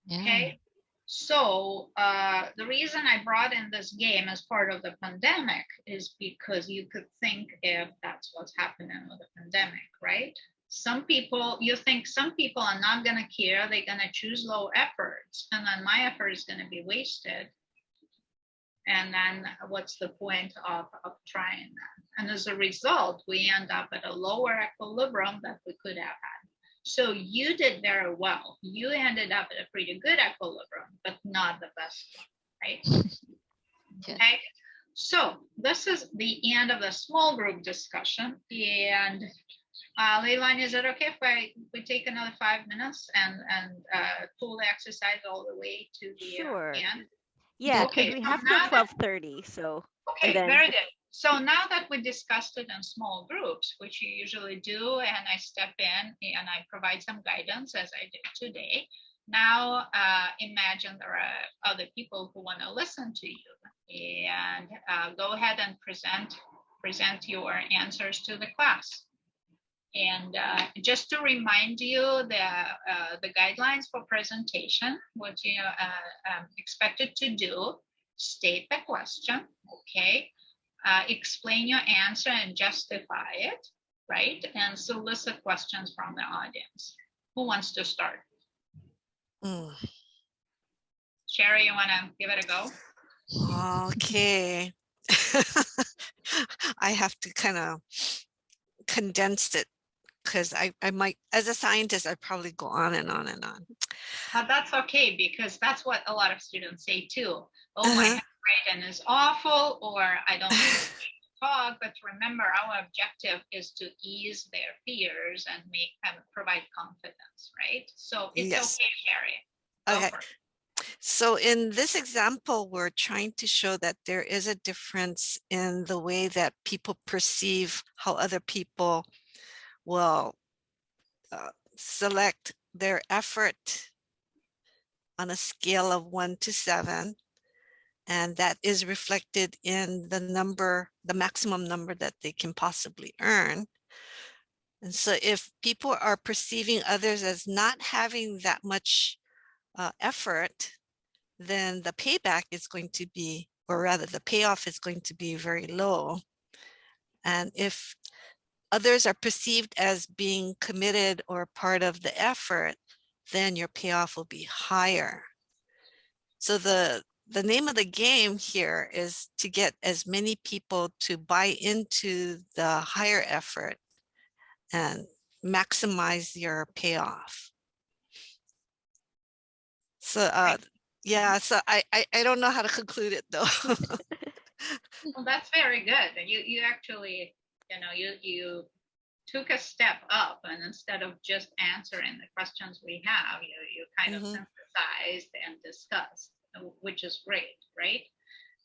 Yeah. Okay, so the reason I brought in this game as part of the pandemic is because you could think if that's what's happening with the pandemic, right? Some people, you think some people are not going to care, they're going to choose low efforts, and then my effort is going to be wasted. And then what's the point of trying that? And as a result, we end up at a lower equilibrium that we could have had. So you did very well. You ended up at a pretty good equilibrium, but not the best one, right? Okay. So this is the end of the small group discussion. And Leilani, is it okay if we take another 5 minutes and pull the exercise all the way to the end? Yeah, because Okay, we so have till now 12:30. So okay, very good. So now that we discussed it in small groups, which you usually do, and I step in and I provide some guidance as I did today. Now imagine there are other people who want to listen to you, and go ahead and present your answers to the class. And just to remind you, the guidelines for presentation, what you expected to do: state the question, okay, explain your answer and justify it, right, and solicit questions from the audience. Who wants to start? Sherry, you want to give it a go? Okay. I have to kind of condense it, because I might, as a scientist, I probably go on and on and on. That's okay, because that's what a lot of students say too. Oh, my handwriting is awful, or I don't want to talk. But remember, our objective is to ease their fears and provide confidence, right? So it's okay, Sherry. Okay. So in this example, we're trying to show that there is a difference in the way that people perceive how other people will select their effort on a scale of 1 to 7. And that is reflected in the number, the maximum number that they can possibly earn. And so if people are perceiving others as not having that much effort, then the payback is going to be, or rather the payoff is going to be very low. And if others are perceived as being committed or part of the effort, then your payoff will be higher. So the name of the game here is to get as many people to buy into the higher effort and maximize your payoff. So yeah, so I don't know how to conclude it though. Well, that's very good. You actually, you took a step up, and instead of just answering the questions we have, you kind of synthesized and discussed, which is great, right?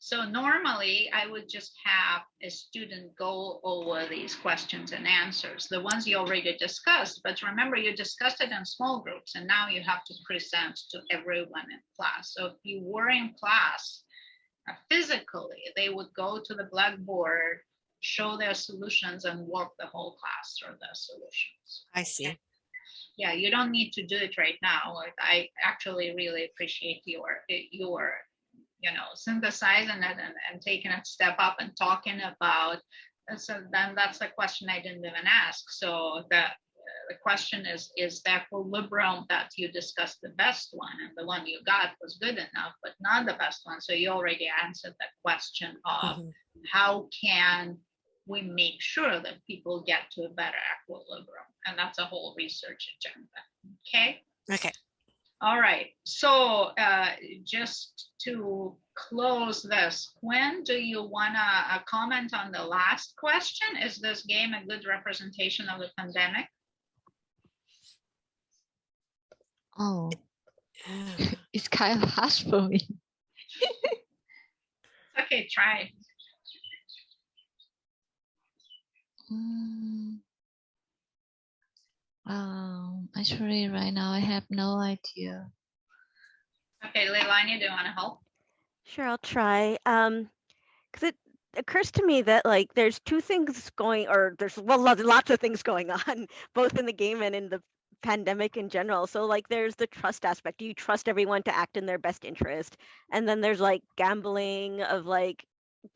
So normally I would just have a student go over these questions and answers, the ones you already discussed. But remember, you discussed it in small groups, and now you have to present to everyone in class. So if you were in class physically, they would go to the blackboard, show their solutions, and walk the whole class through their solutions. I see. Yeah, you don't need to do it right now. I actually really appreciate your synthesizing it and taking a step up and talking about. So then that's the question I didn't even ask. So the question is the equilibrium that you discussed the best one, and the one you got was good enough, but not the best one. So you already answered the question of how can we make sure that people get to a better equilibrium, and that's a whole research agenda. Okay. Okay. All right. So just to close this, Quinn, do you want to comment on the last question? Is this game a good representation of the pandemic? Oh, it's kind of harsh for me. Okay, try. Actually, right now I have no idea. Okay, Leilani, do you want to help? Sure, I'll try. Because it occurs to me that like there's two things going, or there's lots of things going on, both in the game and in the pandemic in general. So like there's the trust aspect. Do you trust everyone to act in their best interest? And then there's like gambling of like,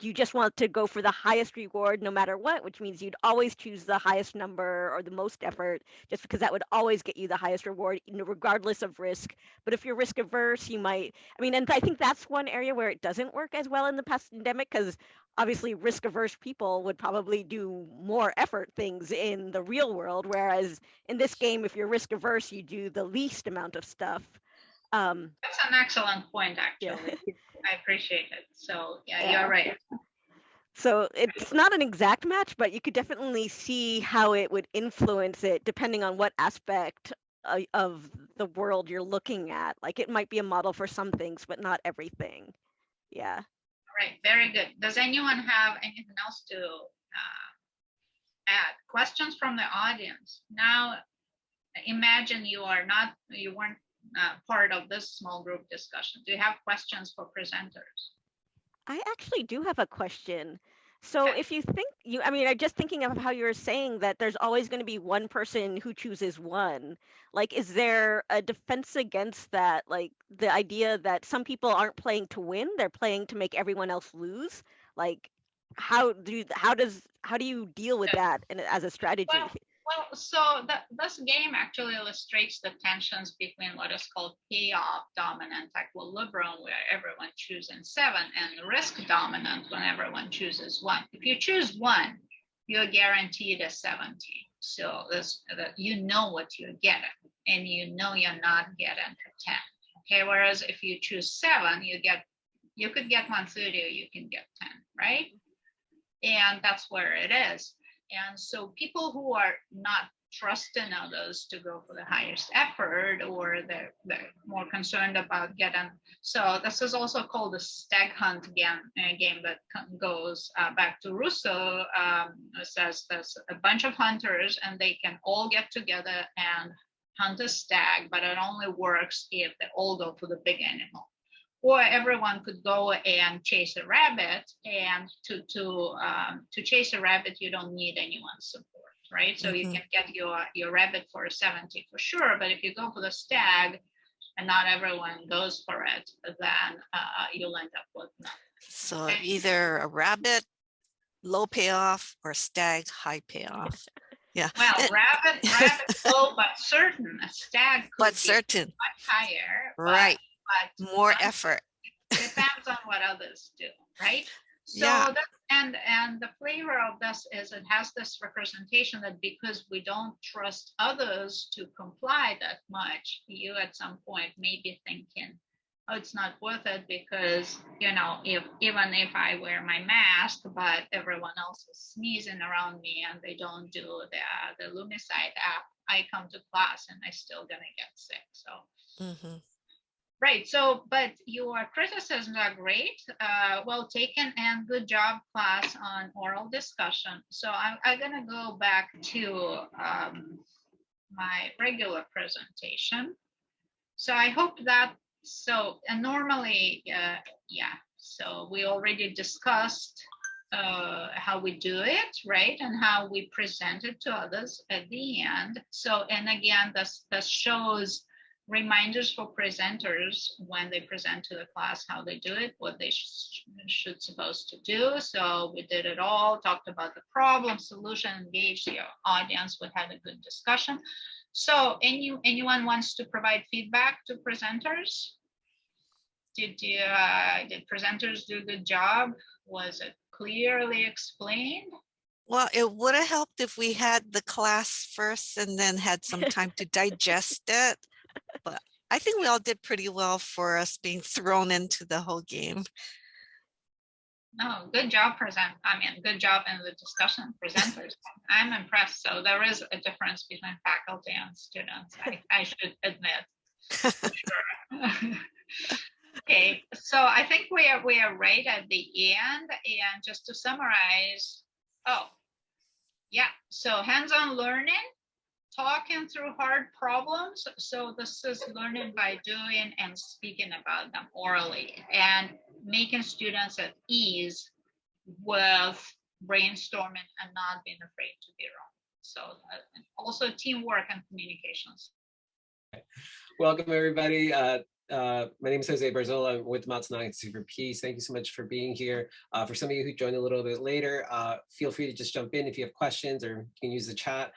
you just want to go for the highest reward no matter what, which means you'd always choose the highest number or the most effort, just because that would always get you the highest reward, regardless of risk. But if you're risk averse, you might, and I think that's one area where it doesn't work as well in the pandemic, because obviously risk averse people would probably do more effort things in the real world, whereas in this game, if you're risk averse, you do the least amount of stuff. That's an excellent point, actually. Yeah. I appreciate it. So yeah, you're right. So it's not an exact match, but you could definitely see how it would influence it depending on what aspect of the world you're looking at. Like it might be a model for some things, but not everything. Yeah. All right, very good. Does anyone have anything else to add? Questions from the audience. Now, imagine you weren't part of this small group discussion. Do you have questions for presenters? I actually do have a question. So if you think I'm just thinking of how you were saying that there's always going to be one person who chooses one. Like, is there a defense against that? Like the idea that some people aren't playing to win, they're playing to make everyone else lose. Like, how do you deal with that as a strategy? Well, so this game actually illustrates the tensions between what is called payoff dominant equilibrium, where everyone chooses 7, and risk dominant, when everyone chooses 1. If you choose 1, you're guaranteed a 70. So you know what you're getting, and you know you're not getting a 10. Okay, whereas if you choose 7, you could get 130 or you can get 10, right? And that's where it is. And so people who are not trusting others to go for the highest effort, or they're more concerned about getting, so this is also called the stag hunt game that goes back to Rousseau. It says there's a bunch of hunters and they can all get together and hunt a stag, but it only works if they all go for the big animal. Or everyone could go and chase a rabbit, and to chase a rabbit, you don't need anyone's support, right? So you can get your rabbit for a 70 for sure, but if you go for the stag and not everyone goes for it, then you'll end up with nothing. So either a rabbit, low payoff, or stag, high payoff. Yeah. Well, rabbit low, but certain. A stag could be much higher. Right. But more effort. It depends on what others do, right? So yeah. And the flavor of this is it has this representation that because we don't trust others to comply that much, you at some point may be thinking, oh, it's not worth it because, even if I wear my mask, but everyone else is sneezing around me and they don't do the Lumicide app, I come to class and I still gonna get sick. So Right. So, but your criticisms are great, well taken, and good job, class, on oral discussion. So I'm going to go back to my regular presentation. So I hope that, so, and normally, yeah, so we already discussed how we do it, right? And how we present it to others at the end. So, and again, this shows reminders for presenters when they present to the class, how they do it, what they should supposed to do. So we did it all, talked about the problem, solution, engaged the audience, we had a good discussion. So anyone wants to provide feedback to presenters? Did presenters do a good job? Was it clearly explained? Well, it would have helped if we had the class first and then had some time to digest it. But I think we all did pretty well for us being thrown into the whole game. No, good job, good job in the discussion, presenters. I'm impressed. So there is a difference between faculty and students, I should admit. Sure. Okay, so I think we are right at the end. And just to summarize, so hands-on learning, talking through hard problems. So this is learning by doing and speaking about them orally, and making students at ease with brainstorming and not being afraid to be wrong. So also teamwork and communications. Welcome, everybody. My name is Jose Barzola. I'm with Matsunaga Institute for Peace. Thank you so much for being here. For some of you who joined a little bit later, feel free to just jump in if you have questions, or you can use the chat.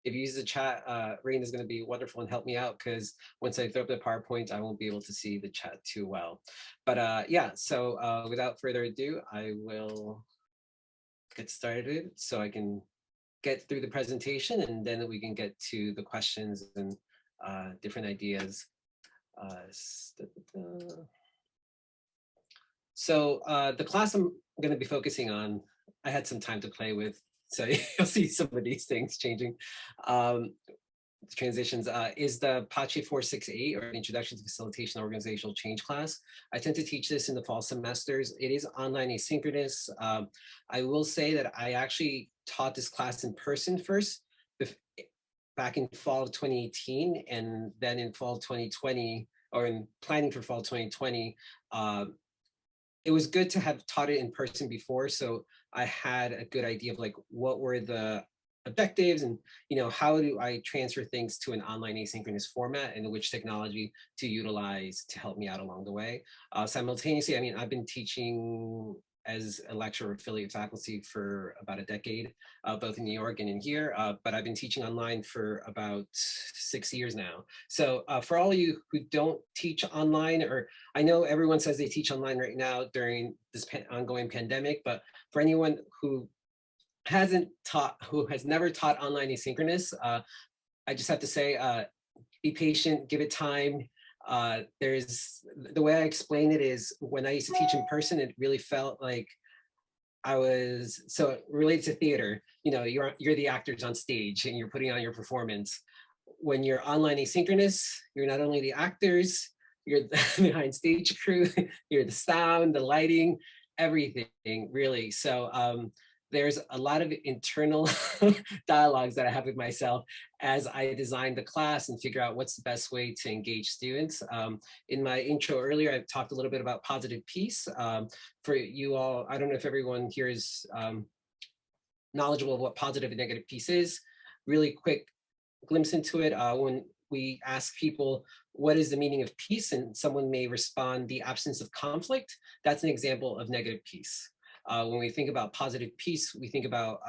If you use the chat, Rain is going to be wonderful and help me out, because once I throw up the PowerPoint, I won't be able to see the chat too well. But yeah, so without further ado, I will get started so I can get through the presentation, and then we can get to the questions and different ideas. So the class I'm going to be focusing on, I had some time to play with, so you'll see some of these things changing. Transitions is the PACHE 468, or Introduction to Facilitation and Organizational Change class. I tend to teach this in the fall semesters. It is online asynchronous. I will say that I actually taught this class in person first, back in fall of 2018, and then in fall 2020, or in planning for fall 2020, it was good to have taught it in person before, so I had a good idea of like what were the objectives, and how do I transfer things to an online asynchronous format, and which technology to utilize to help me out along the way. Simultaneously, I've been teaching as a lecturer affiliate faculty for about a decade, both in New York and in here, but I've been teaching online for about 6 years now. So for all of you who don't teach online, or I know everyone says they teach online right now during this ongoing pandemic, but for anyone who has never taught online asynchronous, I just have to say, be patient, give it time. There's the way I explain it is, when I used to teach in person, it really felt like I was, so related to theater, you're the actors on stage and you're putting on your performance. When you're online asynchronous, you're not only the actors, you're the behind stage crew, you're the sound, the lighting, everything, really. So there's a lot of internal dialogues that I have with myself as I design the class and figure out what's the best way to engage students. In my intro earlier, I talked a little bit about positive peace. For you all, I don't know if everyone here is knowledgeable of what positive and negative peace is. Really quick glimpse into it. When we ask people, what is the meaning of peace? And someone may respond, the absence of conflict. That's an example of negative peace. When we think about positive peace, we think about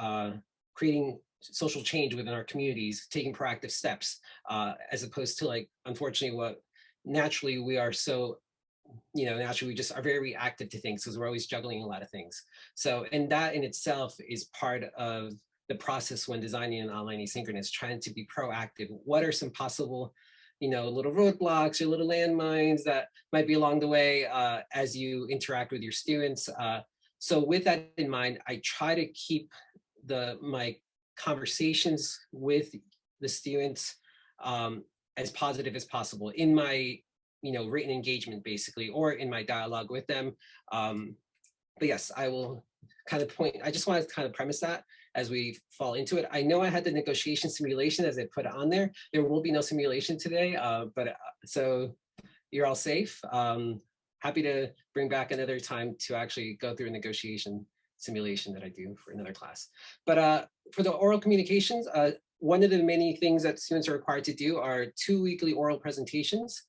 creating social change within our communities, taking proactive steps, as opposed to, like, unfortunately, what naturally we are so, naturally we just are very reactive to things because we're always juggling a lot of things. So, and that in itself is part of the process when designing an online asynchronous, trying to be proactive. What are some possible, little roadblocks or little landmines that might be along the way as you interact with your students? So with that in mind, I try to keep my conversations with the students as positive as possible. In my written engagement basically, or in my dialogue with them. But yes, I will kind of I just want to kind of premise that as we fall into it. I know I had the negotiation simulation as I put it on there. There will be no simulation today, but so you're all safe. Happy to bring back another time to actually go through a negotiation simulation that I do for another class. But for the oral communications, one of the many things that students are required to do are 2 weekly oral presentations.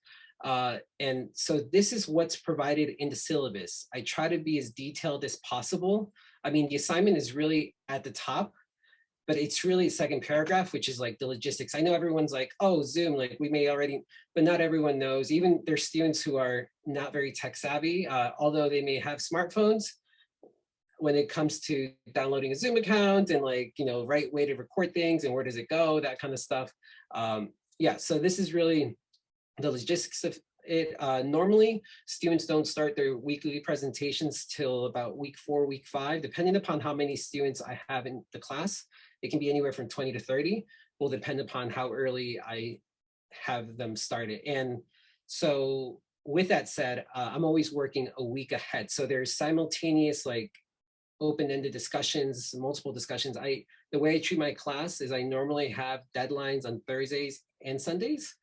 And so this is what's provided in the syllabus. I try to be as detailed as possible. I mean, the assignment is really at the top, but it's really second paragraph, which is like the logistics. I know everyone's like, oh, Zoom, like we may already, but not everyone knows. Even there's students who are not very tech savvy, although they may have smartphones. When it comes to downloading a Zoom account and like, right way to record things and where does it go, that kind of stuff. Yeah, so this is really the logistics of it. Normally, students don't start their weekly presentations till about week 4, week 5, depending upon how many students I have in the class. It can be anywhere from 20 to 30, will depend upon how early I have them started. And so with that said, I'm always working a week ahead. So there's simultaneous like open-ended discussions, multiple discussions. The way I treat my class is I normally have deadlines on Thursdays and Sundays.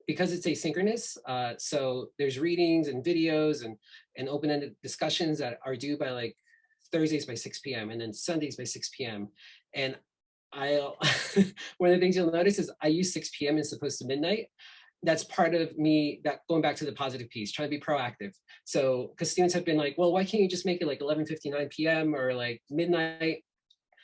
Because it's asynchronous, so there's readings and videos and open-ended discussions that are due by like Thursdays by 6 p.m. and then Sundays by 6 p.m. And one of the things you'll notice is I use 6 p.m. as opposed to midnight. That's part of me, that going back to the positive piece, trying to be proactive. So, because students have been like, well, why can't you just make it like 11:59 p.m. or like midnight?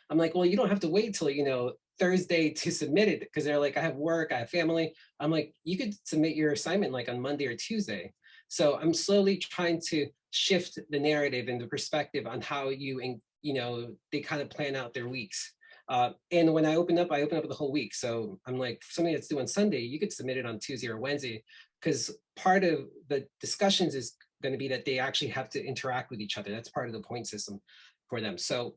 I'm like, well, you don't have to wait till, Thursday to submit it, because they're like, I have work, I have family. I'm like, you could submit your assignment like on Monday or Tuesday. So I'm slowly trying to shift the narrative and the perspective on how they kind of plan out their weeks. And when I open up the whole week. So I'm like, something that's due on Sunday, you could submit it on Tuesday or Wednesday, because part of the discussions is going to be that they actually have to interact with each other. That's part of the point system for them. So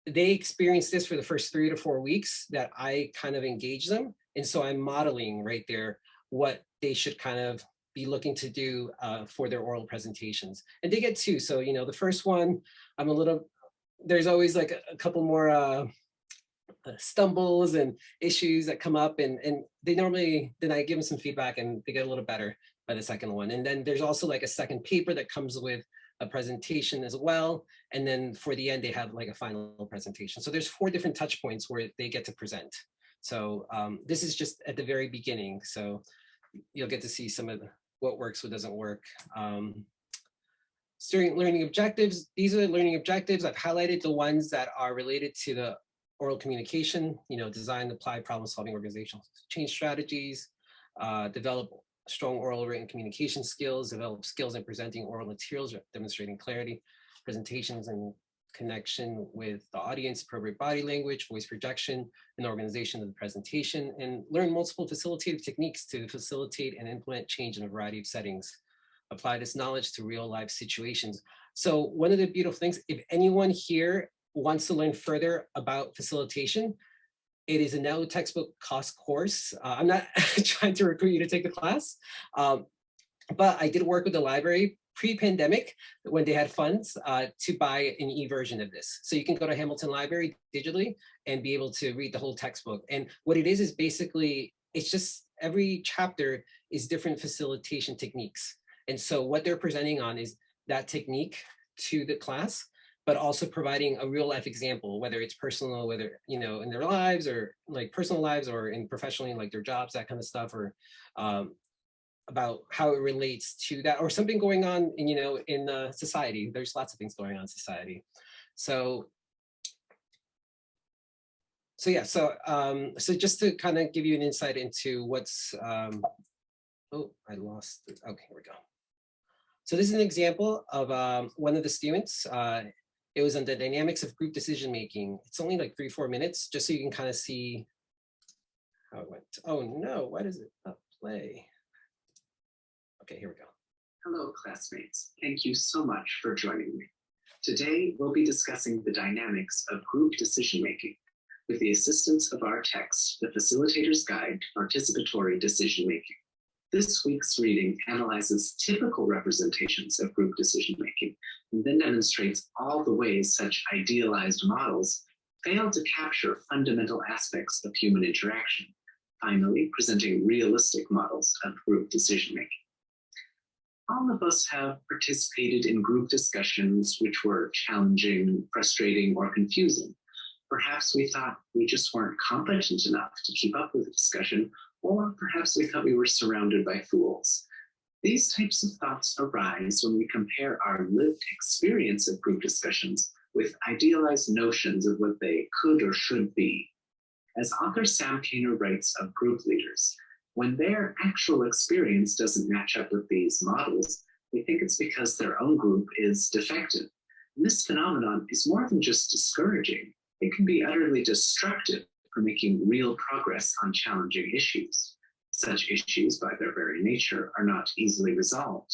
they experience this for the first 3 to 4 weeks that I kind of engage them. And so I'm modeling right there what they should kind of be looking to do for their oral presentations. And they get 2. So, the first one, there's always like a couple more stumbles and issues that come up, and they normally, then I give them some feedback and they get a little better by the second one. And then there's also like a second paper that comes with a presentation as well. And then for the end, they have like a final presentation. So there's 4 different touch points where they get to present. So this is just at the very beginning. So you'll get to see some of what works, what doesn't work. Steering learning objectives. These are the learning objectives. I've highlighted the ones that are related to the oral communication, design, apply problem-solving organizational change strategies, develop strong oral written communication skills, develop skills in presenting oral materials, demonstrating clarity, presentations and connection with the audience, appropriate body language, voice projection, and organization of the presentation, and learn multiple facilitative techniques to facilitate and implement change in a variety of settings. Apply this knowledge to real life situations. So one of the beautiful things, if anyone here wants to learn further about facilitation, it is a no textbook cost course. I'm not trying to recruit you to take the class, but I did work with the library pre-pandemic when they had funds to buy an e-version of this. So you can go to Hamilton Library digitally and be able to read the whole textbook. And what it is basically, it's just every chapter is different facilitation techniques. And so what they're presenting on is that technique to the class, but also providing a real life example, whether it's personal, whether, in their lives or like personal lives or in professionally, like their jobs, that kind of stuff, or about how it relates to that or something going on, in society. There's lots of things going on in society. So yeah, so just to kind of give you an insight into what's, oh, I lost it. Okay, here we go. So this is an example of one of the students. It was on the dynamics of group decision-making. It's only like 3-4 minutes, just so you can kind of see how it went. Oh no, why does it not play? Okay, here we go. Hello, classmates. Thank you so much for joining me. Today, we'll be discussing the dynamics of group decision-making with the assistance of our text, The Facilitator's Guide to Participatory Decision-Making. This week's reading analyzes typical representations of group decision-making and then demonstrates all the ways such idealized models fail to capture fundamental aspects of human interaction, finally presenting realistic models of group decision-making. All of us have participated in group discussions which were challenging, frustrating, or confusing. Perhaps we thought we just weren't competent enough to keep up with the discussion, or perhaps we thought we were surrounded by fools. These types of thoughts arise when we compare our lived experience of group discussions with idealized notions of what they could or should be. As author Sam Kaner writes of group leaders, when their actual experience doesn't match up with these models, they think it's because their own group is defective. And this phenomenon is more than just discouraging. It can be utterly destructive for making real progress on challenging issues. Such issues, by their very nature, are not easily resolved.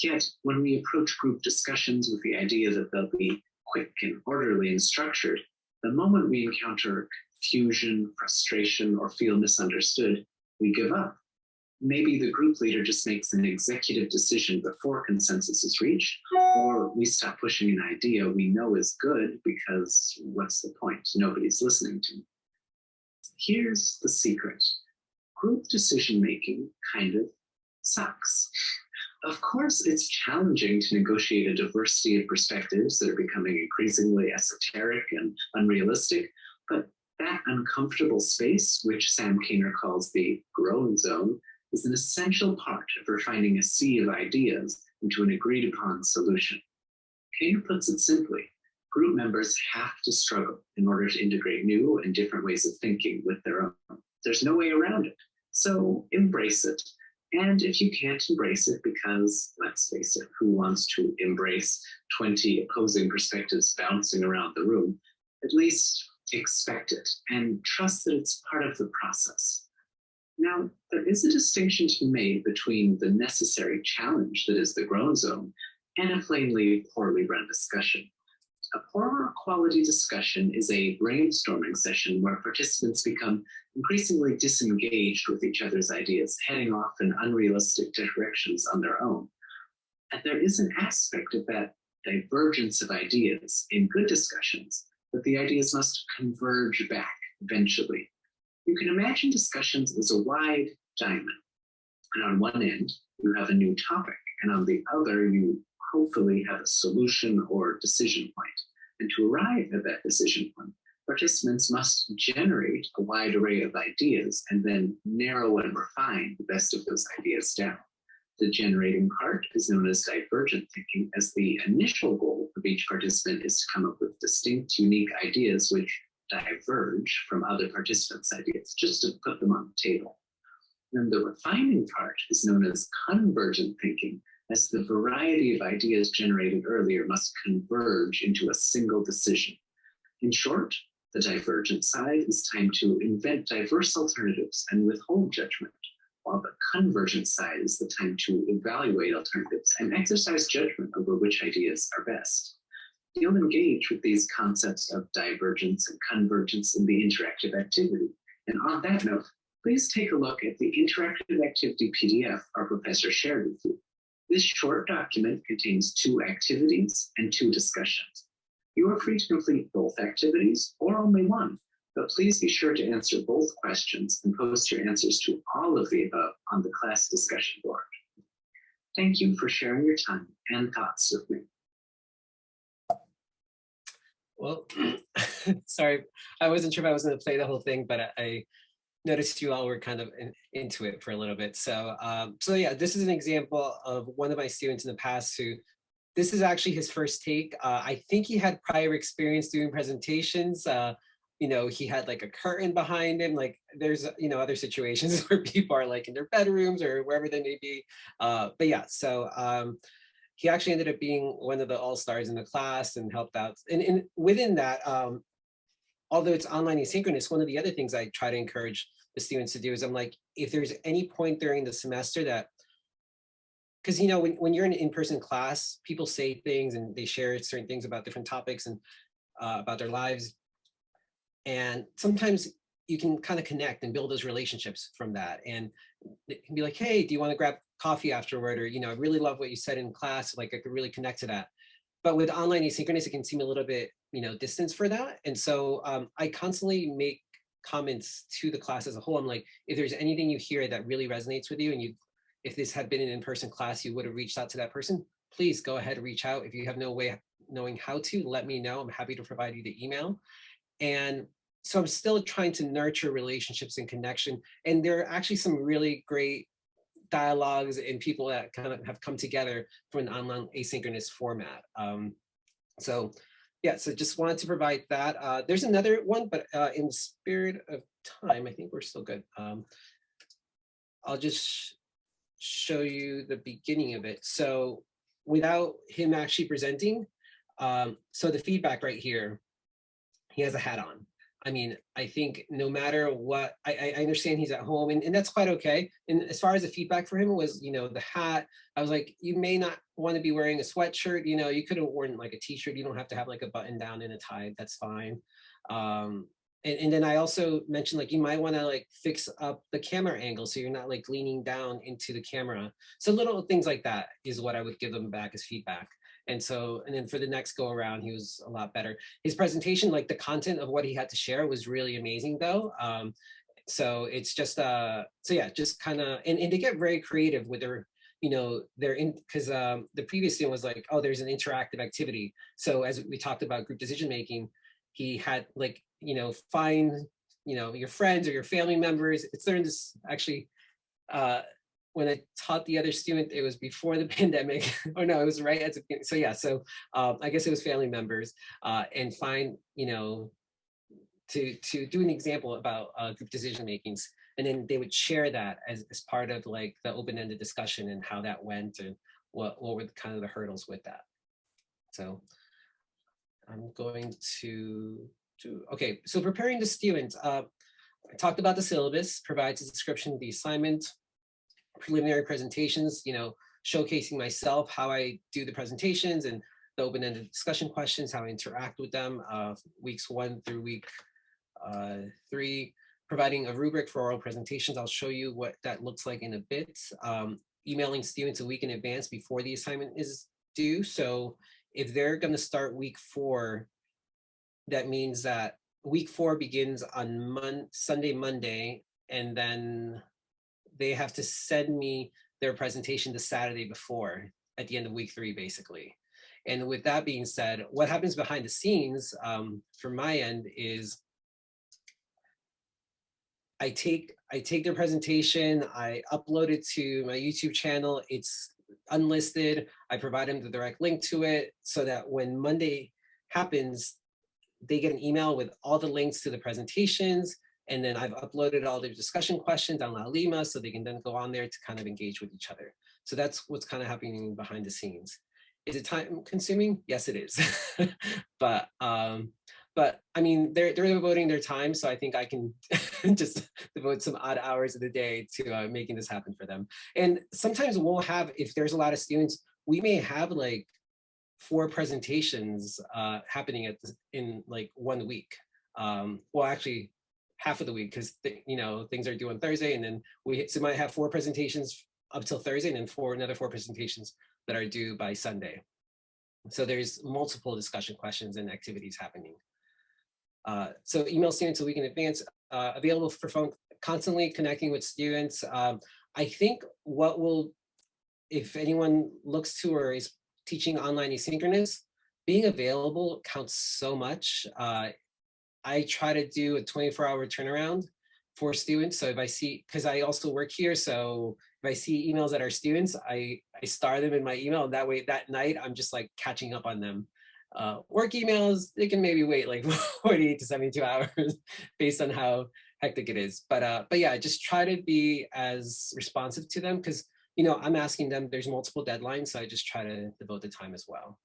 Yet, when we approach group discussions with the idea that they'll be quick and orderly and structured, the moment we encounter confusion, frustration, or feel misunderstood, we give up. Maybe the group leader just makes an executive decision before consensus is reached, or we stop pushing an idea we know is good because what's the point? Nobody's listening to me. Here's the secret. Group decision-making kind of sucks. Of course, it's challenging to negotiate a diversity of perspectives that are becoming increasingly esoteric and unrealistic, but that uncomfortable space, which Sam Kaner calls the growing zone, is an essential part of refining a sea of ideas into an agreed-upon solution. Kaner puts it simply, group members have to struggle in order to integrate new and different ways of thinking with their own. There's no way around it. So embrace it. And if you can't embrace it because, let's face it, who wants to embrace 20 opposing perspectives bouncing around the room, at least expect it and trust that it's part of the process. Now, there is a distinction to be made between the necessary challenge that is the grown zone and a plainly poorly run discussion. A poorer quality discussion is a brainstorming session where participants become increasingly disengaged with each other's ideas, heading off in unrealistic directions on their own. And there is an aspect of that divergence of ideas in good discussions, but the ideas must converge back eventually. You can imagine discussions as a wide diamond. And on one end, you have a new topic, and on the other, you hopefully have a solution or decision point. And to arrive at that decision point, participants must generate a wide array of ideas and then narrow and refine the best of those ideas down. The generating part is known as divergent thinking, as the initial goal of each participant is to come up with distinct, unique ideas which diverge from other participants' ideas, just to put them on the table. And the refining part is known as convergent thinking, as the variety of ideas generated earlier must converge into a single decision. In short, the divergent side is time to invent diverse alternatives and withhold judgment, while the convergent side is the time to evaluate alternatives and exercise judgment over which ideas are best. You'll engage with these concepts of divergence and convergence in the interactive activity. And on that note, please take a look at the interactive activity PDF our professor shared with you. This short document contains 2 activities and 2 discussions. You are free to complete both activities or only one, but please be sure to answer both questions and post your answers to all of the above on the class discussion board. Thank you for sharing your time and thoughts with me. Well, sorry, I wasn't sure if I was going to play the whole thing, but I noticed you all were kind of into it for a little bit. So yeah, this is an example of one of my students in the past who, this is actually his first take. I think he had prior experience doing presentations. He had like a curtain behind him. Like there's, other situations where people are like in their bedrooms or wherever they may be. But yeah, so he actually ended up being one of the all-stars in the class and helped out. And within that, although it's online asynchronous, one of the other things I try to encourage the students to do is I'm like, if there's any point during the semester that, because when you're in an in-person class, people say things and they share certain things about different topics and about their lives. And sometimes you can kind of connect and build those relationships from that. And It can be like, hey, do you want to grab coffee afterward? Or, you know, I really love what you said in class. Like I could really connect to that. But with online asynchronous, it can seem a little bit, you know, distance for that. And so I constantly make comments to the class as a whole. I'm like, if there's anything you hear that really resonates with you, and if this had been an in-person class, you would have reached out to that person, please go ahead and reach out. If you have no way of knowing how to, let me know. I'm happy to provide you the email. And so I'm still trying to nurture relationships and connection. And there are actually some really great dialogues and people that kind of have come together from an online asynchronous format. So yeah, so just wanted to provide that. There's another one, but in the spirit of time, I think we're still good. I'll just show you the beginning of it. So without him actually presenting, so the feedback right here, he has a hat on. I mean, I think no matter what, I understand he's at home and that's quite okay. And as far as the feedback for him was, you know, the hat, I was like, you may not want to be wearing a sweatshirt, you know, you could have worn like a t-shirt. You don't have to have like a button down and a tie, that's fine. And then I also mentioned like, you might want to like fix up the camera angle so you're not like leaning down into the camera. So little things like that is what I would give them back as feedback. And so, and then for the next go around, he was a lot better. His presentation, like the content of what he had to share was really amazing though. So it's just, so yeah, just kind of, and they get very creative with their, you know, they're in, because the previous thing was like, oh, there's an interactive activity. So as we talked about group decision-making, he had like, you know, find, you know, your friends or your family members. It's learned this actually, when I taught the other student, it was before the pandemic, or no, it was right at the beginning. So yeah, so I guess it was family members and find, you know, to do an example about group decision makings. And then they would share that as part of like the open-ended discussion and how that went and what were kind of the hurdles with that. So I'm going to okay, so preparing the student. I talked about the syllabus, provides a description of the assignment, preliminary presentations, you know, showcasing myself, how I do the presentations and the open-ended discussion questions, how I interact with them, weeks 1 through week 3, providing a rubric for oral presentations. I'll show you what that looks like in a bit. Emailing students a week in advance before the assignment is due. So if they're going to start week 4, that means that week 4 begins on Sunday, Monday, and then they have to send me their presentation the Saturday before at the end of week 3, basically. And with that being said, what happens behind the scenes from my end is I take their presentation, I upload it to my YouTube channel. It's unlisted. I provide them the direct link to it so that when Monday happens, they get an email with all the links to the presentations. And then I've uploaded all their discussion questions on La Lima so they can then go on there to kind of engage with each other. So that's what's kind of happening behind the scenes. Is it time consuming? Yes, it is. But I mean, they're devoting their time. So I think I can just devote some odd hours of the day to making this happen for them. And sometimes we'll have, if there's a lot of students, we may have like 4 presentations happening in like 1 week. Well, actually half of the week, because you know, things are due on Thursday, and then we might have 4 presentations up till Thursday, and then another 4 presentations that are due by Sunday. So there's multiple discussion questions and activities happening. So email students a week in advance, available for phone, constantly connecting with students. I think what will, if anyone looks to or is teaching online asynchronous, being available counts so much. I try to do a 24-hour turnaround for students. So if I see, because I also work here, so if I see emails that are students, I star them in my email. And that way, that night, I'm just like catching up on them. Work emails, they can maybe wait like 48 to 72 hours based on how hectic it is. But yeah, I just try to be as responsive to them because, you know, I'm asking them, there's multiple deadlines. So I just try to devote the time as well.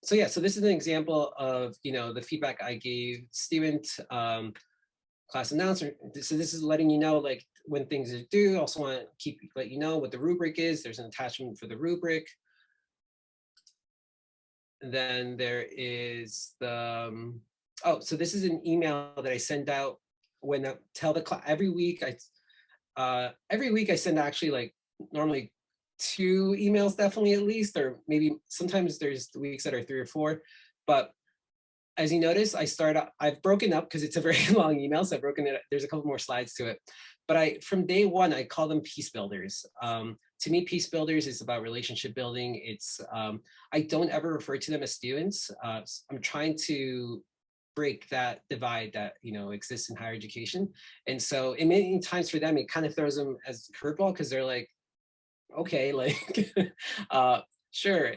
So yeah, so this is an example of, you know, the feedback I gave student class announcement. So this is letting you know, like, when things are due. Also want to let you know what the rubric is. There's an attachment for the rubric. And then there is the, oh, so this is an email that I send out when I tell the class every week I send actually like normally 2 emails definitely at least, or maybe sometimes there's weeks that are 3 or 4. But as you notice, I've broken up because it's a very long email. So I've broken it. There's a couple more slides to it. But from day one, I call them peace builders. To me, peace builders is about relationship building. It's I don't ever refer to them as students. I'm trying to break that divide that exists in higher education. And so in many times for them, it kind of throws them as a curveball because they're like, okay, like sure.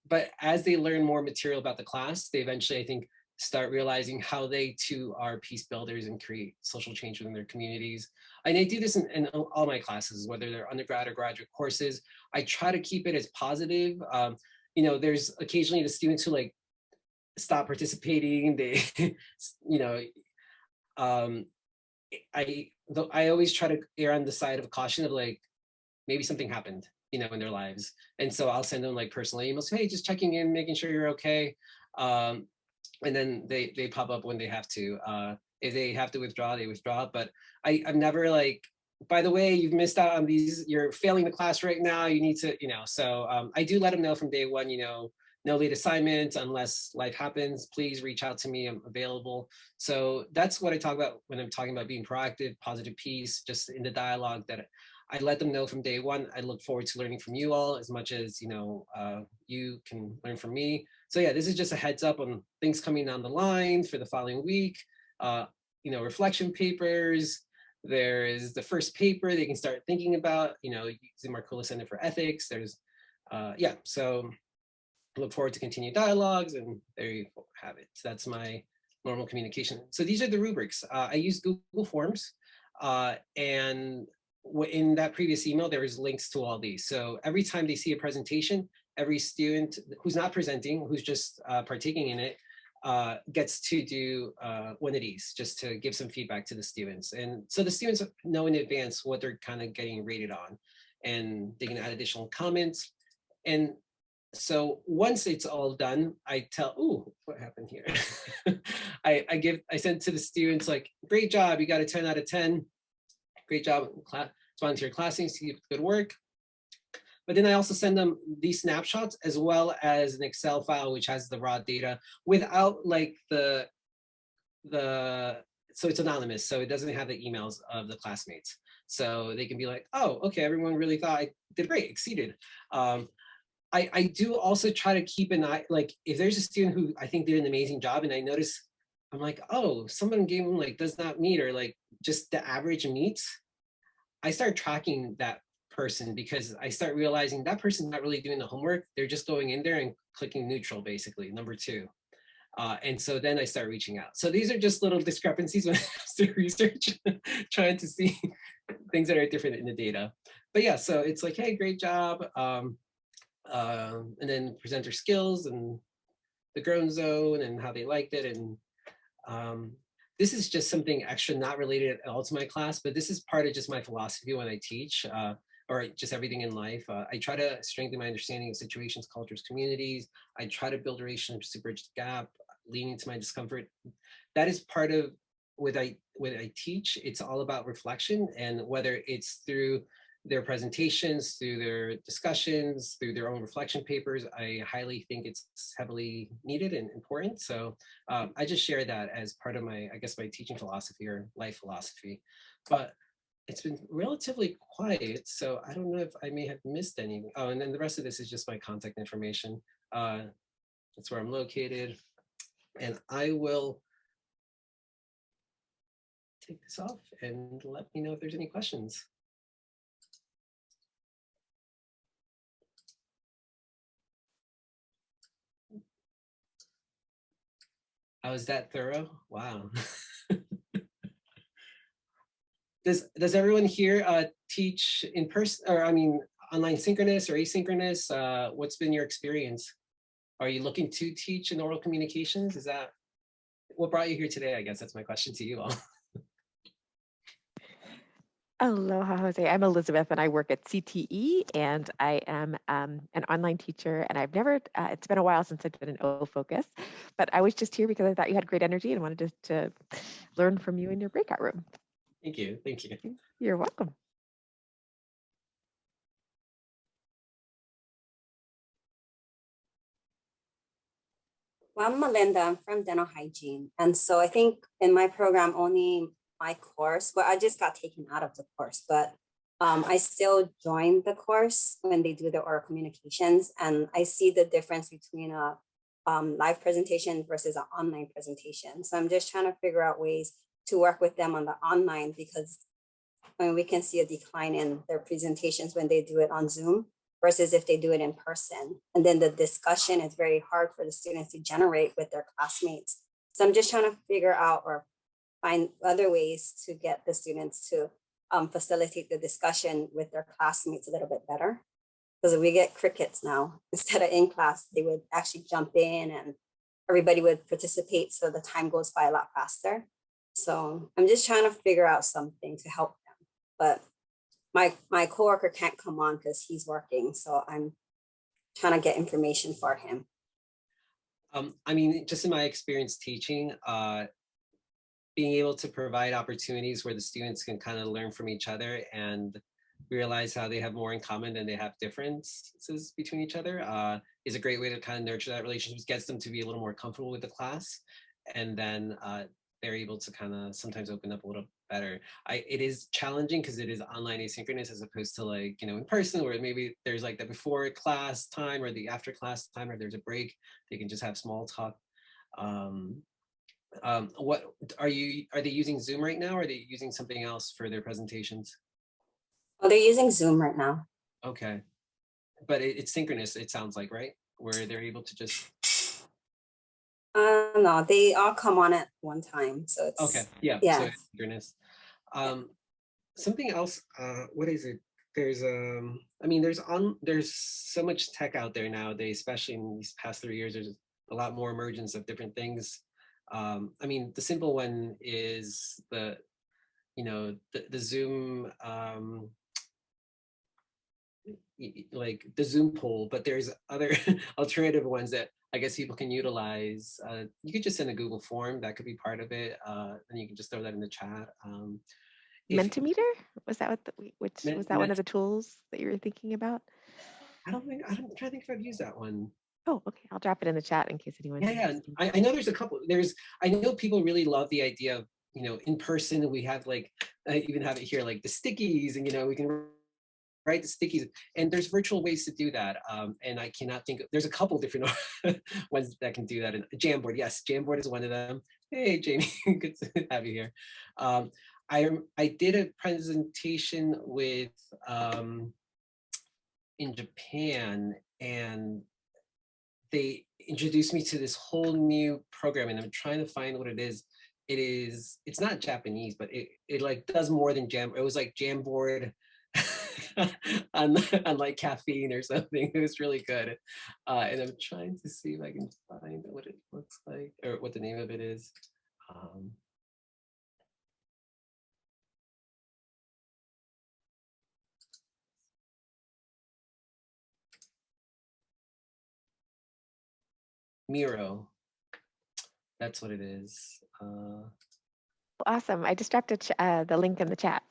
But as they learn more material about the class, they eventually, I think, start realizing how they too are peace builders and create social change within their communities. And I do this in all my classes, whether they're undergrad or graduate courses. I try to keep it as positive. There's occasionally the students who like stop participating. They, I always try to err on the side of caution of like, maybe something happened, in their lives. And so I'll send them like personal emails, hey, just checking in, making sure you're okay. And then they pop up when they have to. If they have to withdraw, they withdraw. But I'm never like, by the way, you've missed out on these, you're failing the class right now, you need to, so I do let them know from day one, no late assignments unless life happens, please reach out to me, I'm available. So that's what I talk about when I'm talking about being proactive, positive peace, just in the dialogue that I let them know from day one. I look forward to learning from you all as much as, you can learn from me. So yeah, this is just a heads up on things coming down the line for the following week. Reflection papers. There is the first paper they can start thinking about, using Marcola Center for Ethics. There's, so I look forward to continued dialogues, and there you have it. So that's my normal communication. So these are the rubrics. I use Google Forms, and in that previous email, there was links to all these. So every time they see a presentation, every student who's not presenting, who's just partaking in it, gets to do one of these just to give some feedback to the students. And so the students know in advance what they're kind of getting rated on, and they can add additional comments. And so once it's all done, I tell, ooh, what happened here? I send to the students like, great job, you got a 10 out of 10. Great job, responding to your classmates, keep good work. But then I also send them these snapshots as well as an Excel file, which has the raw data without like so it's anonymous. So it doesn't have the emails of the classmates. So they can be like, oh, okay, everyone really thought I did great, exceeded. I do also try to keep an eye, like if there's a student who I think did an amazing job and I notice, I'm like, oh, someone gave them like does not meet, or like just the average meets, I start tracking that person because I start realizing that person's not really doing the homework. They're just going in there and clicking neutral, basically, number 2. And so then I start reaching out. So these are just little discrepancies when I do research, trying to see things that are different in the data. But yeah, so it's like, hey, great job. And then presenter skills and the grown zone and how they liked it. And this is just something extra, not related at all to my class, but this is part of just my philosophy when I teach, or just everything in life. I try to strengthen my understanding of situations, cultures, communities. I try to build relationships to bridge the gap, leaning to my discomfort. That is part of what I teach. It's all about reflection, and whether it's through their presentations, through their discussions, through their own reflection papers, I highly think it's heavily needed and important. So I just share that as part of my, I guess, my teaching philosophy or life philosophy. But it's been relatively quiet, so I don't know if I may have missed any. Oh, and then the rest of this is just my contact information. That's where I'm located. And I will take this off and let me know if there's any questions. I was that thorough? Wow. Does everyone here teach in person, or I mean, online synchronous or asynchronous? What's been your experience? Are you looking to teach in oral communications? Is that what brought you here today? I guess that's my question to you all. Aloha, Jose. I'm Elizabeth, and I work at CTE, and I am an online teacher. And I've never, it's been a while since I did an O focus, but I was just here because I thought you had great energy and wanted to learn from you in your breakout room. Thank you. Thank you. You're welcome. Well, I'm Melinda. I'm from dental hygiene. And so I think in my program, only my course, well, I just got taken out of the course, but I still join the course when they do the oral communications. And I see the difference between a live presentation versus an online presentation. So I'm just trying to figure out ways to work with them on the online, because I mean, we can see a decline in their presentations when they do it on Zoom versus if they do it in person. And then the discussion is very hard for the students to generate with their classmates. So I'm just trying to figure out or find other ways to get the students to facilitate the discussion with their classmates a little bit better. Because we get crickets now, instead of in class, they would actually jump in and everybody would participate. So the time goes by a lot faster. So I'm just trying to figure out something to help them. But my coworker can't come on because he's working. So I'm trying to get information for him. I mean, just in my experience teaching, being able to provide opportunities where the students can kind of learn from each other and realize how they have more in common than they have differences between each other is a great way to kind of nurture that relationship, gets them to be a little more comfortable with the class. And then they're able to kind of sometimes open up a little better. It is challenging because it is online asynchronous as opposed to like, you know, in person where maybe there's like the before class time or the after class time, or there's a break, they can just have small talk. What are they using Zoom right now, or are they using something else for their presentations? Oh, they're using Zoom right now. Okay. But it's synchronous, it sounds like, right? Where they're able to just... No, they all come on at one time. So it's... Okay, yeah, yeah. so it's synchronous. Something else, what is it? There's, I mean, there's so much tech out there nowadays, especially in these past 3 years, there's a lot more emergence of different things. I mean, the simple one is the Zoom, like the Zoom poll, but there's other alternative ones that I guess people can utilize. You could just send a Google form, that could be part of it, and you can just throw that in the chat. Mentimeter? Was that was that one of the tools that you were thinking about? I'm trying to think if I've used that one. Oh, okay. I'll drop it in the chat in case anyone. Yeah, I know there's a couple. I know people really love the idea of, you know, in person. We have like, I even have it here, like the stickies, and you know, we can write the stickies, and there's virtual ways to do that. And I cannot think. There's a couple different ones that can do that. And Jamboard, yes, Jamboard is one of them. Hey, Jamie, good to have you here. I did a presentation with in Japan, and they introduced me to this whole new program, and I'm trying to find what it is. It's not Japanese, but it like does more than It was like Jamboard on like caffeine or something. It was really good. And I'm trying to see if I can find what it looks like or what the name of it is. Miro. That's what it is. Awesome. I just dropped the link in the chat.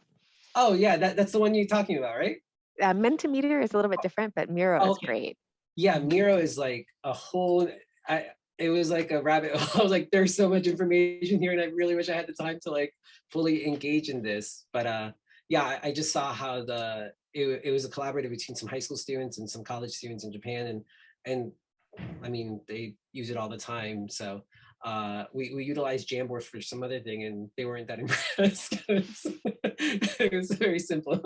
Oh yeah, that's the one you're talking about, right? Mentimeter is a little bit different, but Miro is great. Yeah, Miro is like a whole, it was like a rabbit hole. I was like, there's so much information here, and I really wish I had the time to like fully engage in this. But yeah, I just saw how it was a collaborative between some high school students and some college students in Japan, and I mean, they use it all the time. So we utilized Jamboard for some other thing, and they weren't that impressed. It was very simple.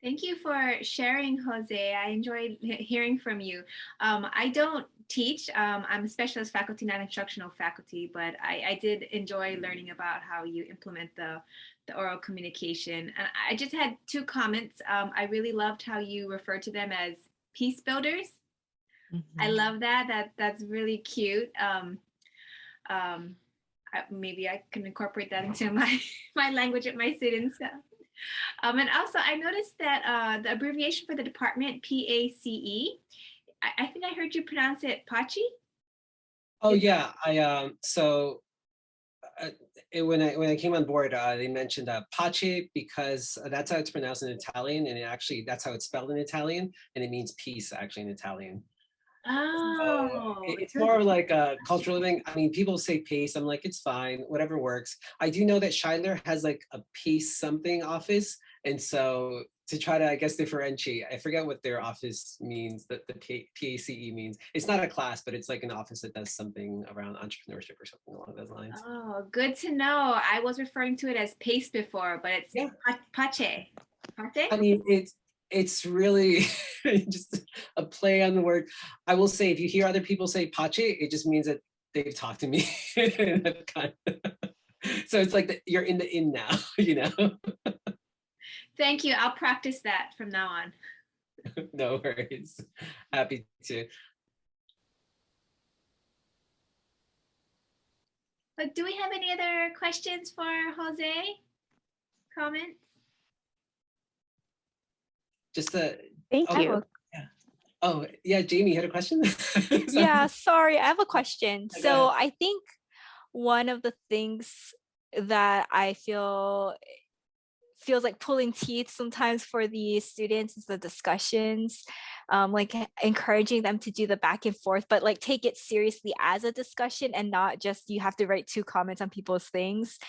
Thank you for sharing, Jose. I enjoyed hearing from you. I don't teach. I'm a specialist faculty, not instructional faculty, but I did enjoy learning about how you implement the oral communication. And I just had 2 comments. I really loved how you refer to them as peace builders. Mm-hmm. I love that. That's really cute. Maybe I can incorporate that into my language with my students. And also, I noticed that the abbreviation for the department, PACE, I think I heard you pronounce it Pachi. Oh yeah, when I came on board, they mentioned pace because that's how it's pronounced in Italian, and that's how it's spelled in Italian, and it means peace actually in Italian. Oh, It's more of like a cultural thing. I mean, people say peace. I'm like, it's fine, whatever works. I do know that Schuyler has like a peace something office, and so to try to, I guess, differentiate, I forget what their office means, that the PACE means. It's not a class, but it's like an office that does something around entrepreneurship or something along those lines. Oh, good to know. I was referring to it as pace before, but it's Pache. Pache? I mean, it's really just a play on the word. I will say, if you hear other people say pache, it just means that they've talked to me. So it's like you're in the in now, you know? Thank you. I'll practice that from now on. No worries. Happy to. But do we have any other questions for Jose? Comments? Just a thank you. Yeah. Oh yeah, Jamie, you had a question? Yeah, sorry, I have a question. Go So ahead. I think one of the things that I feels like pulling teeth sometimes for the students is the discussions, like encouraging them to do the back and forth, but like take it seriously as a discussion and not just you have to write 2 comments on people's things.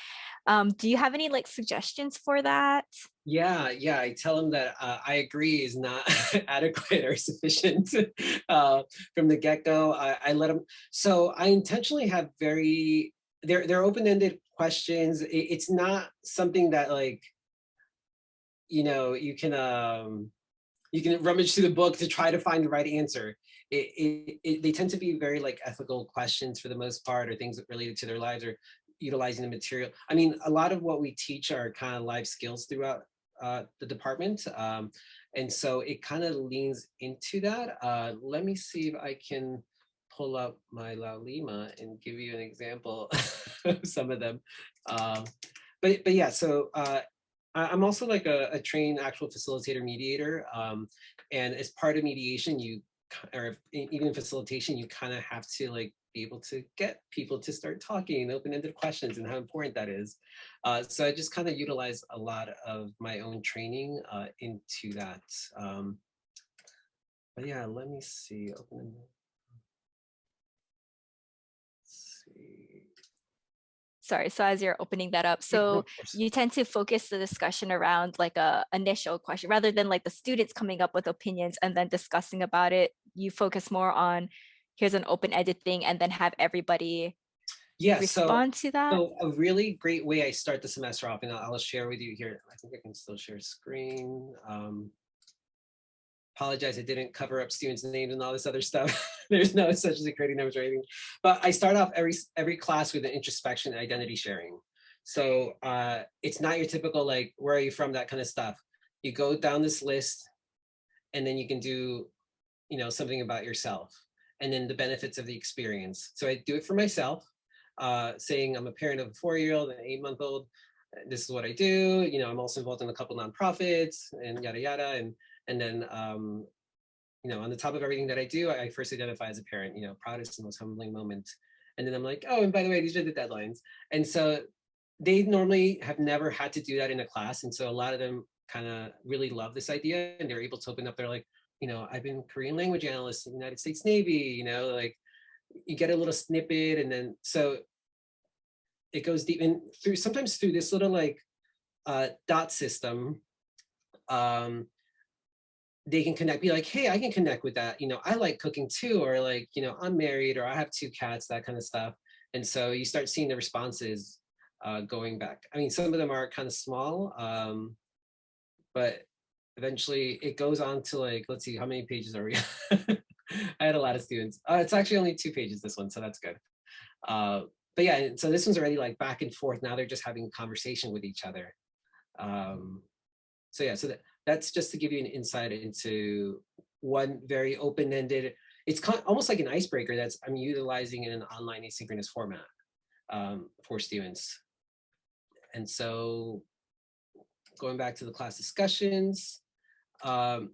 Do you have any like suggestions for that? Yeah, I tell them that I agree is not adequate or sufficient from the get-go. I let them, so I intentionally have they're open-ended questions. It's not something that like, you know, you can rummage through the book to try to find the right answer. They tend to be very like ethical questions for the most part, or things related to their lives, or utilizing the material. I mean, a lot of what we teach are kind of life skills throughout the department. And so it kind of leans into that. Let me see if I can pull up my La Lima and give you an example of some of them. But yeah, so I'm also like a trained actual facilitator mediator. And as part of mediation, or even facilitation, you kind of have to like be able to get people to start talking, open-ended questions, and how important that is. So I just kind of utilize a lot of my own training into that. But yeah, let me see. Open-ended. Let's see. Sorry, so as you're opening that up, so you tend to focus the discussion around like a initial question rather than like the students coming up with opinions and then discussing about it. You focus more on here's an open-ended thing and then have everybody respond to that. So a really great way I start the semester off, and I'll share with you here. I think I can still share screen. Apologize, I didn't cover up students' names and all this other stuff. There's no such as creating numbers or anything. But I start off every class with an introspection and identity sharing. So it's not your typical like, where are you from, that kind of stuff. You go down this list, and then you can do, you know, something about yourself, and then the benefits of the experience. So I do it for myself, saying I'm a parent of a 4-year-old and an 8-month-old. This is what I do. You know, I'm also involved in a couple nonprofits and yada yada. And then, you know, on the top of everything that I do, I first identify as a parent, you know, proudest and most humbling moment. And then I'm like, oh, and by the way, these are the deadlines. And so they normally have never had to do that in a class. And so a lot of them kind of really love this idea, and they're able to open up. They're like, you know, I've been Korean language analyst in the United States Navy, you know, like you get a little snippet. And then, so it goes deep and sometimes through this little like dot system, they can connect, be like, hey, I can connect with that. You know, I like cooking too, or like, you know, I'm married, or I have 2 cats, that kind of stuff. And so you start seeing the responses going back. I mean, some of them are kind of small, but eventually it goes on to like, let's see, how many pages are we? I had a lot of students. It's actually only 2 pages, this one, so that's good. But yeah, so this one's already like back and forth. Now they're just having a conversation with each other. So yeah, so that's just to give you an insight into one very open-ended, it's almost like an icebreaker that's I'm utilizing in an online asynchronous format for students. And so going back to the class discussions, so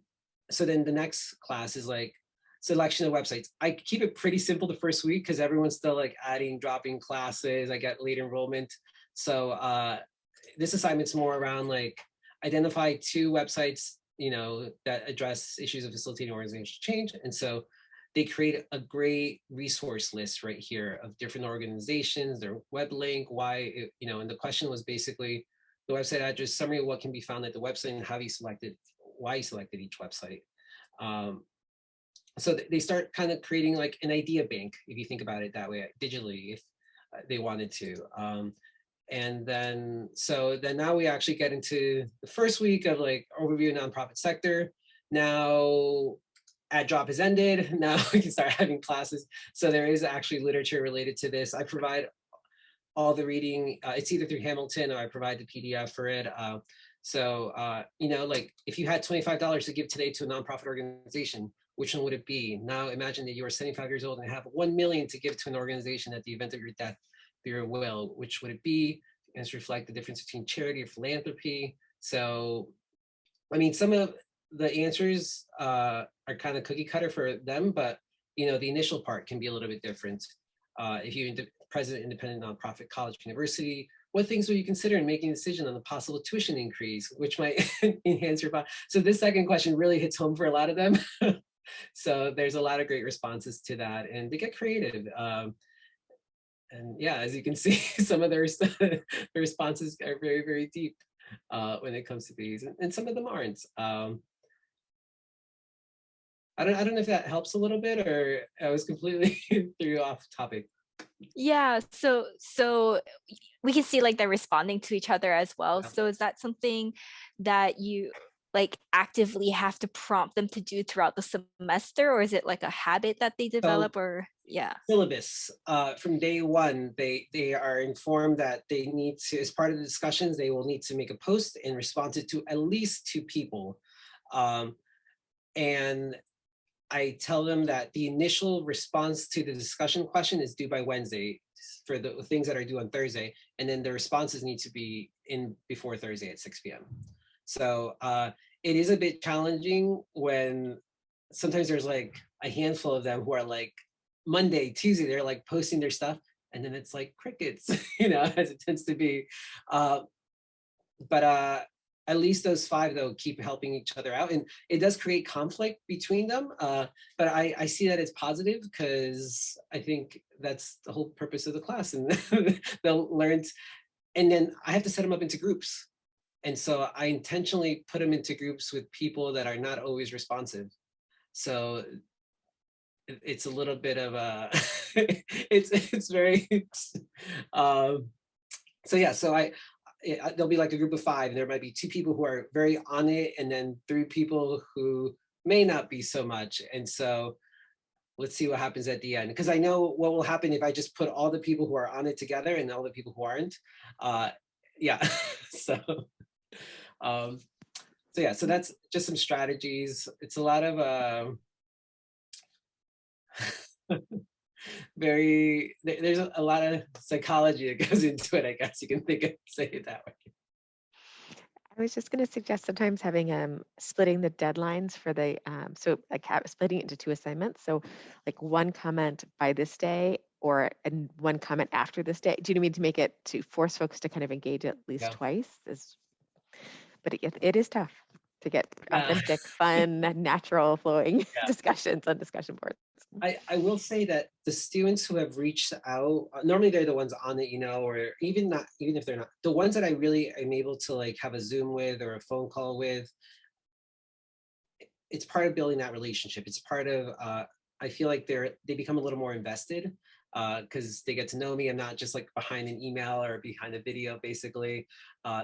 then the next class is like, selection of websites. I keep it pretty simple the first week because everyone's still like adding, dropping classes. I get late enrollment. So this assignment's more around like identify 2 websites, you know, that address issues of facilitating organizational change. And so they create a great resource list right here of different organizations, their web link, why, you know, and the question was basically the website address, summary of what can be found at the website and how you selected, why you selected each website. So they start kind of creating like an idea bank, if you think about it that way, digitally, if they wanted to. And then, so then now we actually get into the first week of like overview of nonprofit sector. Now ad drop is ended. Now we can start having classes. So there is actually literature related to this. I provide all the reading. It's either through Hamilton or I provide the PDF for it. You know, like if you had $25 to give today to a nonprofit organization, which one would it be? Now imagine that you are 75 years old and have 1 million to give to an organization at the event of your death through your will. Which would it be? And reflect the difference between charity or philanthropy. So, I mean, some of the answers are kind of cookie cutter for them, but you know, the initial part can be a little bit different. If you're president, independent nonprofit college, university, what things will you consider in making a decision on the possible tuition increase, which might enhance your bond? So this second question really hits home for a lot of them. So there's a lot of great responses to that, and they get creative. And yeah, as you can see, some of the responses are very, very deep when it comes to these, and some of them aren't. I don't know if that helps a little bit, or I was completely threw you off topic. Yeah, so we can see like they're responding to each other as well. So is that something that you like actively have to prompt them to do throughout the semester, or is it like a habit that they develop? Or yeah, syllabus from day one, they are informed that they need to, as part of the discussions, they will need to make a post and respond to at least 2 people. And I tell them that the initial response to the discussion question is due by Wednesday for the things that are due on Thursday. And then the responses need to be in before Thursday at 6 p.m. So it is a bit challenging when sometimes there's like a handful of them who are like Monday, Tuesday, they're like posting their stuff. And then it's like crickets, you know, as it tends to be. But at least those 5 though keep helping each other out, and it does create conflict between them, but I see that as positive because I think that's the whole purpose of the class, and they'll learn. And then I have to set them up into groups, and so I intentionally put them into groups with people that are not always responsive. So it's a little bit of a it's very so yeah, so there'll be like a group of 5, and there might be 2 people who are very on it, and then 3 people who may not be so much. And so let's see what happens at the end, because I know what will happen if I just put all the people who are on it together and all the people who aren't. Yeah, so yeah, so that's just some strategies. It's a lot of there's a lot of psychology that goes into it, I guess you can say it that way. I was just going to suggest sometimes having splitting the deadlines for the so like splitting it into 2 assignments. So like 1 comment by this day, or and 1 comment after this day. Do you know what I mean, to make it, to force folks to kind of engage at least twice? But it is tough to get authentic, fun, natural flowing discussions on discussion boards. I will say that the students who have reached out, normally they're the ones on it, you know, or even if they're not, the ones that I really am able to like have a Zoom with or a phone call with, it's part of building that relationship. It's part of, I feel like they become a little more invested because they get to know me. I'm not just like behind an email or behind a video, basically.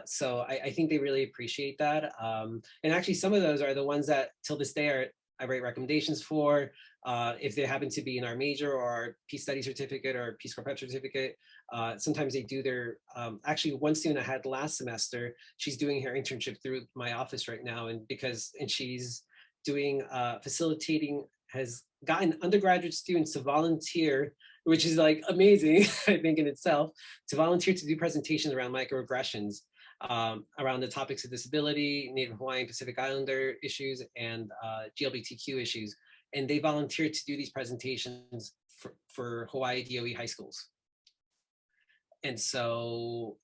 So I think they really appreciate that. And actually some of those are the ones that till this day I write recommendations for. If they happen to be in our major or our Peace Study certificate or Peace Corps Prep certificate, sometimes they do their, actually 1 student I had last semester, she's doing her internship through my office right now. And she's doing facilitating, has gotten undergraduate students to volunteer, which is like amazing, I think in itself, to volunteer to do presentations around microaggressions, around the topics of disability, Native Hawaiian Pacific Islander issues, and GLBTQ issues. and they volunteered to do these presentations for Hawaii DOE high schools. And so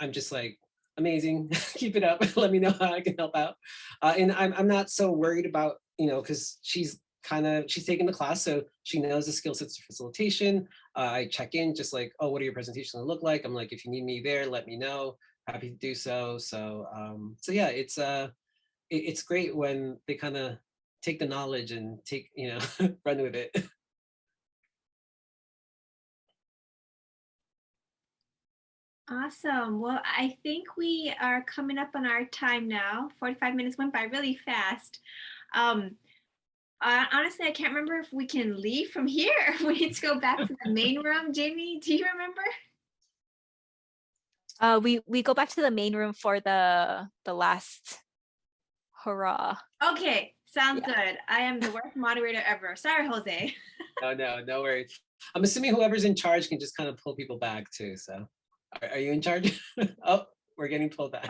I'm just like, amazing, keep it up, let me know how I can help out. And I'm not so worried about, because she's taking the class, so she knows the skill sets of facilitation. I check in just like, oh, what are your presentations gonna look like? I'm like, if you need me there, let me know, happy to do so. So yeah, it's great when they kind of take the knowledge and take, run with it. Awesome. Well, I think we are coming up on our time now. 45 minutes went by really fast. Honestly, I can't remember if we can leave from here. We need to go back to the main room. Jamie, do you remember? We go back to the main room for the last hurrah. Okay, sounds good. I am the worst moderator ever. Sorry, Jose. Oh, no worries. I'm assuming whoever's in charge can just kind of pull people back too. So are you in charge? Oh, we're getting pulled back.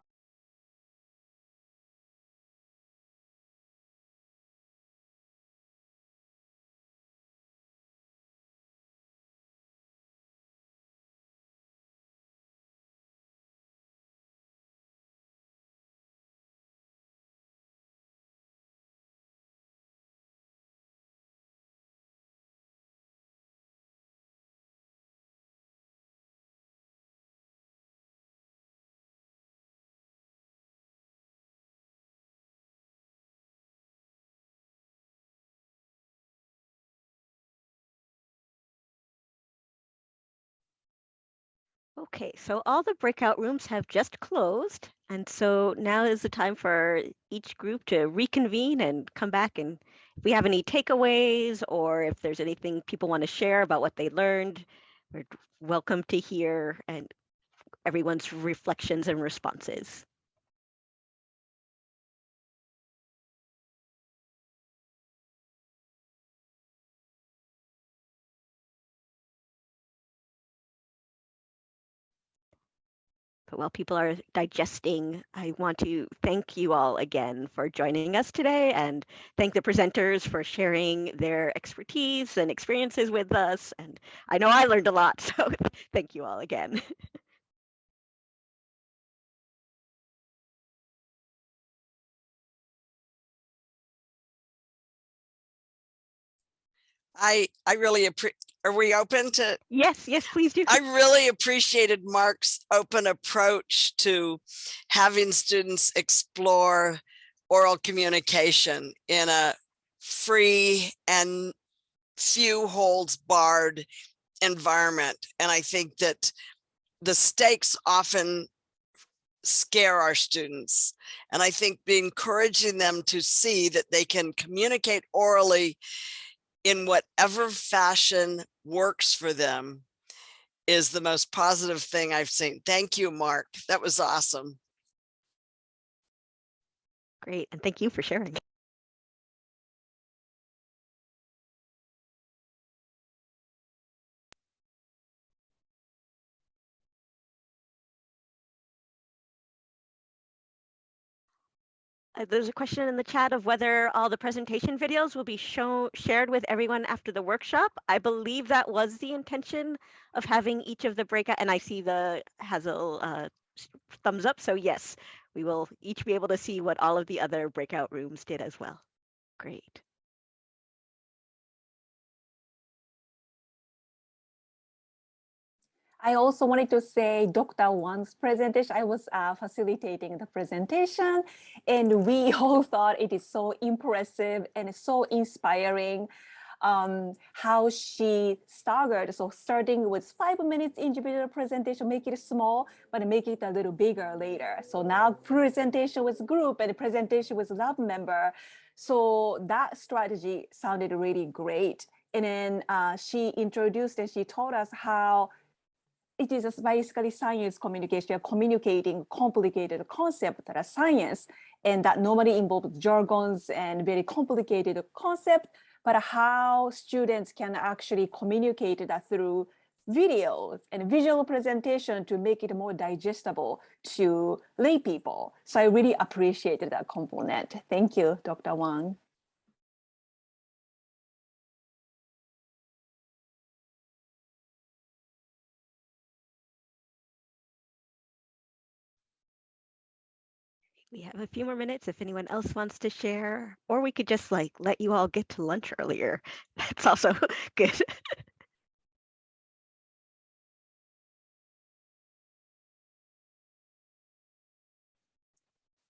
Okay, so all the breakout rooms have just closed, and so now is the time for each group to reconvene and come back, and if we have any takeaways or if there's anything people want to share about what they learned, we're welcome to hear and everyone's reflections and responses. But while people are digesting, I want to thank you all again for joining us today and thank the presenters for sharing their expertise and experiences with us. And I know I learned a lot, so thank you all again. I really appreciate. Are we open to? Yes, please do. I really appreciated Mark's open approach to having students explore oral communication in a free and few holds barred environment. And I think that the stakes often scare our students. And I think encouraging them to see that they can communicate orally in whatever fashion works for them is the most positive thing I've seen. Thank you, Mark. That was awesome. Great, and thank you for sharing. There's a question in the chat of whether all the presentation videos will be shared with everyone after the workshop. I believe that was the intention of having each of the breakout, and I see the Hazel thumbs up. So yes, we will each be able to see what all of the other breakout rooms did as well. Great. I also wanted to say Dr. Wang's presentation, I was facilitating the presentation, and we all thought it is so impressive and so inspiring how she staggered. So starting with 5 minutes individual presentation, make it small, but make it a little bigger later. So now presentation with group and presentation with lab member. So that strategy sounded really great. And then she introduced and she taught us how it is basically science communication, communicating complicated concepts that are science, and that normally involves jargons and very complicated concept, but how students can actually communicate that through videos and visual presentation to make it more digestible to lay people. So I really appreciated that component. Thank you, Dr. Wang. We have a few more minutes if anyone else wants to share, or we could just like let you all get to lunch earlier. That's also good.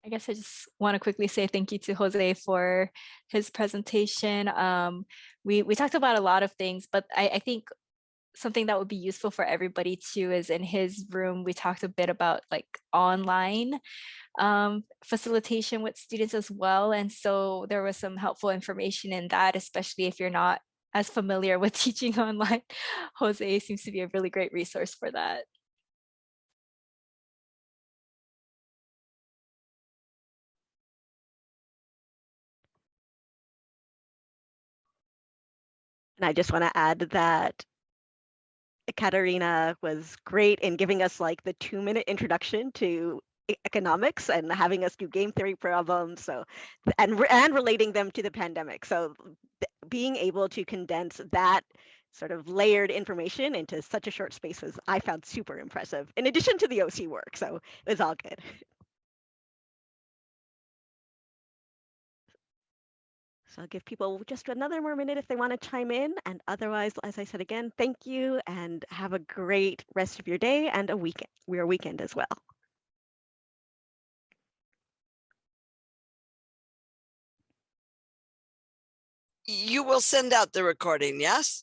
I guess I just want to quickly say thank you to Jose for his presentation. We talked about a lot of things, but I think something that would be useful for everybody too is in his room, we talked a bit about like online facilitation with students as well. And so there was some helpful information in that, especially if you're not as familiar with teaching online. Jose seems to be a really great resource for that. And I just want to add that Ekaterina was great in giving us like the 2-minute introduction to economics and having us do game theory problems. So, and relating them to the pandemic. So being able to condense that sort of layered information into such a short space was, I found, super impressive, in addition to the OC work. So it was all good. So I'll give people just another more minute if they want to chime in. And otherwise, as I said again, thank you and have a great rest of your day and a weekend. We're a weekend as well. You will send out the recording, yes?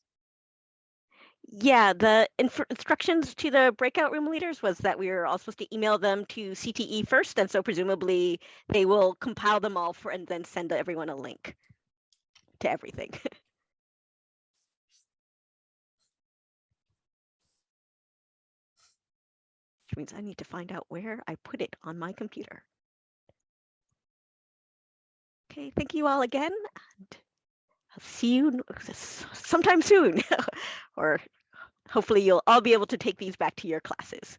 Yeah, the instructions to the breakout room leaders was that we were all supposed to email them to CTE first. And so presumably they will compile them all and then send everyone a link to everything. Which means I need to find out where I put it on my computer. Okay, thank you all again. And I'll see you sometime soon. Or hopefully you'll all be able to take these back to your classes.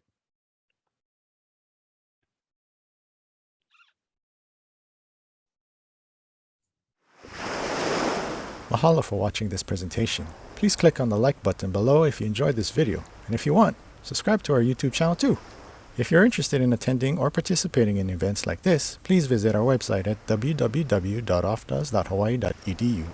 Mahalo for watching this presentation. Please click on the like button below if you enjoyed this video, and if you want, subscribe to our YouTube channel too. If you're interested in attending or participating in events like this, please visit our website at www.ofdas.hawaii.edu.